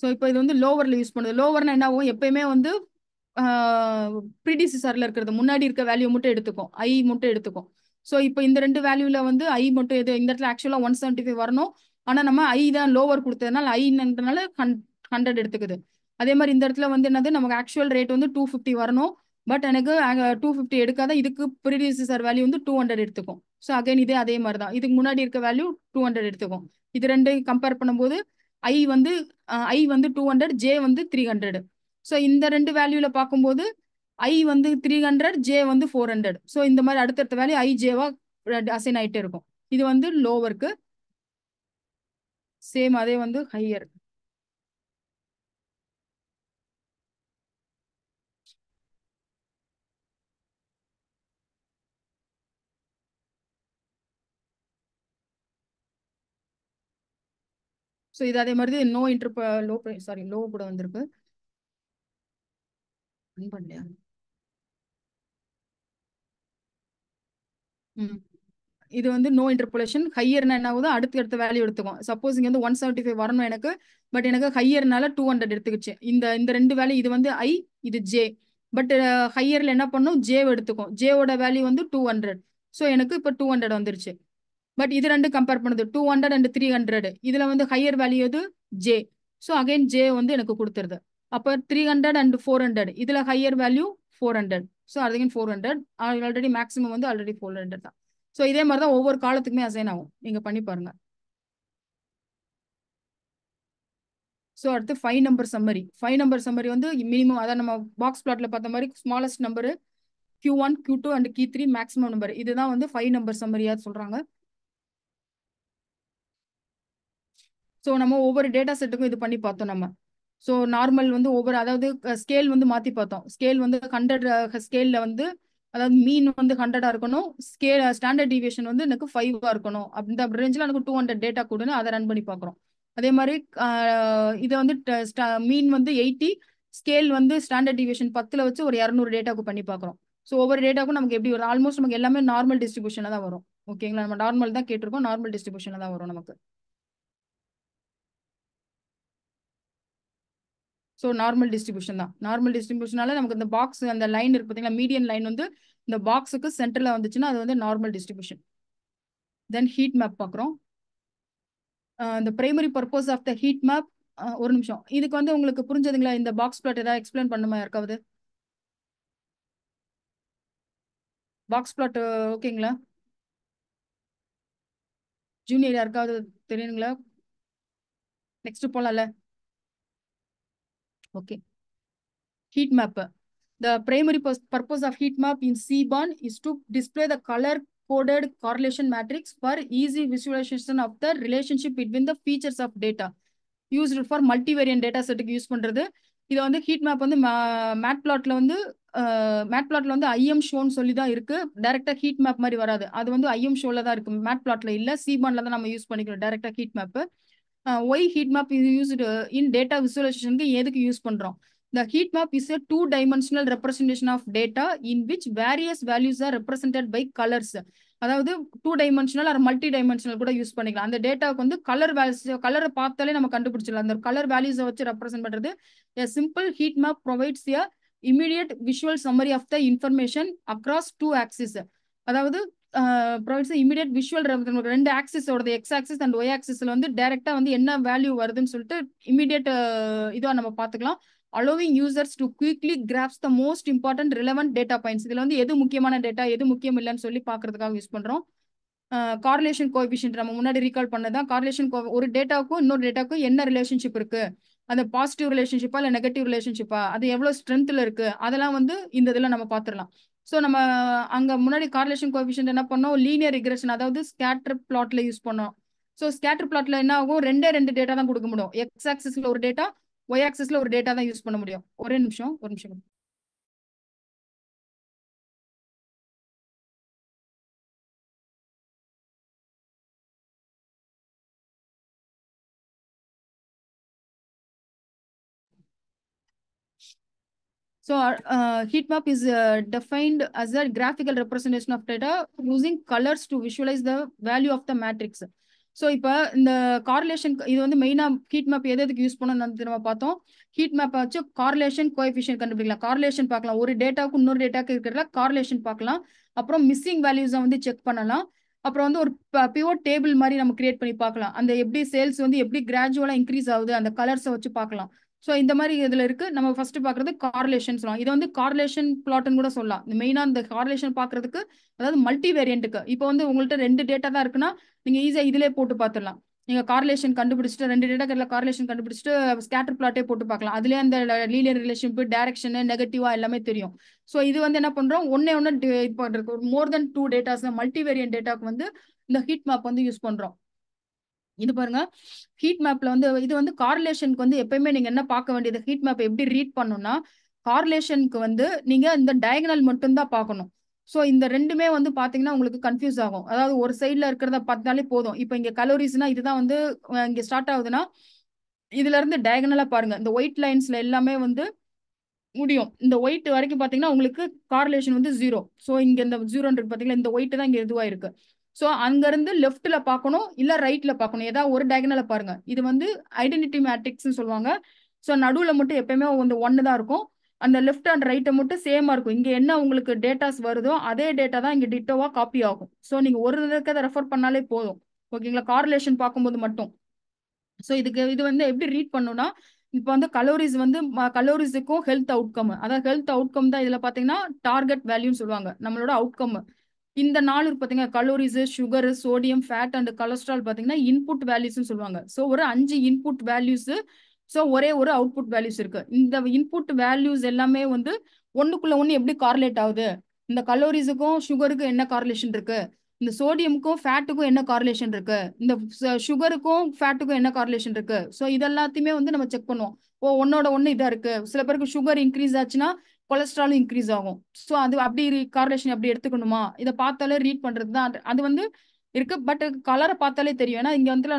ஸோ இப்போ இது வந்து லோவரில் யூஸ் பண்ணுது. லோவர்னா என்ன ஆகும், எப்பயுமே வந்து ப்ரீடிசிசர்ல இருக்கிறது முன்னாடி இருக்க வேல்யூ மட்டும் எடுத்துக்கும், ஐ மட்டும் எடுத்துக்கும். ஸோ இப்போ இந்த ரெண்டு வேல்யூல வந்து ஐ மட்டும் எது இந்த இடத்துல ஆக்சுவலாக 175 வரணும். ஆனால் நம்ம ஐ தான் லோவர் கொடுத்ததுனால ஐன்றதுனால 100 எடுத்துக்குது. அதே மாதிரி இந்த இடத்துல வந்து என்னது நமக்கு ஆக்சுவல் ரேட் வந்து 250 வரணும். பட் எனக்கு 250 எடுக்காத இதுக்கு ப்ரீடிசிசர் வேல்யூ வந்து 200 எடுத்துக்கும். ஸோ அகைன் இதே அதே மாதிரி தான் இதுக்கு முன்னாடி இருக்க வேல்யூ 200 எடுத்துக்கும். இது ரெண்டையும் கம்பேர் பண்ணும்போது ஐ வந்து 200, ஜே வந்து 300. ஸோ இந்த ரெண்டு வேல்யூல பார்க்கும்போது ஐ வந்து 300, ஜே வந்து 400. ஸோ இந்த மாதிரி அடுத்தடுத்த வேல்யூ ஐ ஜேவா அசைன் ஆயிட்டே இருக்கும். இது வந்து லோவருக்கு, சேம் அதே வந்து ஹையர். ஸோ இது அதே மாதிரி நோ லோ கூட வந்திருக்கு. பண்ணலையா? இது வந்து நோ இன்டர்போலேஷன். ஹையர்னா என்ன ஆகுது, அடுத்த வேல்யூ எடுத்துக்கும். சப்போஸ் இங்க வந்து 175 வரணும் எனக்கு, பட் எனக்கு ஹையர்னால 200 எடுத்துக்கிச்சு. இந்த ரெண்டு வேல்யூ, இது வந்து ஐ, இது ஜே. பட் ஹையர்ல என்ன பண்ணும், ஜே எடுத்துக்கும். ஜேவோட வேல்யூ வந்து 200. ஸோ எனக்கு இப்போ 200 வந்துருச்சு. பட் இது ரெண்டு கம்பேர் பண்ணுது 200 and 300. இதுல வந்து ஹையர் வேல்யூ எது, ஜே. ஸோ அகைன் ஜே வந்து எனக்கு கொடுத்துருது. அப்போ 300 and 400. இதுல higher value 400. So again 400. Already maximum வந்து ஆல்ரெடி 400 தான். ஸோ இதே மாதிரி தான் ஒவ்வொரு காலத்துக்குமே அசைன் ஆகும். நீங்க பண்ணி பாருங்க. ஸோ அடுத்து 5 நம்பர் சம்மரி. 5 நம்பர் சம்மரி வந்து மினிமம், அதான் நம்ம பாக்ஸ் பிளாட்ல பார்த்த மாதிரி smallest number Q1, Q2 and Q3 maximum number. இதுதான் வந்து 5 நம்பர் சம்மரியா சொல்றாங்க. ஸோ நம்ம ஒவ்வொரு டேட்டா செட்டுக்கும் இது பண்ணி பார்த்தோம் நம்ம. ஸோ நார்மல் வந்து ஒவ்வொரு, அதாவது ஸ்கேல் வந்து மாற்றி பார்த்தோம். ஸ்கேல் வந்து 100 ஸ்கேலில் வந்து, அதாவது மீன் வந்து 100 இருக்கணும். ஸ்டாண்டர்ட் டிவியேஷன் வந்து எனக்கு 5 இருக்கணும். அந்த ரேஞ்சில் எனக்கு 200 டேட்டா கொடுன்னு அதை ரன் பண்ணி பார்க்குறோம். அதே மாதிரி இதை வந்து மீன் வந்து 80, ஸ்கேல் வந்து ஸ்டாண்டர்ட் டிவியேஷன் 10 வச்சு ஒரு 200 டேட்டாக்கு பண்ணி பார்க்குறோம். ஸோ ஒவ்வொரு டேட்டாக்கும் நமக்கு எப்படி வரும், ஆல்மோஸ்ட் நமக்கு எல்லாமே நார்மல் டிஸ்ட்ரிபியூஷனில் தான் வரும். ஓகேங்களா, நம்ம நார்மல் தான் கேட்டிருக்கோம், நார்மல் டிஸ்ட்ரிபியூஷனில் தான் வரும் நமக்கு. ஸோ நார்மல் டிஸ்ட்ரிபியூஷன் தான். நார்மல் டிஸ்ட்ரிபியூஷனால நமக்கு இந்த பாக்ஸ், அந்த லைன் இருக்கு பார்த்தீங்களா, மீடியன் லைன் வந்து இந்த பாக்ஸுக்கு சென்டரில் வந்துச்சுன்னா அது வந்து normal distribution. Then heat map பார்க்குறோம். இந்த primary purpose of the heat map. ஒரு நிமிஷம், இதுக்கு வந்து உங்களுக்கு புரிஞ்சதுங்களா? இந்த பாக்ஸ் பிளாட் ஏதாவது எக்ஸ்பிளைன் பண்ணுமா யாருக்காவது? பாக்ஸ் பிளாட் ஓகேங்களா? ஜூனியர் யாருக்காவது தெரியுங்களா? நெக்ஸ்ட் போலாம்ல. Okay, heat map. The primary purpose of heat map in CBON is to display the color-coded correlation matrix for easy visualization of the relationship between the features of data used for multivariant data set use பண்றது. இது வந்து heat map வந்து மேட்பிளாட்ல வந்து IIM ஷோன்னு சொல்லி தான் இருக்கு. டைரக்டா heat map மாதிரி வராது. அது வந்து ஐஎம் ஷோல தான் இருக்கு, மேட்பிளாட்ல இல்ல. சிபான்ல தான் நம்ம யூஸ் பண்ணிக்கிறோம் டைரக்டா heat map. Why heat map is used in data விசுவலைசேஷனுக்கு எதுக்கு யூஸ் பண்றோம்? The heat map is a two-dimensional representation of data in which various values are represented by colors. அதாவது 2-dimensional or multi-dimensional கூட use பண்ணிக்கலாம். அந்த டேட்டாவுக்கு வந்து கலரை பார்த்தாலே நம்ம கண்டுபிடிச்சிடலாம். அந்த கலர் வேல்யூஸை வச்சு ரெப்ரசென்ட் பண்றது. A simple heat map provides a immediate visual summary of the information across two axes. அதாவது provides immediate visual ரெண்டு ஆக்சிஸோட எக்ஸ் ஆக்சிஸ் அண்ட் ஒய் ஆக்சிஸ்ல வந்து டைரக்டா வந்து என்ன வேல்யூ வருதுன்னு சொல்லிட்டு இமீடியட் இதுவா நம்ம பார்த்துக்கலாம். allowing users to quickly grasp the most important relevant data points. இதுல வந்து எது முக்கியமான டேட்டா, எது முக்கியம் இல்லைன்னு சொல்லி பார்க்கறதுக்காக யூஸ் பண்றோம். கார்லேஷன் கோஎஃபிஷியன்ட் நம்ம முன்னாடி ரீகால் பண்ணதான். கார்லேஷன் ஒரு டேட்டாவுக்கும் இன்னொரு டேட்டாவுக்கும் என்ன ரிலேஷன்ஷிப் இருக்கு, அந்த பாசிட்டிவ் ரிலேஷன்ஷிப்பா இல்லை நெகட்டிவ் ரிலேஷன்ஷிப்பா, அது எவ்வளவு ஸ்ட்ரென்த்ல இருக்கு, அதெல்லாம் வந்து இந்த இதில் நம்ம பார்த்துடலாம். ஸோ நம்ம அங்க முன்னாடி கார்லேஷன் கோஎஃபிஷியன்ட் என்ன பண்ணோம், லீனியர் ரிக்ரெஷன், அதாவது ஸ்கேட்டர் பிளாட்ல யூஸ் பண்ணோம். ஸோ ஸ்கேட்டர் பிளாட்ல என்ன ஆகும், ரெண்டு டேட்டா தான் கொடுக்க முடியும். எக்ஸ் ஆக்சிஸ்ல ஒரு டேட்டா, ஒய் ஆக்சிஸ்ல ஒரு டேட்டா தான் யூஸ் பண்ண முடியும். ஒரு நிமிஷம். So heat map is defined as a graphical representation of data using colors to visualize the value of the matrix. So இப்போ இந்த கார்லேஷன் இது வந்து மெயினாக ஹீட் மேப் எதுக்கு யூஸ் பண்ணணும்னு நம்ம பார்த்தோம். ஹீட் மேப்பை வச்சு கார்லேஷன் கோஎஃபிஷியன்ட் கண்டுபிடிக்கலாம், கார்லேஷன் பார்க்கலாம், ஒரு டேட்டாவுக்கு இன்னொரு டேட்டாவுக்கு இருக்கிறதுல கார்லேஷன் பார்க்கலாம், அப்புறம் மிஸ்ஸிங் வேல்யூஸை வந்து செக் பண்ணலாம், அப்புறம் வந்து ஒரு பிவோட் டேபிள் மாதிரி நம்ம கிரியேட் பண்ணி பார்க்கலாம். அந்த எப்படி சேல்ஸ் வந்து எப்படி கிராஜுவலாக இன்க்ரீஸ் ஆகுது அந்த கலர்ஸை வச்சு பார்க்கலாம். ஸோ இந்த மாதிரி இதில் இருக்கு. நம்ம ஃபர்ஸ்ட் பார்க்குறது கார்லேஷன் சொல்லலாம். இதை வந்து கார்லேஷன் பிளாட்னு கூட சொல்லலாம். மெயினாக இந்த கார்லேஷன் பார்க்கறதுக்கு அதாவது மல்டி வேரியண்ட்டுக்கு இப்போ வந்து உங்கள்கிட்ட 2 டேட்டா தான் இருக்குன்னா நீங்கள் ஈஸியாக இதிலே போட்டு பார்த்துடலாம். நீங்கள் கார்லேஷன் கண்டுபிடிச்சிட்டு 2 டேட்டா கார்லேஷன் கண்டுபிடிச்சிட்டு ஸ்கேட்டர் பிளாட்டே போட்டு பார்க்கலாம். அதுலேயே அந்த லீனியர் ரிலேஷன்ஷிப் டைரக்ஷனு நெகட்டிவா எல்லாமே தெரியும். ஸோ இது வந்து என்ன பண்ணுறோம், ஒன்று இது பண்ணுறதுக்கு ஒரு மோர் தென் 2 டேட்டாஸ் மல்டி வேரியன்ட் டேட்டாக்கு வந்து இந்த ஹீட் மேப் வந்து யூஸ் பண்ணுறோம். இது பாருங்க, ஹீட் மேப்ல வந்து இது வந்து கார்லேஷனுக்கு வந்து எப்பயுமே நீங்க என்ன பார்க்க வேண்டியது, ஹீட் மேப் எப்படி ரீட் பண்ணணும்னா கார்லேஷனுக்கு வந்து நீங்க இந்த டயகனல் மட்டும்தான் பார்க்கணும். ஸோ இந்த ரெண்டுமே வந்து பாத்தீங்கன்னா உங்களுக்கு கன்ஃபியூஸ் ஆகும். அதாவது ஒரு சைட்ல இருக்கிறத பார்த்தாலே போதும். இப்போ இங்க கலோரிஸ்னா இதுதான் வந்து இங்க ஸ்டார்ட் ஆகுதுன்னா இதுல இருந்து டயகனலா பாருங்க, இந்த ஒயிட் லைன்ஸ்ல எல்லாமே வந்து முடியும். இந்த ஒயிட் வரைக்கும் பாத்தீங்கன்னா உங்களுக்கு கார்லேஷன் வந்து 0. ஸோ இங்க இந்த 0 பாத்தீங்கன்னா இந்த ஒயிட் தான் இங்க இதுவா இருக்கு. ஸோ அங்கிருந்து லெஃப்ட்ல பார்க்கணும் இல்ல ரைட்ல பார்க்கணும், ஏதாவது ஒரு டயகனல பாருங்க. இது வந்து ஐடென்டிட்டி மேட்ரிக்ஸ்னு சொல்லுவாங்க. ஸோ நடுவுல மட்டும் எப்பயுமே வந்து 1 தான் இருக்கும். அந்த லெஃப்ட் அண்ட் ரைட்டை மட்டும் சேமா இருக்கும். இங்க என்ன உங்களுக்கு டேட்டாஸ் வருதோ அதே டேட்டா தான் இங்க டிட்டோவா காப்பி ஆகும். ஸோ நீங்க ஒரு இருக்கிறத ரெஃபர் பண்ணாலே போதும். ஓகேங்களா, கார்லேஷன் பார்க்கும்போது மட்டும். ஸோ இது வந்து எப்படி ரீட் பண்ணணும்னா இப்போ வந்து கலோரிஸ் வந்து கலோரிஸுக்கும் ஹெல்த் அவுட்கம், அதாவது ஹெல்த் அவுட்கம் தான் இதுல பாத்தீங்கன்னா டார்கெட் வேல்யூன்னு சொல்லுவாங்க, நம்மளோட அவுட்கம். இந்த 4 இருக்கு பாத்தீங்கன்னா, calories, sugar, sodium, fat and cholesterol பாத்தீங்கன்னா இன்புட் வேல்யூஸ்னு சொல்லுவாங்க. ஸோ ஒரு 5 இன்புட் வேல்யூஸ், ஸோ ஒரே ஒரு அவுட்புட் வேல்யூஸ் இருக்கு. இந்த இன்புட் வேல்யூஸ் எல்லாமே வந்து ஒண்ணுக்குள்ள ஒண்ணு எப்படி கார்லேட் ஆகுது, இந்த கலோரிஸுக்கும் சுகருக்கும் என்ன கார்லேஷன் இருக்கு, இந்த சோடியமுக்கும் ஃபேட்டுக்கும் என்ன கார்லேஷன் இருக்கு, இந்த சுகருக்கும் ஃபேட்டுக்கும் என்ன கார்லேஷன் இருக்கு. ஸோ இதெல்லாத்தையுமே வந்து நம்ம செக் பண்ணுவோம். ஓ ஒன்னோட ஒண்ணு இதா இருக்கு. சில பேருக்கு சுகர் இன்க்ரீஸ் ஆச்சுன்னா கொலஸ்ட்ராலும் இன்க்ரீஸ் ஆகும். ஸோ அது அப்படி கார்லேஷன் அப்படி எடுத்துக்கணுமா, இதை பார்த்தாலே ரீட் பண்றது தான் அது வந்து இருக்கு. பட் கலரை பார்த்தாலே தெரியும். ஏன்னா இங்க வந்து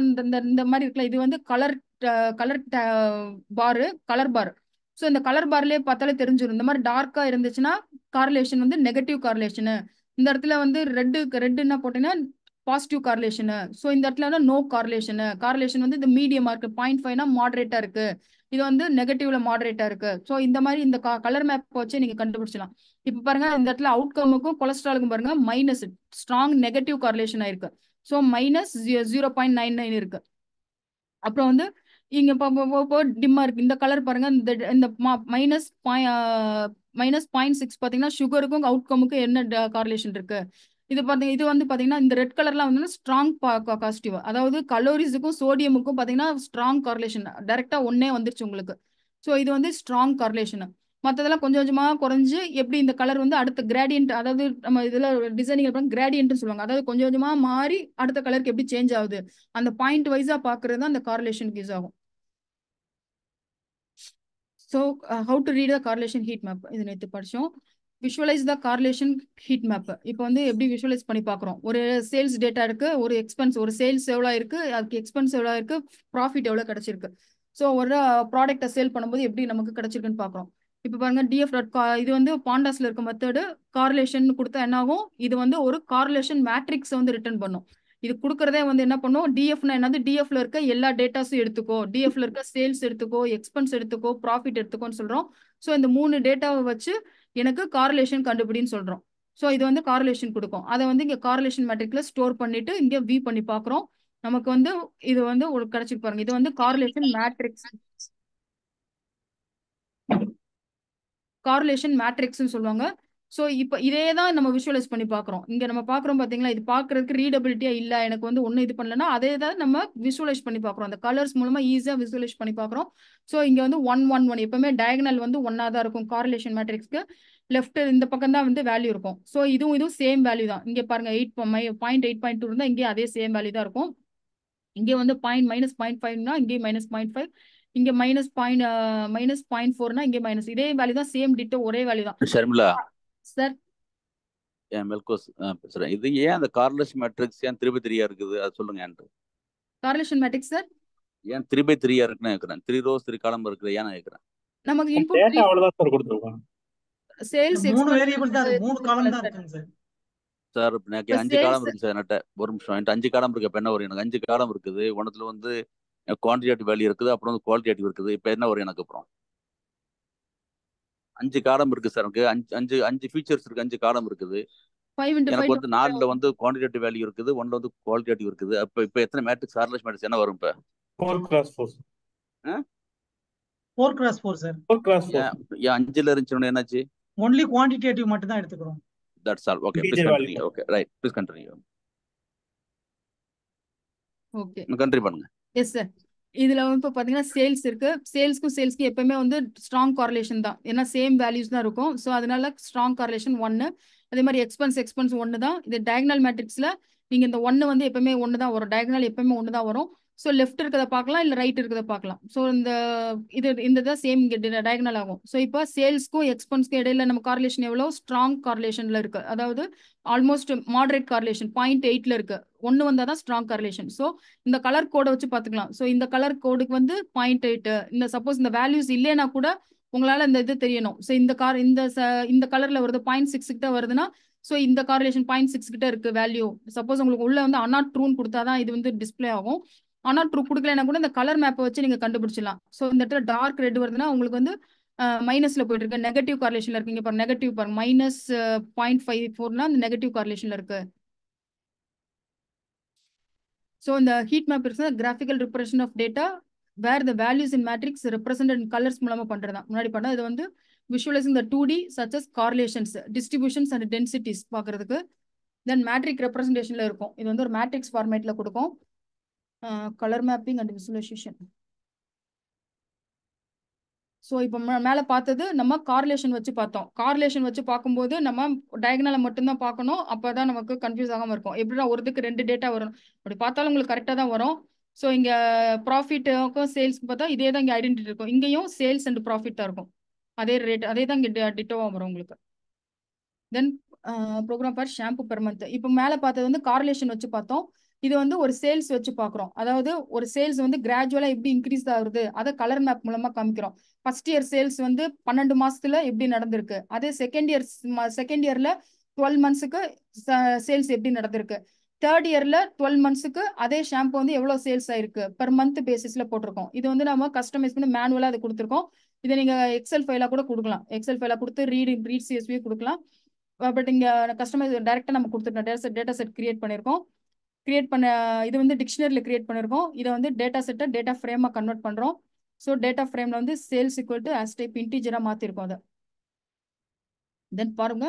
இந்த மாதிரி இருக்குல்ல, இது வந்து கலர் பாரு, கலர் பார். ஸோ இந்த கலர் பார்லயே பார்த்தாலே தெரிஞ்சிடும். இந்த மாதிரி டார்க்கா இருந்துச்சுன்னா கார்லேஷன் வந்து நெகட்டிவ் கார்லேஷனு. இந்த இடத்துல வந்து ரெட் என்ன போட்டீங்கன்னா பாசிட்டிவ் கார்லேஷனு. ஸோ இந்த இடத்துல வந்து நோ கார்லேஷனு. கார்லேஷன் வந்து இந்த மீடியமா இருக்கு, 0.5னா மாடரேட்டா இருக்கு, இது வந்து நெகட்டிவ்ல மாடரேட்டா இருக்கு. ஸோ இந்த மாதிரி இந்த கலர் மேப் வச்சு நீங்க கண்டுபிடிச்சலாம். இப்ப பாருங்க இந்த இடத்துல அவுட்கமுக்கும் கொலஸ்ட்ராலுக்கும் பாருங்க மைனஸ் ஸ்ட்ராங் நெகட்டிவ் கார்லேஷன் ஆயிருக்கு. ஸோ மைனஸ் 0.99 இருக்கு. அப்புறம் வந்து இங்க டிம்மா இருக்கு. இந்த கலர் பாருங்க, இந்த மைனஸ் 0.6 பாத்தீங்கன்னா சுகருக்கும் அவுட்கமுக்கும் என்ன கார்லேஷன் இருக்கு. இது வந்து பாத்தீங்கன்னா இந்த ரெட் கலர்லாம் வந்து ஸ்ட்ராங் பாசிட்டிவ், அதாவது கலோரிஸுக்கும் சோடியமுக்கும் பாத்தீங்கன்னா ஸ்ட்ராங் கார்லேஷன் டைரக்டா ஒன்னே வந்துருச்சு உங்களுக்கு. ஸோ இது வந்து ஸ்ட்ராங் கார்லேஷன். மற்றதெல்லாம் கொஞ்சம் கொஞ்சமா குறைஞ்சு எப்படி இந்த கலர் வந்து அடுத்த கிரேடியன்ட், அதாவது நம்ம இதுல டிசைனிங் கிரேடியன்ட்னு சொல்லுவாங்க, அதாவது கொஞ்சம் கொஞ்சமா மாறி அடுத்த கலருக்கு எப்படி சேஞ்ச் ஆகுது அந்த பாயிண்ட் வைஸா பாக்குறது தான் அந்த கார்லேஷனுக்கு யூஸ் ஆகும். So how to read the correlation heat map இது நேற்று படிச்சோம். விஷுவலைஸ் த கார்லேஷன் ஹீட் மேப். இப்போ வந்து எப்படி விஷுவலைஸ் பண்ணி பார்க்குறோம், ஒரு சேல்ஸ் டேட்டா இருக்கு, ஒரு எக்ஸ்பென்ஸ், ஒரு சேல்ஸ் எவ்வளோ இருக்கு, அதுக்கு எக்ஸ்பென்ஸ் எவ்வளோ இருக்கு, ப்ராஃபிட் எவ்வளோ கிடைச்சிருக்கு. ஸோ ஒரு ப்ராடக்ட்டை சேல் பண்ணும்போது எப்படி நமக்கு கிடைச்சிருக்குன்னு பார்க்குறோம். இப்போ பாருங்க டிஎஃப் இது வந்து பாண்டாஸ்ல இருக்க மெத்தடு. கார்லேஷன் கொடுத்தா என்ன ஆகும், இது வந்து ஒரு கார்லேஷன் மேட்ரிக்ஸ் வந்து ரிட்டர்ன் பண்ணும். இது கொடுக்கறதே வந்து என்ன பண்ணும், டிஎஃப்னா என்னது, டிஎஃப்ல இருக்க எல்லா டேட்டாஸும் எடுத்துக்கோ, டிஎஃப்ல இருக்க சேல்ஸ் எடுத்துக்கோ, எக்ஸ்பென்ஸ் எடுத்துக்கோ, ப்ராஃபிட் எடுத்துக்கோன்னு சொல்றோம். ஸோ இந்த 3 டேட்டாவை வச்சு எனக்கு கார்லேஷன் கண்டுபிடின்னு சொல்றோம். ஸோ இது வந்து கார்லேஷன் கொடுக்கும். அதை வந்து இங்க கார்லேஷன் மேட்ரிக்ஸ்ல ஸ்டோர் பண்ணிட்டு இங்க வியூ பண்ணி பார்க்குறோம். நமக்கு வந்து இது வந்து ஒரு கிடைச்சிட்டு பாருங்க, இது வந்து கார்லேஷன் மேட்ரிக்ஸ், கார்லேஷன் மேட்ரிக்ஸ்னு சொல்லுவாங்க. ஸோ இப்போ இதே தான் நம்ம விஷுவலைஸ் பண்ணி பார்க்குறோம். இங்கே நம்ம பார்க்குறோம் பார்த்தீங்களா, இது பார்க்கறதுக்கு ரீடபிலிட்டியா இல்லை, எனக்கு வந்து ஒன்றும் இது பண்ணலன்னா அதே தான் நம்ம விஷுவலைஸ் பண்ணி பார்க்குறோம். அந்த கலர்ஸ் மூலமா ஈஸியாக விஷுவலைஸ் பண்ணி பார்க்குறோம். ஸோ இங்கே வந்து 111 எப்பவுமே டயகனல் வந்து 1 தான் இருக்கும் கார்லேஷன் மேட்ரிக்ஸ்க்கு. லெஃப்ட் இந்த பக்கம் தான் வந்து வேல்யூ இருக்கும். ஸோ இதுவும் சேம் வேல்யூ தான். இங்கே பாருங்க 8.2 இருந்தால் இங்கே அதே சேம் வேல்யூ தான் இருக்கும். இங்கே வந்து -0.5னா இங்கே -0.5, இங்க -0.4னா இங்கே மைனஸ், இதே வேல்யூ தான், சேம் டிட்டோ ஒரே வேல்யூ தான். ஷர்மிளா சார் மெல்கோஸ் பேசுறேன். இது ஏன் அந்த கார்லேஷன் மேட்ரிக்ஸ் ஏன் 3x3 இருக்குது, அது சொல்லுங்க. கார்லேஷன் மேட்ரிக்ஸ் சார் ஏன் 3x3 இருக்குன்னு கேக்குறேன். 3 rows 3 column இருக்குது ஏன் கேக்குறேன். நமக்கு இன்புட் டேட்டா அவ்வளவுதான் சார் கொடுத்துருக்கோம். சேல்ஸ் 3 வேரியபிள் தான் இருக்கு, 3 காலம் தான் இருக்குங்க சார். சார் எனக்கு இப்போ 5 காலம் சேல்ஸ் இருக்கு சார். என்கிட்ட ஒரு நிமிஷம், என்கிட்ட 5 காலம் இருக்கு. இப்போ என்ன வரும் எனக்கு? 5 காலம் இருக்குது. ஒன்றுத்துல வந்து குவான்டிடேட்டிவ் வேல்யூ இருக்குது, அப்புறம் வந்து குவாலிட்டேட்டிவ் இருக்குது. இப்போ என்ன வரும் எனக்கு? அப்புறம் 5 காலம் இருக்கு சார். எனக்கு 5 ஃபீச்சர்ஸ் இருக்கு, 5 காலம் இருக்குது. 5 into எனக்கு 5 வந்து 4ல வந்து குவான்டிடேட்டிவ் வேல்யூ இருக்குது, 1ல வந்து குவாலிட்டேட்டிவ் இருக்குது. இப்போ எத்தனை மேட்ரிக்ஸ், கார்லேஷன் மேட்ரிக்ஸ் என்ன வரும் இப்போ? 4x4. 4x4 sir. 4x4. ஏன் 5ல இருந்துச்சு என்னாச்சு? ஒன்லி குவான்டிடேட்டிவ் மட்டும் தான் எடுத்துக்கிறோம். That's all. Okay, please Integer continue. value. Okay, right, please continue. Okay continue பண்ணுங்க. Yes sir. இதுல வந்து இப்போ பாத்தீங்கன்னா சேல்ஸ் இருக்கு. சேல்ஸ்க்கு எப்பவுமே வந்து ஸ்ட்ராங் கார்லேஷன் தான், ஏன்னா சேம் வேல்யூஸ் தான் இருக்கும். ஸோ அதனால ஸ்ட்ராங் கார்லேஷன் 1. அதே மாதிரி எக்ஸ்பென்ஸ் 1 தான். இது டயகனல் மேட்ரிக்ஸ்ல நீங்க இந்த 1 வந்து எப்பவுமே 1 தான் வரும். டயகனல் எப்பவுமே 1 தான் வரும். ஸோ லெஃப்ட் இருக்கிறத பார்க்கலாம், இல்லை ரைட் இருக்கிறத பார்க்கலாம். ஸோ இந்த தான் சேம் இங்கே டயகனல் ஆகும். ஸோ இப்போ சேல்ஸ்க்கும் எக்ஸ்பென்ஸ்க்கும் இடையில நம்ம கார்லேஷன் எவ்வளோ? ஸ்ட்ராங் கார்லேஷன்ல இருக்கு. அதாவது ஆல்மோஸ்ட் மாடரேட் கார்லேஷன் 0.8ல இருக்கு. 1 வந்தால் தான் ஸ்ட்ராங் கார்லேஷன். ஸோ இந்த கலர் கோடை வச்சு பார்த்துக்கலாம். ஸோ இந்த கலர் கோடுக்கு வந்து 0.8. இந்த சப்போஸ் இந்த வேல்யூஸ் இல்லைன்னா கூட உங்களால இந்த இது தெரியணும். ஸோ இந்த கலர்ல வருது 0.6 கிட்ட வருதுன்னா, ஸோ இந்த கார்லேஷன் 0.6 கிட்ட இருக்கு வேல்யூ. சப்போஸ் உங்களுக்கு உள்ள வந்து அனாட் ட்ரூன்னு கொடுத்தாதான் இது வந்து டிஸ்பிளே ஆகும். ஆனால் ட்ரூ கொடுக்கலன்னா கூட இந்த கலர் மேப்பை வச்சு நீங்க கண்டுபிடிச்சிடலாம். ஸோ இந்த இடத்துல டார்க் ரெட் வருதுன்னா உங்களுக்கு வந்து மைனஸ்ல போயிட்டு இருக்கு, நெகட்டிவ் கார்லேஷன்ல இருக்கீங்க. பாருங்க நெகட்டிவ் பாருங்க, -0.54னா அந்த நெகட்டிவ் கார்லேஷன்ல இருக்கு. ஸோ இந்த ஹீட் மேப் இருக்கு graphical represent of data where the values in matrix represent colours மூலமா பண்றதா. முன்னாடி பண்ணா இது வந்து visualising the 2D such as correlations, distributions and densities பார்க்கறதுக்கு. தென் மேட்ரிக் ரெப்ரசன்டேஷன்ல இருக்கும். இது வந்து ஒரு மேட்ரிக்ஸ் ஃபார்மேட்ல கொடுக்கும். Colour mapping and visualisation. So இப்போ மேலே பார்த்தது நம்ம கார்லேஷன் வச்சு பார்த்தோம். கார்லேஷன் வச்சு பார்க்கும்போது நம்ம டயகனலை மட்டும்தான் பார்க்கணும். அப்போ தான் நமக்கு கன்ஃபியூஸ் ஆகாமல் இருக்கும். எப்படின்னா ஒருத்துக்கு 2 டேட்டா வரும், அப்படி பார்த்தாலும் உங்களுக்கு கரெக்டாக தான் வரும். ஸோ இங்கே ப்ராஃபிட்டுக்கும் சேல்ஸ்க்கு பார்த்தா இதே தான் இங்கே ஐடென்டிட்டி இருக்கும். இங்கேயும் சேல்ஸ் அண்ட் ப்ராஃபிட் தான் இருக்கும். அதே ரேட், அதே தான் இங்கே டிட்டோவாக வரும் உங்களுக்கு. Then programme for shampoo per month. இப்போ மேலே பார்த்தது வந்து கார்லேஷன் வச்சு பார்த்தோம். இது வந்து ஒரு சேல்ஸ் வச்சு பார்க்குறோம். அதாவது ஒரு சேல்ஸ் வந்து கிராஜுவலாக எப்படி இன்க்ரீஸ் ஆகுது அதை கலர் மேப் மூலமாக காமிக்கிறோம். ஃபர்ஸ்ட் இயர் சேல்ஸ் வந்து 12 மாசத்துல எப்படி நடந்திருக்கு, அதே செகண்ட் இயர்ல 12 மந்த்ஸுக்கு சேல்ஸ் எப்படி நடந்திருக்கு, தேர்ட் இயர்ல 12 மந்த்ஸுக்கு அதே ஷாம்பு வந்து எவ்வளவு சேல்ஸ் ஆயிருக்கு பெர் மந்த் பேசிஸ்ல போட்டிருக்கோம். இது வந்து நம்ம கஸ்டமைஸ் பண்ணி மேனுவலா அதை கொடுத்துருக்கோம். இதை நீங்க எக்ஸல் ஃபைலா கூட கொடுக்கலாம். எக்ஸல் ஃபைலா கொடுத்து ரீட் சிஎஸ்வி கொடுக்கலாம். பட் இங்க கஸ்டமைஸ் டைரக்டா நம்ம கொடுத்துருக்கோம். டேட்டா செட் கிரியேட் பண்ணிருக்கோம். கிரியேட் பண்ண இது வந்து டிக்ஷனரியில் கிரியேட் பண்ணிருக்கோம். இதை வந்து டேட்டா செட்டை டேட்டா ஃப்ரேமா கன்வெர்ட் பண்றோம். ஸோ டேட்டா ஃப்ரேம்ல வந்து sales equal to as type இன்டிஜரா மாத்திருக்கோம் அதை. தென் பாருங்க,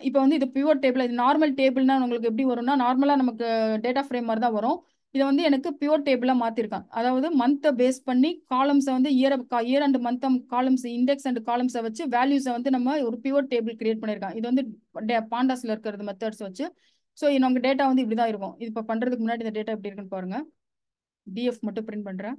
இப்போ வந்து இது பியூர் டேபிள். இது நார்மல் டேபிள்னா உங்களுக்கு எப்படி வரும்னா, நார்மலா நமக்கு டேட்டா ஃப்ரேம் மாதிரி தான் வரும். இதை வந்து எனக்கு பியூர் டேபிளா மாத்திருக்காங்க. அதாவது மந்த்தை பேஸ் பண்ணி காலம்ஸை வந்து year and month columns index and காலம்ஸை வச்சு வேல்யூஸை வந்து நம்ம ஒரு பியூர் டேபிள் கிரியேட் பண்ணிருக்காங்க. இது வந்து பாண்டாஸ்ல இருக்கிறது மெத்தட்ஸ் வச்சு. ஸோ நமக்கு டேட்டா வந்து இப்படிதான் இருக்கும். இது இப்போ பண்றதுக்கு முன்னாடி இந்த டேட்டா எப்படி இருக்குன்னு பாருங்க. டிஎஃப் மட்டும் பிரிண்ட் பண்றேன்.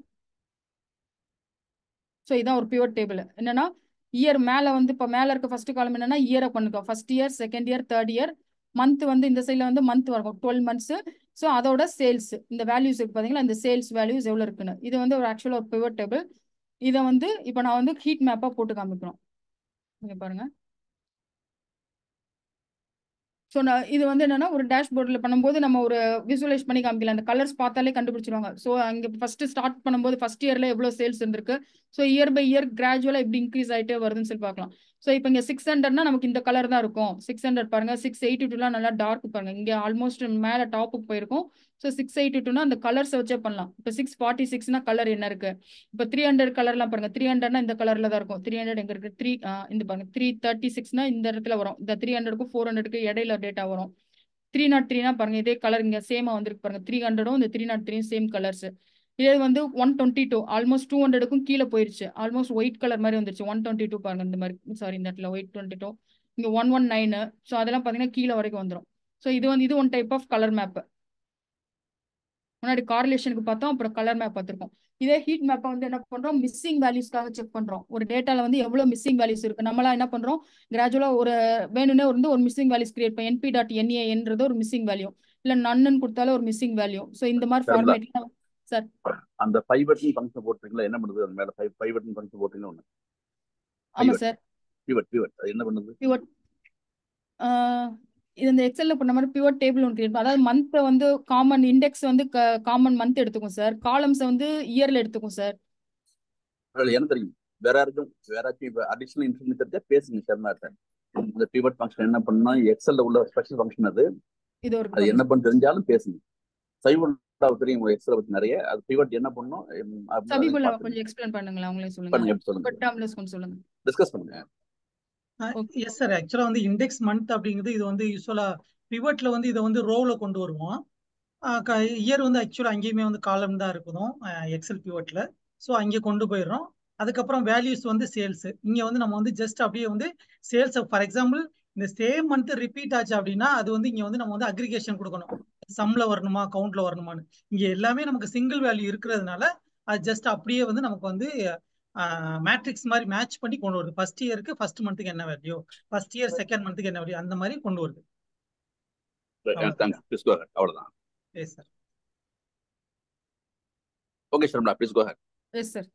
ஸோ இதான் ஒரு பியூர் டேபிள். என்னன்னா இயர் மேலே வந்து இப்போ மேலே இருக்க ஃபர்ஸ்ட் காலம் என்னன்னா இயரை பண்ணுக்கோ, first year, second year, third year. Month வந்து இந்த சைடில் வந்து மந்த் வரும் 12 மந்த்ஸ். ஸோ அதோட சேல்ஸ் இந்த வேல்யூஸ் இருக்கு பார்த்தீங்களா, இந்த சேல்ஸ் வேல்யூஸ் எவ்வளோ இருக்குன்னு. இது வந்து ஒரு ஆக்சுவலாக ஒரு பியூர் டேபிள். இதை வந்து இப்போ நான் வந்து ஹீட் மேப்பாக போட்டு காமிக்கிறோம். இங்கே பாருங்க. ஸோ இது வந்து என்னன்னா ஒரு டேஷ்போர்டில் பண்ணும்போது நம்ம ஒரு விசுவலைஸ் பண்ணி காமிக்கலாம். அந்த கலர்ஸ் பார்த்தாலே கண்டுபிடிச்சிருவாங்க. ஸோ அங்கே ஃபர்ஸ்ட் ஸ்டார்ட் பண்ணும்போது ஃபர்ஸ்ட் இயர்ல எவ்வளோ சேல்ஸ் இருந்திருக்கு, ஸோ இயர் பை இயர் கிராஜுவலாக எப்படி இன்க்ரீஸ் ஆகிட்டே வருதுன்னு சொல்லி பார்க்கலாம். ஸோ இப்போ இங்கே 600னா நமக்கு இந்த கலர் தான் இருக்கும். 600 பாருங்க, 682லாம் நல்லா டார்க் பாருங்க. இங்கே ஆல்மோஸ்ட் மேலே டாப்புக்கு போயிருக்கும். ஸோ 682னா அந்த கலர்ஸை வச்சே பண்ணலாம். இப்போ 646னா கலர் என்ன இருக்கு. இப்போ 300 கலர்லாம் பாருங்க. 300னா இந்த கலர்ல தான் இருக்கும். 300 எங்க இருக்கு, இந்த பாருங்க 336னா இந்த இடத்துல வரும். இந்த 300க்கும் 400க்கு இடையில டேட்டா வரும். 303னா பாருங்க இதே கலர் இங்க சேமா வந்திருக்கு பாருங்க. 300ம் இந்த 303 சேம் கலர்ஸ். இதே வந்து 122 ஆல்மோஸ்ட் 200க்கும் கீழே போயிருச்சு. ஆல்மோஸ்ட் ஒயிட் கலர் மாதிரி வந்துருச்சு. 122 பாருங்க இந்த மாதிரி, சாரி இந்த இடத்துல ஒயிட் 22, இங்க 119. ஸோ அதெல்லாம் பாத்தீங்கன்னா கீழே வரைக்கும் வந்துடும். ஸோ இது one type of colour map. முன்னாடி கார்லேஷனுக்கு பார்த்தோம், அப்புறம் கலர் மேப் பார்த்துருக்கோம். இதே ஹீட் மேப்பை வந்து என்ன பண்றோம், மிஸ்ஸிங் வேல்யூஸ்க்காக செக் பண்றோம். ஒரு டேட்டால வந்து எவ்வளவு மிஸ்ஸிங் வேல்யூஸ் இருக்கு. நம்மளா என்ன பண்றோம், கிராஜுவலா ஒரு வேணும்னே வந்து ஒரு மிஸ்ஸிங் வேல்யூஸ் கிரியேட் பண்ணி np.naன்றது ஒரு மிஸ்ஸிங் வேல்யூ, இல்ல நன்னு கொடுத்தாலும் ஒரு மிஸ்ஸிங் வேல்யூ. ஸோ இந்த மாதிரி ஃபார்மேட்ல சார் அந்த பைவட்னு ஃபங்க்ஷன் போட்டுறீங்களா, என்ன பண்ணுது அது மேல பைவட்னு ஃபங்க்ஷன் போட்டீங்கன்னா ஒண்ணு. ஆமா சார், பிவட் அது என்ன பண்ணுது? பிவட் இது இந்த எக்ஸல்ல பண்ண மாதிரி பிவட் டேபிள் ஒன்று கிரியேட் அதாவது மந்த் வந்து காமன் இண்டெக்ஸ் வந்து காமன் மந்த் எடுத்துக்கும் சார். காலம்ஸ் வந்து இயர்ல எடுத்துக்கும் சார். எனக்கு தெரியும். வேற யாராச்சும் இப்போ அடிஷனல் இன்ஃபர்மேஷன் தெரிஞ்சா பேசுங்க சார். இந்த பிவட் ஃபங்க்ஷன் என்ன பண்ணா எக்ஸல்ல உள்ள ஸ்பெஷல் ஃபங்க்ஷன் அது இது ஒரு அது என்ன பண்ண தெரிஞ்சாலும் பேசுங்க. சைவல் தெரியும் எக்ஸல் பத்தி நிறைய. அது பிவட் என்ன பண்ணும் சபிகுல்லா கொஞ்சம் எக்ஸ்பிளைன் பண்ணுங்களேன். அவங்களே சொல்லுங்க. பண்ணுங்க. எப்படி சொல்லுங்க, டேர்ம்லெஸ் கொஞ்சம் சொல்லுங்க. டிஸ்கஸ் பண்ணுங்க. Yes sir. ஆக்சுவலா வந்து இண்டெக்ஸ் மந்த் அப்படிங்கிறது இது வந்து யூஸ்வலா பிவட்ல வந்து இதை வந்து ரோல கொண்டு வருவோம். இயர் வந்து ஆக்சுவலா அங்கேயுமே வந்து காலம் தான் இருக்கும் எக்ஸல் பிவட்ல. ஸோ அங்கே கொண்டு போயிடுறோம். அதுக்கப்புறம் வேல்யூஸ் வந்து சேல்ஸ். இங்க வந்து நம்ம வந்து ஜஸ்ட் அப்படியே வந்து சேல்ஸ் ஃபார் எக்ஸாம்பிள் இந்த சேம் மந்த் ரிப்பீட் ஆச்சு அப்படின்னா அது வந்து இங்க வந்து நம்ம வந்து அக்ரிகேஷன் கொடுக்கணும். சம்ல வரணுமா கவுண்ட்ல வரணுமான்னு. இங்க எல்லாமே நமக்கு சிங்கிள் வேல்யூ இருக்கிறதுனால அது ஜஸ்ட் அப்படியே வந்து நமக்கு வந்து மேட்ரிக்ஸ் மாதிரி மேட்ச் பண்ணி கொண்டு வருது. ஃபர்ஸ்ட் இயருக்கு ஃபர்ஸ்ட் மந்த்துக்கு என்ன வேல்யூ, ஃபர்ஸ்ட் இயர் செகண்ட் மந்த்துக்கு என்ன வேல்யூ, அந்த மாதிரி கொண்டு வருது. அவ்வளவுதான். Yes sir. Okay Sharmila, please go ahead. Yes sir.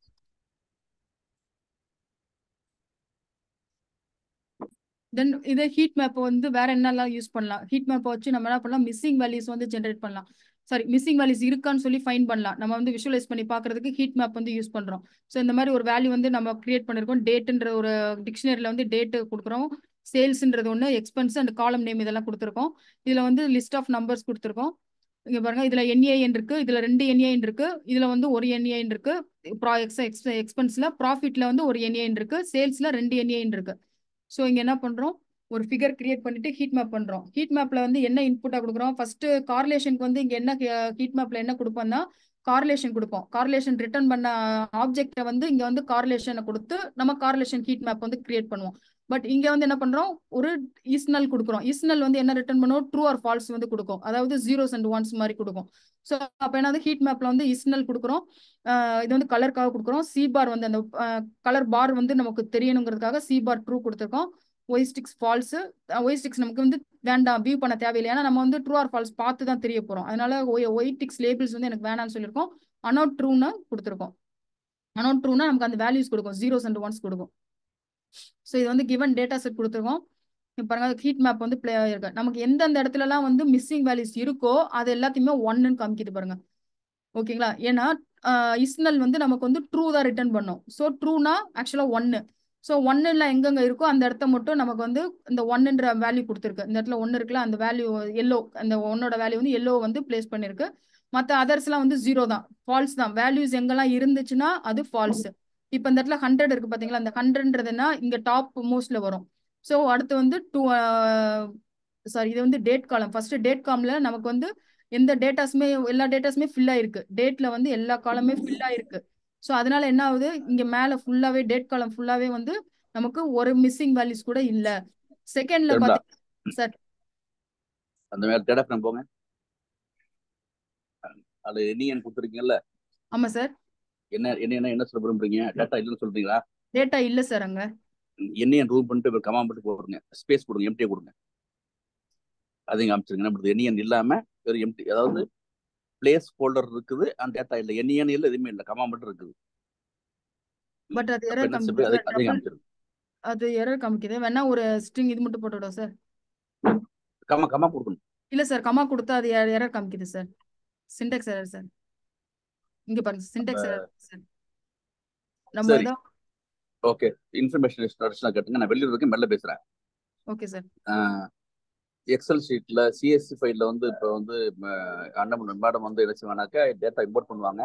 Then இதே ஹீட் மேப் வந்து வேற என்னெல்லாம் யூஸ் பண்ணலாம். ஹீட் மேப்பை வச்சு நம்ம என்ன பண்ணலாம், மிஸ்ஸிங் வேல்யூஸ் வந்து ஜென்ரேட் பண்ணலாம். சாரி, மிஸ்ஸிங் வேல்யூஸ் இருக்கான்னு சொல்லி ஃபைன் பண்ணலாம். நம்ம வந்து விஷுவலைஸ் பண்ணி பார்க்கறதுக்கு ஹீட் மேப் வந்து யூஸ் பண்றோம். ஸோ இந்த மாதிரி ஒரு வேல்யூ வந்து நம்ம கிரியேட் பண்ணிருக்கோம். டேட்ன்ற ஒரு டிக்ஷனரியில வந்து டேட்டு கொடுக்குறோம். சேல்ஸ்ன்றது ஒன்று, எக்ஸ்பென்ஸ் அண்ட் காலம் நேம் இதெல்லாம் கொடுத்துருக்கோம். இதுல வந்து லிஸ்ட் ஆஃப் நம்பர்ஸ் கொடுத்துருக்கோம். இங்க பாருங்க, இதுல என்ஏஎன் இருக்கு, இதுல 2 என்ஏஎன் இருக்கு, இதுல வந்து 1 என்ஏஎன் இருக்கு. எக்ஸ்பென்ஸ்ல ப்ராஃபிட்ல வந்து 1 என்ஏஎன் இருக்கு, சேல்ஸ்ல 2 என்ஏஎன் இருக்கு. ஸோ இங்க என்ன பண்றோம், ஒரு ஃபிகர் கிரியேட் பண்ணிட்டு ஹீட் மேப் பண்றோம். ஹீட் மேப்ல வந்து என்ன இன்புட்டா கொடுக்குறோம், ஃபர்ஸ்ட் கார்லேஷனுக்கு வந்து இங்க என்ன ஹீட் மேப்ல என்ன கொடுப்போம்னா கார்லேஷன் கொடுப்போம். கார்லேஷன் ரிட்டர்ன் பண்ண ஆப்ஜெக்ட்டை வந்து இங்க வந்து கார்லேஷனை கொடுத்து நம்ம கார்லேஷன் ஹீட் மேப் வந்து கிரியேட் பண்ணுவோம். பட் இங்க வந்து என்ன பண்றோம், ஒரு இஸ்னல் கொடுக்குறோம். இஸ்னல் வந்து என்ன ரிட்டர்ன் பண்ணுவோம், ட்ரூ ஆர் ஃபால்ஸ் வந்து கொடுக்கும். அதாவது ஜீரோஸ் அண்ட் ஒன்ஸ் மாதிரி கொடுக்கும். ஸோ அப்ப என்ன ஹீட் மேப்ல வந்து இஸ்னல் கொடுக்குறோம். இது வந்து கலருக்காக கொடுக்குறோம். சி பார் வந்து அந்த கலர் பார் வந்து நமக்கு தெரியணுங்கிறதுக்காக சி பார் ட்ரூ கொடுத்துருக்கோம். Y ticks false. Y ticks நமக்கு வந்து வேண்டாம், வியூ பண்ண தேவையில்லை. ஏன்னா நம்ம வந்து ட்ரூ ஆர் ஃபால்ஸ் பார்த்து தான் தெரிய போறோம். அதனால ஒய் டிக்ஸ் லேபிள்ஸ் வந்து எனக்கு வேணாம்னு சொல்லியிருக்கோம். அனௌட் ட்ரூன்னு கொடுத்துருக்கோம். அனௌட் ட்ரூனா நமக்கு அந்த வேல்யூஸ் கொடுக்கும், ஜீரோஸ் அண்ட் ஒன்ஸ் கொடுக்கும். ஸோ இது வந்து கிவன் டேட்டா செட் கொடுத்துருக்கோம். பாருங்க, ஹீட் மேப் வந்து பிளே ஆயிருக்கு. நமக்கு எந்தெந்த இடத்துலலாம் வந்து மிஸ்ஸிங் வேல்யூஸ் இருக்கோ அது எல்லாத்தையுமே 1ன்னு காமிக்குது பாருங்க. ஓகேங்களா? ஏன்னா இஸ்னல் வந்து நமக்கு வந்து ட்ரூ தான் ரிட்டர்ன் பண்ணும். ஸோ ட்ரூனா ஆக்சுவலா 1. ஸோ 1 எங்கெங்க இருக்கோ அந்த இடத்த மட்டும் நமக்கு வந்து இந்த 1ன்ற வேல்யூ கொடுத்துருக்கு. இந்த இடத்துல 1 இருக்குல்ல, அந்த வேல்யூ எல்லோ, அந்த 1ஓட வேல்யூ வந்து எல்லோ வந்து பிளேஸ் பண்ணிருக்கு. மற்ற அதர்ஸ்லாம் வந்து 0 தான், ஃபால்ஸ் தான். வேல்யூஸ் எங்கெல்லாம் இருந்துச்சுன்னா அது ஃபால்ஸ். இப்போ இந்த இடத்துல 100 இருக்கு பாத்தீங்களா, அந்த 100ன்றதுன்னா இங்க டாப் மோஸ்ட்ல வரும். ஸோ அடுத்து வந்து சாரி, இது வந்து டேட் காலம். ஃபர்ஸ்ட் டேட் காலம்ல நமக்கு வந்து எந்த டேட்டாஸுமே, எல்லா டேட்டாஸுமே ஃபில் ஆயிருக்கு. டேட்ல வந்து எல்லா காலமே ஃபில் ஆயிருக்கு. ஸோ அதனால என்ன ஆகுது, இங்க மேல ஃபுல்லாவே டேட் காலம் ஃபுல்லாவே வந்து நமக்கு ஒரு மிஸ்ஸிங் வேல்யூஸ் கூட இல்ல. செகண்ட்ல பாத்தீங்கன்னா சார், அந்த மாதிரி டேட்டா ஃப்ரேம் போங்க. அது என்ஏஎன் கொடுத்துருக்கீங்கல்ல? ஆமா சார். என்ன சொல்ல விரும்புறீங்க? டேட்டா இல்லைன்னு சொல்றீங்களா? டேட்டா இல்ல சார். அங்க என்ஏஎன் ரூல் பண்ணிட்டு கமா மட்டும் போடுங்க, ஸ்பேஸ் கொடுங்க, எம்டியா கொடுங்க. அதையும் காமிச்சிருங்க. என்ன பண்ணுறது, என்ஏஎன் இல்லாம வெறும் எம்டி, அதாவது பிளேஸ் ஹோல்டர் இருக்குது, அந்த டேட்டா இல்லை, என்ஏஎன் இல்லை, எதுவுமே இல்லை, கமா மட்டும் இருக்குது. பட் அது எரர் காமிக்குது. அதையும் காமிச்சிருங்க. அது எரர் காமிக்குது. வேணா ஒரு ஸ்ட்ரிங் இது மட்டும் போட்டு விடுவோம் சார். கமா கொடுக்கணும். இல்ல சார், கமா கொடுத்தா அது எரர் காமிக்குது சார். Syntax error sir. இங்க பாருங்க, சின்டாக்ஸ் எரர் சார். நம்ம ஏதோ ஓகே, இன்ஃபர்மேஷன் கேட்டுங்க. நான் வெளியூர் இருக்கேன், மெல்ல பேசுறேன். Okay sir. எக்ஸல் ஷீட்ல சிஎஸ்சி ஃபைல்ல வந்து இப்போ வந்து அண்ணன் மேடம் வந்து என்ன செய்வாங்கனாக்கா டேட்டா இம்போர்ட் பண்ணுவாங்க.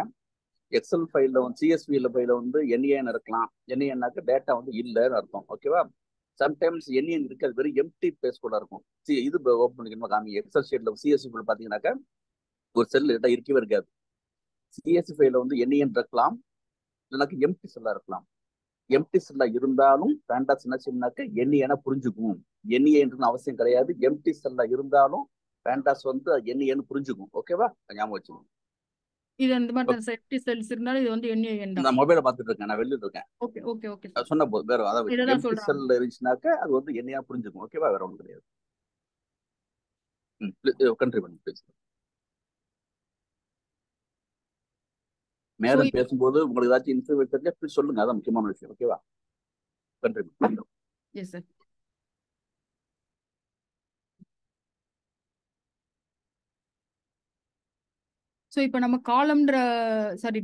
எக்ஸல் ஃபைல்ல வந்து சிஎஸ்வியில் ஃபைல வந்து என்ஏஎன் இருக்கலாம். என்ஏஎன்னாக்க டேட்டா வந்து இல்லைன்னு அர்த்தம். ஓகேவா? சம்டைம்ஸ் என்ஏஎன் இருக்கு, அது வெறும் எம்டி பேஸ் கூட இருக்கும். இது ஓப்பன் பண்ணிக்கணும் காமி. எக்ஸல் ஷீட்ல சிஎஸ்சி ஃபைல் பார்த்தீங்கன்னாக்கா ஒரு செல் டேட்டா இருக்கவே இருக்காது. சிஎஸ்சி ஃபைல வந்து என்ஏஎன் இருக்கலாம், இல்லைனாக்க எம்டி செல்லா இருக்கலாம். எம்டி செல்லா இருந்தாலும் பேண்டாஸ் என்ன செய்யணும்னாக்க என்ஏஎன புரிஞ்சுக்கும். என்ஏன்னு அவசியம் கிடையாது. எம்டி செல்லா இருந்தாலும் பேண்டாஸ் வந்து என்ஏன்னு புரிஞ்சுக்கும். ஓகேவா? ஞாபகம் வச்சுக்கணும். இது இந்த மாதிரி செட்டி செல்ஸ் இருந்தாலும் இது வந்து என்ஏஎன் தான். நான் மொபைலை பார்த்துட்டு இருக்கேன், நான் வெளியில இருக்கேன். Okay okay okay. சொன்ன போது வேற, அதாவது இததான் எம்டி சொல்றேன். செல் இருந்துச்சுனாக்க அது வந்து என்ஏயா புரிஞ்சுக்கும். ஓகேவா? வேற ஒன்றும் கிடையாது. கண்ட்ரி பண்ணி பேசு. மேடம் பேசும்போது உங்களுக்கு ஏதாச்சும் இன்ஃபர்மேஷன் தெரிஞ்சா ப்ளீஸ் சொல்லுங்க, அதான் முக்கியமான விஷயம். ஓகேவா? கண்ட்ரி. Yes sir. ஸோ இப்போ நம்ம காலம்ன்ற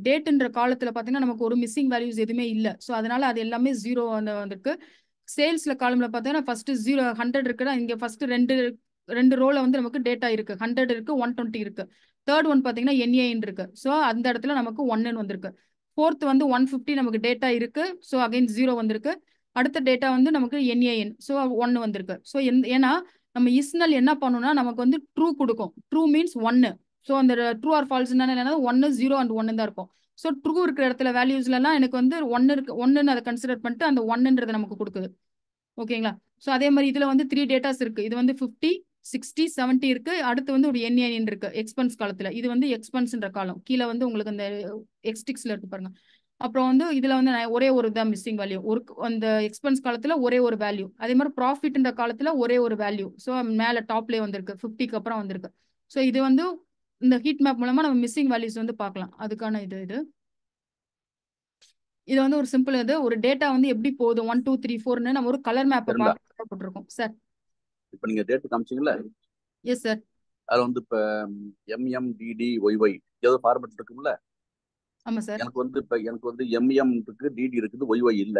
டேட்ன்ற காலத்தில் பார்த்தீங்கன்னா நமக்கு ஒரு மிஸ்ஸிங் வேல்யூஸ் எதுவுமே இல்லை. ஸோ அதனால அது எல்லாமே ஜீரோ வந்திருக்கு. சேல்ஸ்ல காலம்ல பார்த்தீங்கன்னா ஃபர்ஸ்ட் 100 இருக்குன்னா இங்கே ஃபர்ஸ்ட் ரெண்டு ரோல வந்து நமக்கு டேட்டா இருக்கு. 100 இருக்கு, 120 இருக்கு. தேர்ட் ஒன் பார்த்தீங்கன்னா என்ஏன்னு இருக்கு. ஸோ அந்த இடத்துல நமக்கு 1 வந்திருக்கு. ஃபோர்த் வந்து 150 நமக்கு டேட்டா இருக்கு. ஸோ அகைன் 0 வந்திருக்கு. அடுத்த டேட்டா வந்து நமக்கு என்ஏஎன். ஸோ 1 வந்திருக்கு. ஸோ ஏன்னா நம்ம இஸ்னல் என்ன பண்ணணும்னா நமக்கு வந்து ட்ரூ கொடுக்கும். True means 1. ஸோ அந்த ட்ரூ ஆர் ஃபால்ஸ் என்னன்னா 1, 0 அண்ட் 1 தான் இருக்கும். ஸோ ட்ரூ இருக்கிற இடத்துல வேல்யூஸ்லாம் எனக்கு வந்து 1 இருக்கு. 1ன்னு அதை கன்சிடர் பண்ணிட்டு அந்த 1ன்றதை நமக்கு கொடுக்குது. ஓகேங்களா? ஸோ அதே மாதிரி இதுல வந்து 3 டேட்டாஸ் இருக்கு. இது வந்து 50, 60, 70 இருக்கு. அடுத்து வந்து ஒரு என்ஏஎன் இருக்கு எக்ஸ்பென்ஸ் காலத்துல. இது வந்து எக்ஸ்பென்ஸ்ன்ற காலம். கீழே வந்து உங்களுக்கு அந்த எக்ஸ்டிக்ஸ்ல இருக்கு பாருங்க. அப்புறம் வந்து இதுல வந்து ஒரே ஒரு தான் மிஸ்ஸிங் வேல்யூ. ஒரு அந்த எக்ஸ்பென்ஸ் காலத்துல ஒரே ஒரு வேல்யூ. அதே மாதிரி ப்ராஃபிட்ன்ற காலத்துல ஒரே ஒரு வேல்யூ. ஸோ மேல டாப்லேயே வந்திருக்கு. 50க்கு அப்புறம் வந்திருக்கு. ஸோ இது வந்து இந்த ஹீட் மேப் மூலமா நம்ம மிஸ்ஸிங் வேல்யூஸ் வந்து பார்க்கலாம். அதுக்கான இது வந்து ஒரு சிம்பிள். ஒரு டேட்டா வந்து எப்படி போகுது 1, 2, 3, 4ன்னு நம்ம ஒரு கலர் மேப்பை பார்க்க போட்டிருக்கோம் சார். இப்போ நீங்க டேட் காமிச்சிங்களா? Yes sir. அதுல வந்து இப்போ MMDDYY ஏதோ ஃபார்மேட் இருக்கும்ல? ஆமா சார். எனக்கு வந்து MM இருக்கு, DD இருக்குது, YY இல்ல.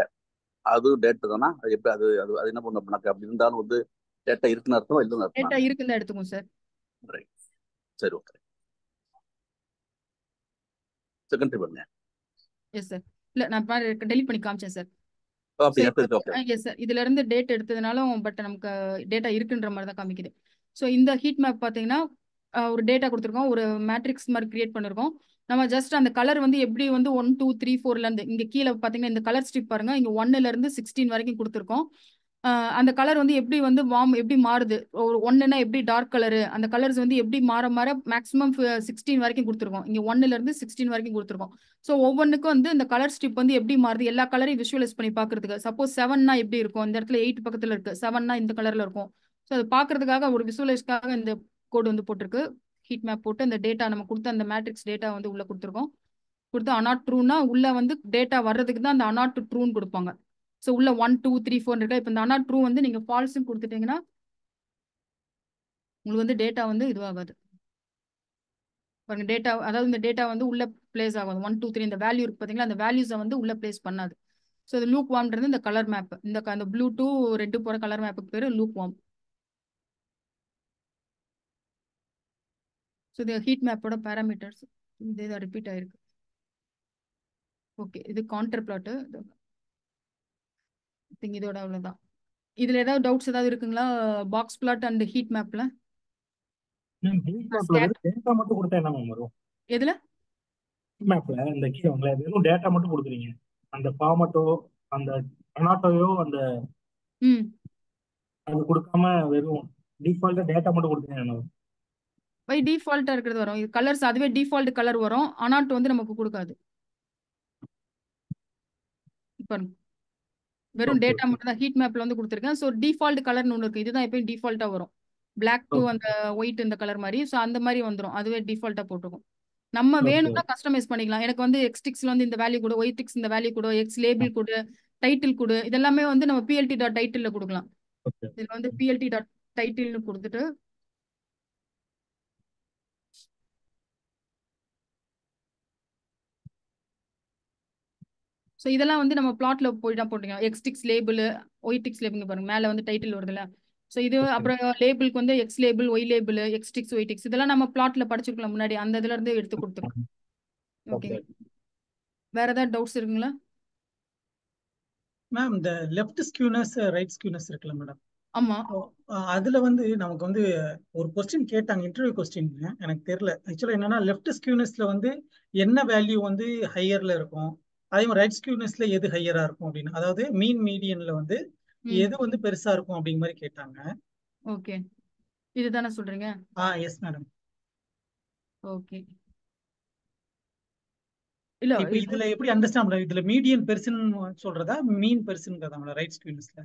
அது டேட்டா தானா? அது எப்படி அது அது அது என்ன பண்ண அப்படின்னாக்க அப்படி இருந்தாலும் வந்து டேட்டா இருக்குன்னு அர்த்தம் இல்லைன்னு அர்த்தம்? டேட்டா இருக்குன்னு எடுத்துக்கோங்க சார். ரைட், சரி, ஓகே. செகண்டரி பண்ணுங்க. Yes sir. இல்ல நான் டெலிட் பண்ணி காமிச்சேன் சார். S sir. இதுல இருந்து டேட் எடுத்ததுனாலும் பட் நமக்கு டேட்டா இருக்குன்ற மாதிரி தான் காமிக்குது. ஸோ இந்த ஹீட் மேப் பார்த்தீங்கன்னா ஒரு டேட்டா கொடுத்துருக்கோம். ஒரு மேட்ரிக்ஸ் மாதிரி கிரியேட் பண்ணிருக்கோம். நம்ம ஜஸ்ட் அந்த கலர் வந்து எப்படி வந்து 1, 2, 3, 4ல இருந்து இங்க கீழே பார்த்தீங்கன்னா இந்த கலர் ஸ்ட்ரிப் பாருங்க. இங்க 1ல இருந்து 16 வரைக்கும் கொடுத்துருக்கோம். அந்த கலர் வந்து எப்படி வந்து எப்படி மாறுது. ஒரு 1ன்னா எப்படி டார்க் கலரு, அந்த கலர்ஸ் வந்து எப்படி மாற மேக்ஸிமம் 16 வரைக்கும் கொடுத்துருக்கோம். இங்க 1ல இருந்து 16 வரைக்கும் கொடுத்துருக்கோம். ஸோ ஒவ்வொன்றுக்கும் வந்து இந்த கலர் ஸ்ட்ரிப் வந்து எப்படி மாறுது எல்லா கலரையும் விஷுவலைஸ் பண்ணி பார்க்கறதுக்கு. சப்போஸ் 7னா எப்படி இருக்கும், இந்த இடத்துல 8 பக்கத்துல இருக்கு, 7னா இந்த கலர்ல இருக்கும். ஸோ அது பார்க்கறதுக்காக ஒரு விஷுவலைஸ்க்காக இந்த கோடு வந்து போட்டிருக்கு. ஹீட் மேப் போட்டு அந்த டேட்டா நம்ம கொடுத்த அந்த மேட்ரிக்ஸ் டேட்டா வந்து உள்ள கொடுத்துருக்கோம். கொடுத்து அனாட் ட்ரூனா உள்ள வந்து டேட்டா வர்றதுக்கு தான் அந்த அனாட் ட்ரூன்னு கொடுப்பாங்க. ஸோ உள்ள 1, 2, 3, 4 இருக்கா. இப்போ இந்த அனாட் ட்ரூ வந்து நீங்க ஃபால்ஸ்ன்னு கொடுத்துட்டீங்கன்னா உங்களுக்கு வந்து டேட்டா வந்து இதுவாகாது பாருங்க. டேட்டா அதாவது இந்த டேட்டா வந்து உள்ள பிளேஸ் ஆகாது. 1, 2, 3 இந்த வேல்யூ இருக்கு பார்த்தீங்களா, அந்த வேல்யூஸை வந்து உள்ள பிளேஸ் பண்ணாது. ஸோ இது லூப் வார்ம்ன்றது இந்த கலர் மேப். இந்த ப்ளூ டு ரெட் போற கலர் மேப்புக்கு பேரு லூப் வார்ம். ஸோ இது ஹீட் மேப்போட பேராமீட்டர்ஸ் இது ரிப்பீட் ஆயிருக்கு. ஓகே, இது கான்டர் பிளாட். இதோட அவ்வளவுதான். இதுல ஏதாவது டவுட்ஸ் ஏதாவது இருக்குங்களா பாக்ஸ் பிளாட் அண்ட் ஹீட் மேப்ல? டேட்டா மட்டும் கொடுத்தா என்ன மேம் வரும்? எதுல மேப்ல இந்த கீழே வெறும் டேட்டா மட்டும் கொடுக்குறீங்க. அந்த ஃபார்மட்டோ அந்த அனாட்டோயோ அந்த அது கொடுக்காம வெறும் டிஃபால்ட்டா டேட்டா மட்டும் கொடுத்தீங்க. பை டிஃபால்ட்டா இருக்கிறது வரும். இது கலர்ஸ் அதுவே டிஃபால்ட் கலர் வரும். அனாட் வந்து நமக்கு கொடுக்காது. பாருங்க வெறும் டேட்டா மட்டும் தான் ஹீட் மேப்ல வந்து கொடுத்துருக்கேன். ஸோ டிஃபால்ட் கலர்னு ஒன்று இருக்கு. இதுதான் எப்பயும் டிஃபால்ட்டா வரும். பிளாக் டு அந்த ஒயிட் இந்த கலர் மாதிரி. ஸோ அந்த மாதிரி வந்துடும். அதுவே டிஃபால்ட்டா போட்டிருக்கும். நம்ம வேணும்னா கஸ்டமைஸ் பண்ணிக்கலாம். எனக்கு வந்து எக்ஸ்டிக்ஸ்ல வந்து இந்த வேல்யூ கூட, ஒய் டிக்ஸ் இந்த வேல்யூ கூட, எக்ஸ் லேபிள் கூட, டைட்டில் கூட, இதெல்லாமே வந்து நம்ம PLT டாட் டைட்டில்ல கொடுக்கலாம். இதுல வந்து PLT டாட் டைட்டில்னு கொடுத்துட்டு ஸோ இதெல்லாம் வந்து நம்ம பிளாட்ல போயிட்டா போட்டுக்கலாம். எக்ஸ்டிக்ஸ் லேபிள், ஒய் டிக்ஸ் லேபிள் பாருங்க மேல வந்து டைட்டில் வருதுல்ல. ஸோ இது அப்புறம் லேபிளுக்கு வந்து x label, y label, x ticks, y ticks இதெல்லாம் நம்ம பிளாட்ல படிச்சிருக்கலாம் முன்னாடி. அந்த இதுல இருந்து எடுத்து கொடுத்துருக்கோம். ஓகே, வேற ஏதாவது டவுட்ஸ் இருக்குங்களா மேம்? இந்த லெஃப்ட் ஸ்கியூனஸ் ரைட் ஸ்கியூனஸ் இருக்குல்ல மேடம்? ஆமா. அதுல வந்து நமக்கு வந்து ஒரு கொஸ்டின் கேட்டாங்க, இன்டர்வியூ கொஸ்டின். எனக்கு தெரியல ஆக்சுவலா என்னன்னா லெஃப்ட் ஸ்கியூனஸ்ல வந்து என்ன வேல்யூ வந்து ஹையர்ல இருக்கும், அதே மாதிரி ரைட் ஸ்கியூனஸ்ல எது ஹையரா இருக்கும் அப்படின்னு, அதாவது மீன் மீடியன்ல வந்து எது வந்து பெருசா இருக்கும் அப்படிங்கிற மாதிரி கேட்டாங்க. ஓகே, இதுதானே சொல்றீங்க? Yes madam. ஓகே, இல்ல இப்போ இதுல எப்படி அண்டர்ஸ்டாண்ட் பண்ண, இதுல மீடியன் பெருசுன்னு சொல்றதா மீன் பெருசுங்கிறதா ரைட் ஸ்கியூனஸ்ல?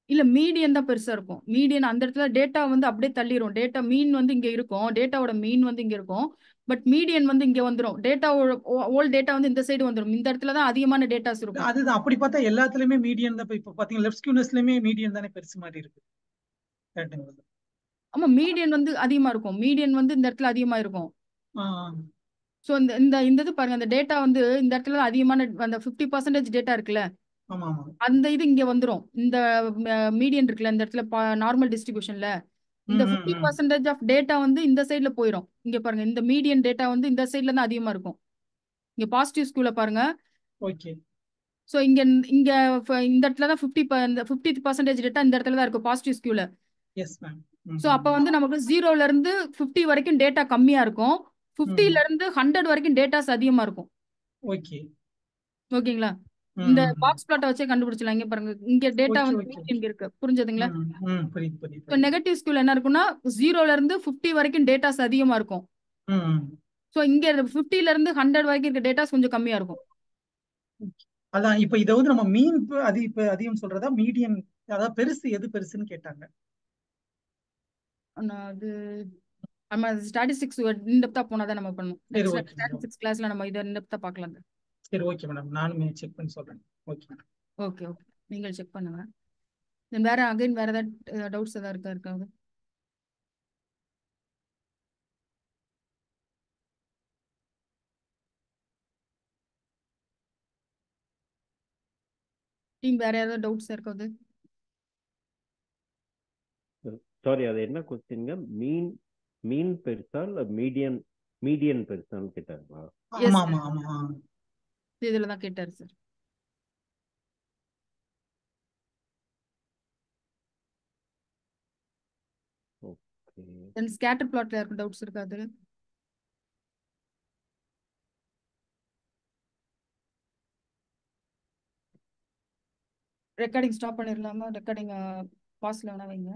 இல்ல மீடியன் தான் பெருசா இருக்கும். மீடியன் அந்த இடத்துல டேட்டா வந்து அப்படியே தள்ளிரும். டேட்டா மீன் வந்து இங்க இருக்கும், டேட்டாவோட மீன் வந்து இங்க இருக்கும். பட் மீடியன் வந்து இங்க வந்துரும். டேட்டாவோட ஓல் டேட்டா வந்து இந்த சைடு வந்துரும். இந்த இடத்துல தான் அதிகமான டேட்டாஸ் இருக்கும். அதுதான் அப்படி பார்த்தா எல்லாத்துலயுமே மீடியன் தான். இப்போ பாத்தீங்கன்னா லெஃப்ட் ஸ்கியூனஸ்லயுமே மீடியன் தானே பெருசு மாதிரி இருக்கு. ஆமா, மீடியன் வந்து அதிகமா இருக்கும். மீடியன் வந்து இந்த இடத்துல அதிகமா இருக்கும். ஆ ஸோ இந்த இந்த இந்த இது பாருங்க, அந்த டேட்டா வந்து இந்த இடத்துல அதிகமான அந்த 50% டேட்டா இருக்குல்ல, ஆமா ஆமா அந்த இது இங்க வந்துரும். இந்த மீடியன் இருக்குல்ல, இந்த இடத்துல நார்மல் டிஸ்ட்ரிபியூஷன்ல இந்த ம் 50% ஆஃப் டேட்டா வந்து இந்த சைட்ல போயிடும். இங்க பாருங்க, இந்த மீடியன் டேட்டா வந்து இந்த சைட்ல தான் அதிகமா இருக்கும். இங்க பாசிட்டிவ் ஸ்கூல பாருங்க. ஓகே ஸோ இங்க இங்க இந்த இடத்துல தான் 50% டேட்டா இந்த இடத்துல தான் இருக்கும் பாசிட்டிவ் ஸ்கூல. எஸ் மேம் ஸோ அப்போ வந்து நமக்கு 0ல இருந்து 50 வரைக்கும் டேட்டா கம்மியா இருக்கும், 50ல இருந்து 100 வரைக்கும் டேட்டாஸ் அதிகமா இருக்கும். ஓகே ஓகேங்களா? இந்த பாக்ஸ் பிளாட்டை வச்சே கண்டுபிடிச்சலாம். இங்க பாருங்க, இங்க டேட்டா ஓகே வந்து ஓகே இங்க இருக்கு. புரிஞ்சதுங்களா? புரியுது புரியுது இப்போ நெகட்டிவ் ஸ்கூல் என்ன இருக்குன்னா 0ல இருந்து 50 வரைக்கும் டேட்டாஸ் அதிகமா இருக்கும். ம் ஸோ இங்க 50ல இருந்து 100 வரைக்கும் இருக்க டேட்டாஸ் கொஞ்சம் கம்மியா இருக்கும். அதான் இப்ப இதை வந்து நம்ம மீன் அதிகம் சொல்றதா மீடியன், அதாவது பெருசு எது பெருசுன்னு கேட்டாங்க. நான் அது நம்ம ஸ்டாட்டிஸ்டிக்ஸ் இன்டெப்தா போனா தான் நம்ம பண்ணணும். சரி நெக்ஸ்ட் ஓகே ஸ்டாட்டிஸ்டிக்ஸ் கிளாஸ்ல நம்ம இதை இன்டெப்தா பார்க்கலாம். சரி ஓகே மேடம், நானுமே செக் பண்ணி சொல்றேன். ஓகே ஓகே ஓகே, நீங்கள் செக் பண்ணுங்க. தென் வேற அகைன் வேற ஏதாவது டவுட்ஸ் ஏதாவது இருக்காது? டீம் வேற ஏதாவது டவுட்ஸ் இருக்காது? சாரி, அது என்ன கொஸ்டின்ங்க? மீன் மீன் பெருசா இல்ல மீடியன் மீடியன் பெருசான்னு கேட்டாங்களா? ஆமா ஆமா ஆமா இதுல தான் கேட்டாரு சார். ஓகே. தென் ஸ்கேட்டர் பிளாட்ல இருக்க டவுட்ஸ் இருக்காது? ரெக்கார்டிங் ஸ்டாப் பண்ணிடலாமா? ரெக்கார்டிங் பாஸ்ல வேணா வைங்க.